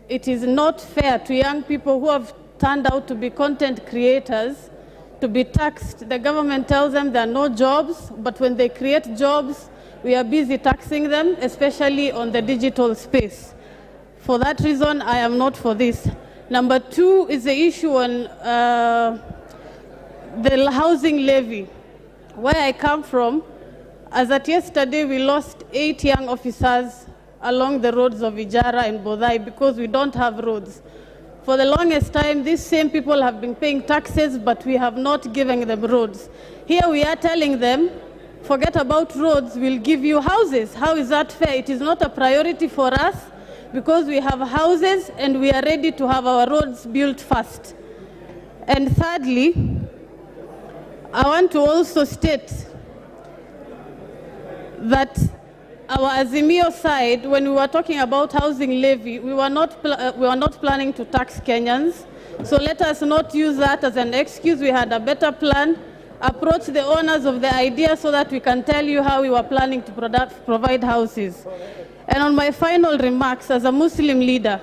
it is not fair to young people who have turned out to be content creators to be taxed. The government tells them there are no jobs, but when they create jobs, we are busy taxing them, especially on the digital space. For that reason, I am not for this. Number two is the issue on the housing levy. Where I come from, as at yesterday, we lost 8 young officers along the roads of Ijara and Bodai because we don't have roads. For the longest time, these same people have been paying taxes, but we have not given them roads. Here we are telling them, forget about roads, we'll give you houses. How is that fair? It is not a priority for us because we have houses and we are ready to have our roads built fast. And thirdly, I want to also state that our Azimio side, when we were talking about housing levy, we were not planning to tax Kenyans. So let us not use that as an excuse. We had a better plan. Approach the owners of the idea so that we can tell you how we were planning to provide houses. And on my final remarks, as a Muslim leader,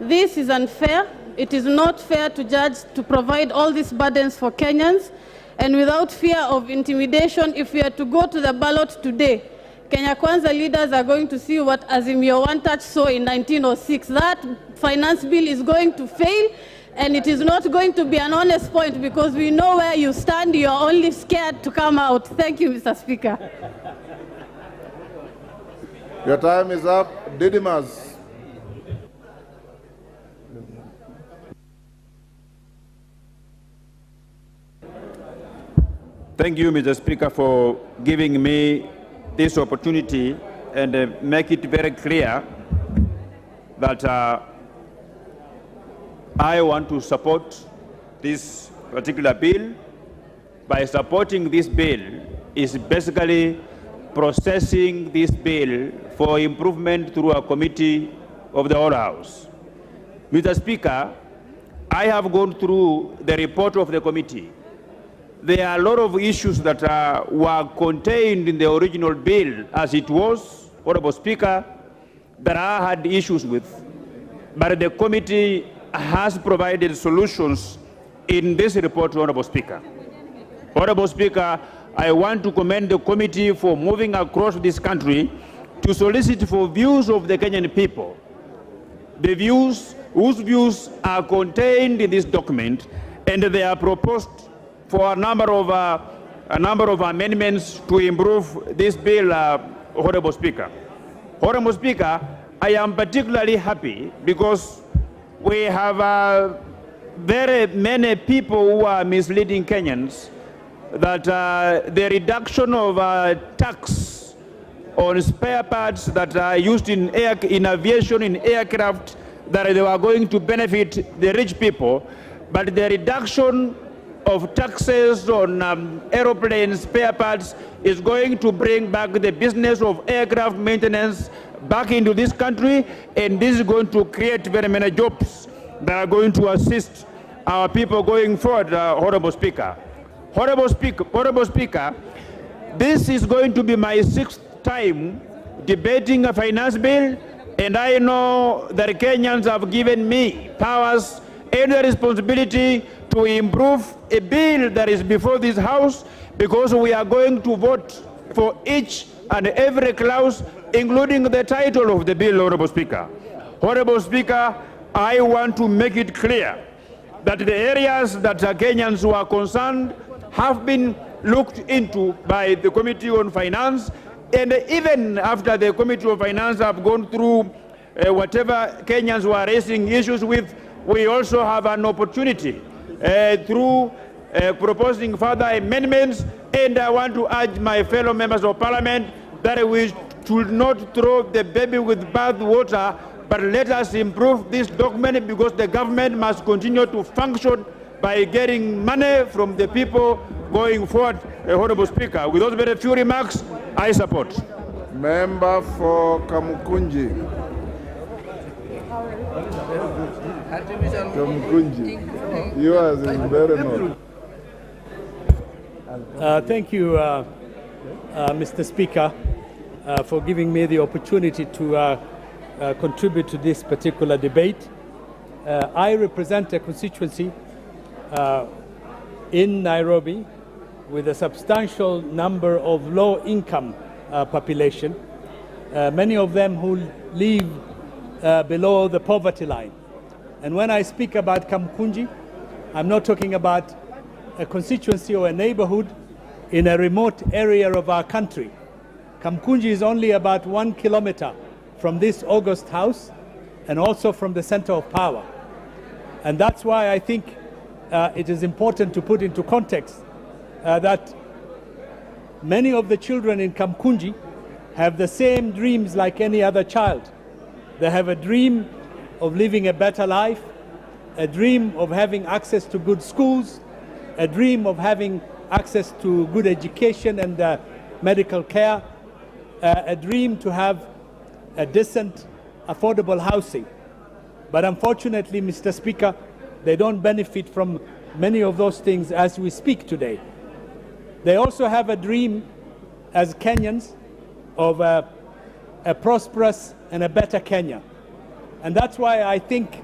This is unfair. It is not fair to provide all these burdens for Kenyans. And without fear of intimidation, if we are to go to the ballot today, Kenya Kwanza leaders are going to see what Azimio One Touch saw in 1906. That finance bill is going to fail, and it is not going to be an honest point because we know where you stand. You are only scared to come out. Thank you, Mr. Speaker. Your time is up. Didymus. Thank you, Mr. Speaker, for giving me this opportunity and make it very clear that I want to support this particular bill. By supporting this bill is basically processing this bill for improvement through a committee of the whole House. Mr. Speaker, I have gone through the report of the committee. There are a lot of issues that were contained in the original bill as it was, Honorable Speaker, that I had issues with. But the committee has provided solutions in this report, Honorable Speaker. Honorable Speaker, I want to commend the committee for moving across this country to solicit for views of the Kenyan people. The views, whose views are contained in this document, and they are proposed for a number of amendments to improve this bill, Honorable Speaker. Honorable Speaker, I am particularly happy because we have very many people who are misleading Kenyans that the reduction of tax on spare parts that are used in aviation, in aircraft, that they were going to benefit the rich people, but the reduction of taxes on aeroplane spare parts is going to bring back the business of aircraft maintenance back into this country, and this is going to create very many jobs that are going to assist our people going forward, Honorable Speaker. Honorable Speaker, this is going to be my 6th time debating a finance bill, and I know that Kenyans have given me powers and the responsibility to improve a bill that is before this House, because we are going to vote for each and every clause, including the title of the bill, Honorable Speaker. Honorable Speaker, I want to make it clear that the areas that Kenyans who are concerned have been looked into by the Committee on Finance, and even after the Committee on Finance have gone through whatever Kenyans were raising issues with, we also have an opportunity through proposing further amendments, and I want to urge my fellow members of Parliament that we should not throw the baby with bath water, but let us improve this document, because the government must continue to function by getting money from the people going forward, Honorable Speaker. With those very few remarks, I support. Member for Kamukunji. Kamukunji. Yours is very much. Thank you, Mr. Speaker, for giving me the opportunity to contribute to this particular debate. I represent a constituency in Nairobi with a substantial number of low-income population, many of them who live below the poverty line. And when I speak about Kamkunji, I'm not talking about a constituency or a neighborhood in a remote area of our country. Kamkunji is only about 1 kilometer from this August House and also from the center of power. And that's why I think it is important to put into context that many of the children in Kamkunji have the same dreams like any other child. They have a dream of living a better life, a dream of having access to good schools, a dream of having access to good education and medical care, a dream to have a decent, affordable housing. But unfortunately, Mr. Speaker, they don't benefit from many of those things as we speak today. They also have a dream as Kenyans of a prosperous and a better Kenya. And that's why I think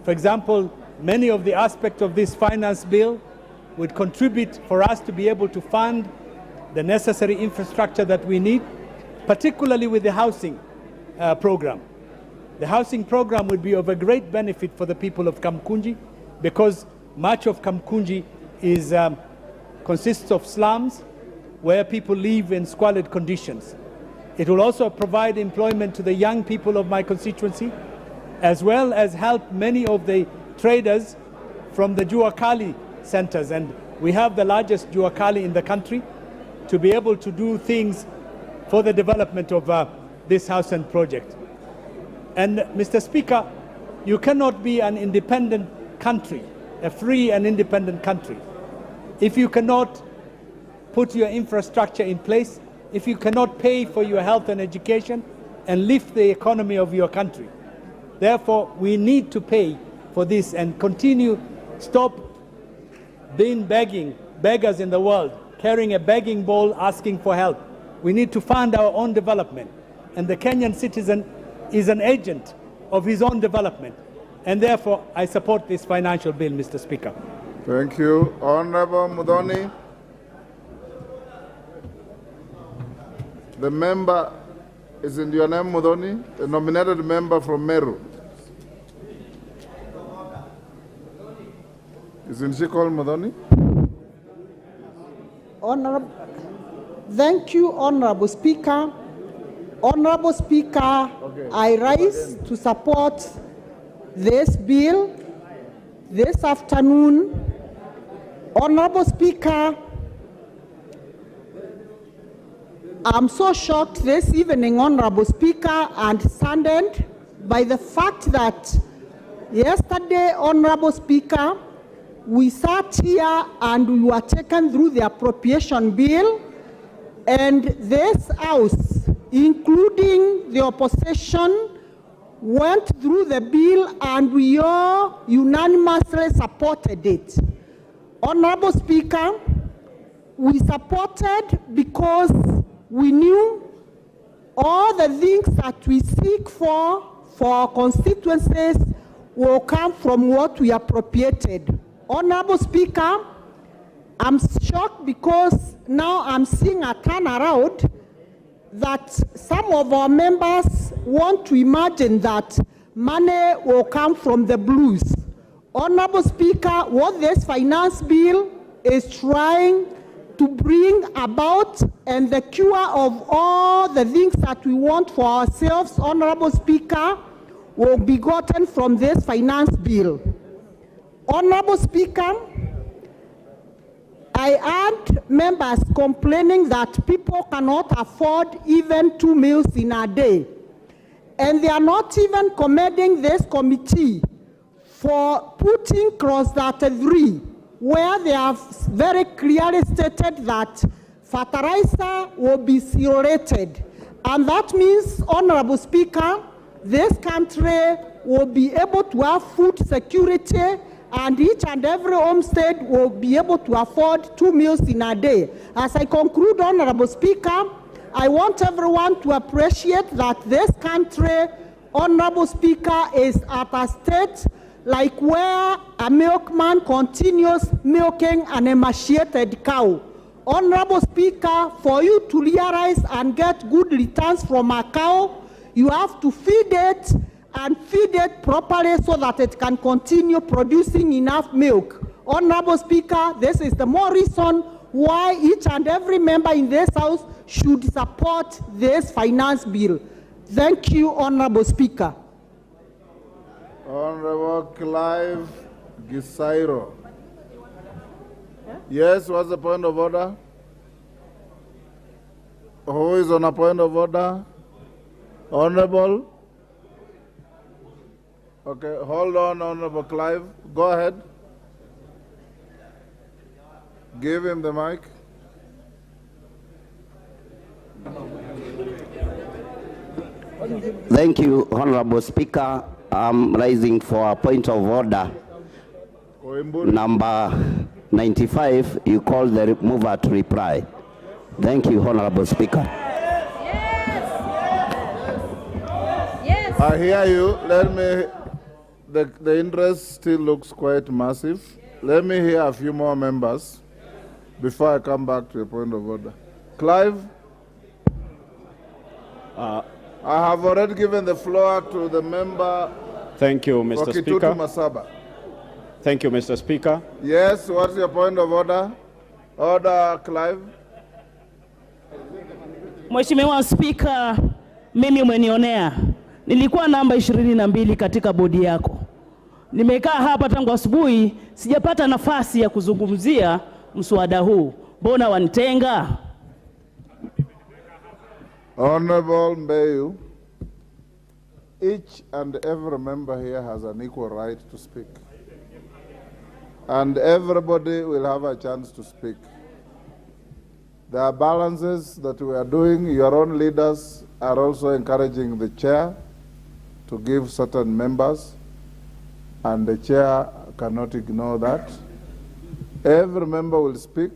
For example, many of the aspects of this finance bill would contribute for us to be able to fund the necessary infrastructure that we need, particularly with the housing program. The housing program would be of a great benefit for the people of Kamkunji, because much of Kamkunji consists of slums where people live in squalid conditions. It will also provide employment to the young people of my constituency, as well as help many of the traders from the Juakali centers, and we have the largest Juakali in the country, to be able to do things for the development of this housing project. And Mr. Speaker, you cannot be an independent country, a free and independent country, if you cannot put your infrastructure in place, if you cannot pay for your health and education and lift the economy of your country. Therefore, we need to pay for this and stop being beggars in the world, carrying a begging bowl asking for help. We need to fund our own development. And the Kenyan citizen is an agent of his own development. And therefore, I support this financial bill, Mr. Speaker. Thank you. Honorable Mudhoni. The member is in your name, Mudhoni, the nominated member from Meru. Isn't she called Mudhoni? Thank you, Honorable Speaker. Honorable Speaker, okay. I rise to support this bill this afternoon. Honorable Speaker, I'm so shocked this evening, Honorable Speaker, and saddened by the fact that yesterday, Honorable Speaker, we sat here and we were taken through the appropriation bill, and this House, including the opposition, went through the bill and we all unanimously supported it. Honorable Speaker, we supported because we knew all the things that we seek for our constituencies will come from what we appropriated. Honorable Speaker, I'm shocked because now I'm seeing a turnaround that some of our members want to imagine that money will come from the blues. Honorable Speaker, what this finance bill is trying to bring about and the cure of all the things that we want for ourselves, Honorable Speaker, will be gotten from this finance bill. Honorable Speaker, I heard members complaining that people cannot afford even 2 meals in a day. And they are not even commending this committee for putting clause 33, where they have very clearly stated that fertilizer will be zero-rated. And that means, Honorable Speaker, this country will be able to have food security, and each and every homestead will be able to afford 2 meals in a day. As I conclude, Honorable Speaker, I want everyone to appreciate that this country, Honorable Speaker, is at a state like where a milkman continues milking an emaciated cow. Honorable Speaker, for you to realize and get good returns from a cow, you have to feed it and feed it properly so that it can continue producing enough milk. Honorable Speaker, this is the more reason why each and every member in this House should support this finance bill. Thank you, Honorable Speaker. Honorable Clive Gisairo. Yes, what's the point of order? Who is on a point of order? Honorable? Okay, hold on, Honorable Clive. Go ahead. Give him the mic. Thank you, Honorable Speaker. I'm rising for a point of order. Number 95, you call the mover to reply. Thank you, Honorable Speaker. I hear you. the interest still looks quite massive. Let me hear a few more members before I come back to a point of order. Clive? I have already given the floor to the member. Thank you, Mr. Speaker. Masaba. Thank you, Mr. Speaker. Yes, what's your point of order? Order, Clive. Mheshimiwa Spika, mimi umenionea. Nilikuwa namba 22 katika bodi yako. Nimekaa hapa tangu asubuhi, sijapata nafasi ya kuzungumzia mswada huu. Mbona wanitenga? Honorable Mbeyu, each and every member here has an equal right to speak. And everybody will have a chance to speak. There are balances that we are doing. Your own leaders are also encouraging the chair to give certain members, and the chair cannot ignore that. Every member will speak.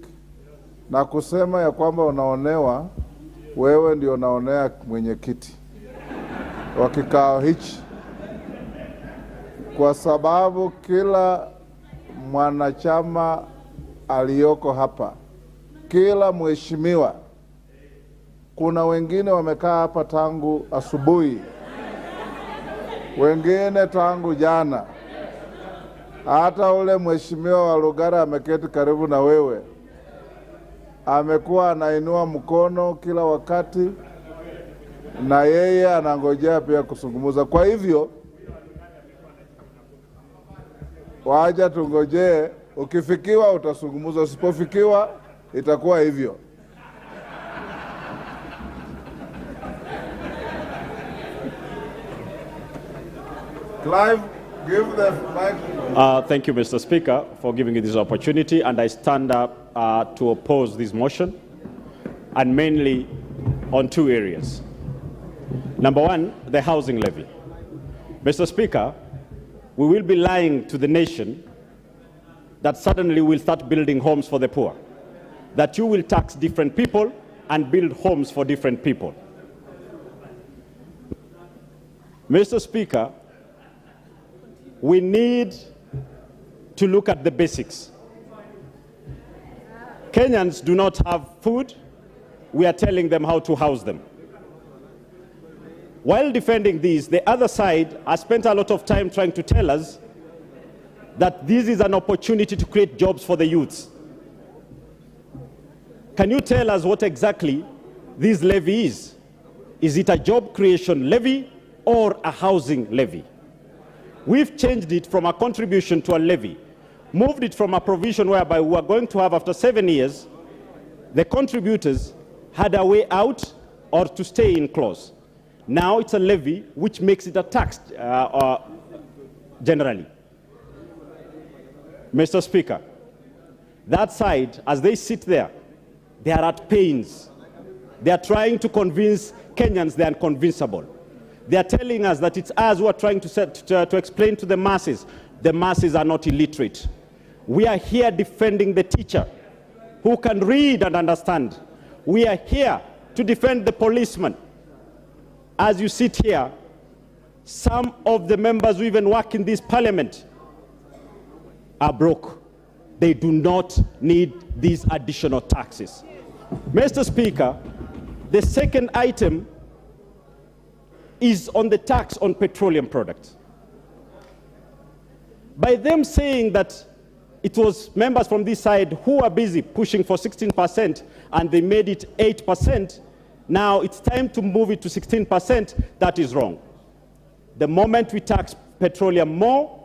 Na kusema ya kwamba unaonewa, wewe ndio unaonea mwenyekiti wa kikao hichi, kwa sababu kila mwanachama aliyoko hapa, kila mheshimiwa, kuna wengine wamekaa hapa tangu asubuhi, wengine tangu jana. Hata ule mheshimiwa wa Lugara ameketi karibu na wewe, amekuwa anainua mkono kila wakati, na yeye anangojea pia kuzungumza. Kwa hivyo waja tungojee, ukifikiwa utazungumza, usipofikiwa itakuwa hivyo. Clive, give the mic. Thank you, Mr. Speaker, for giving me this opportunity, and I stand up to oppose this motion, and mainly on two areas. Number one, the housing levy. Mr. Speaker, we will be lying to the nation that suddenly we'll start building homes for the poor, that you will tax different people and build homes for different people. Mr. Speaker, we need to look at the basics. Kenyans do not have food. We are telling them how to house them. While defending these, the other side has spent a lot of time trying to tell us that this is an opportunity to create jobs for the youths. Can you tell us what exactly this levy is? Is it a job creation levy or a housing levy? We've changed it from a contribution to a levy, moved it from a provision whereby we are going to have, after 7 years, the contributors had a way out or to stay in clause. Now it's a levy, which makes it a tax generally. Mr. Speaker, that side, as they sit there, they are at pains. They are trying to convince Kenyans they are unconvincible. They are telling us that it's us who are trying to explain to the masses. The masses are not illiterate. We are here defending the teacher who can read and understand. We are here to defend the policeman. As you sit here, some of the members who even work in this parliament are broke. They do not need these additional taxes. Mr. Speaker, the second item is on the tax on petroleum products. By them saying that it was members from this side who are busy pushing for 16% and they made it 8%, now it's time to move it to 16%, that is wrong. The moment we tax petroleum more,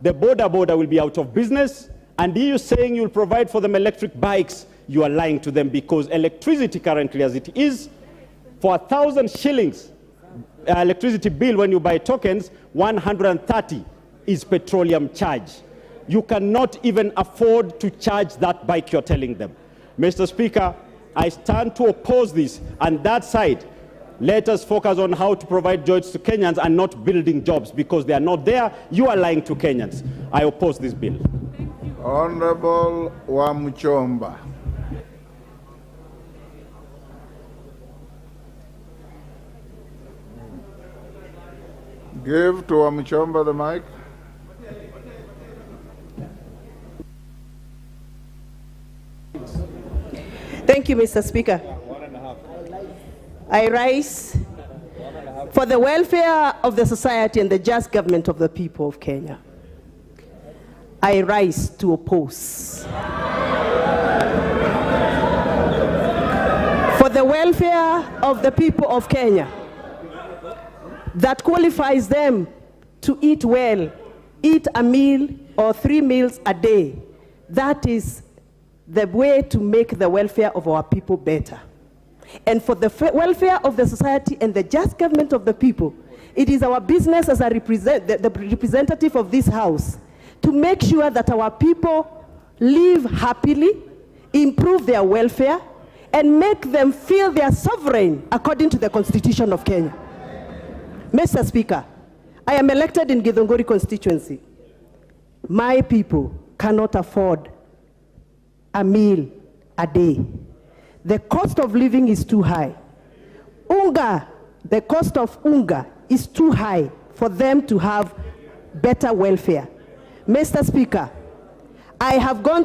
the border will be out of business, and you saying you'll provide for them electric bikes, you are lying to them, because electricity currently as it is, for 1,000 shillings electricity bill when you buy tokens, 130 is petroleum charge. You cannot even afford to charge that bike you're telling them. Mr. Speaker, I stand to oppose this, and that side, let us focus on how to provide jobs to Kenyans and not building jobs, because they are not there. You are lying to Kenyans. I oppose this bill. Honorable Wamchomba. Give to Wamchomba the mic. Thank you, Mr. Speaker. I rise for the welfare of the society and the just government of the people of Kenya. I rise to oppose. For the welfare of the people of Kenya that qualifies them to eat well, eat a meal or 3 meals a day. That is the way to make the welfare of our people better. And for the welfare of the society and the just government of the people, it is our business as a the representative of this house to make sure that our people live happily, improve their welfare, and make them feel they are sovereign according to the Constitution of Kenya. Mr. Speaker, I am elected in Githunguri constituency. My people cannot afford a meal a day. The cost of living is too high. The cost of unga is too high for them to have better welfare. Mr. Speaker, I have gone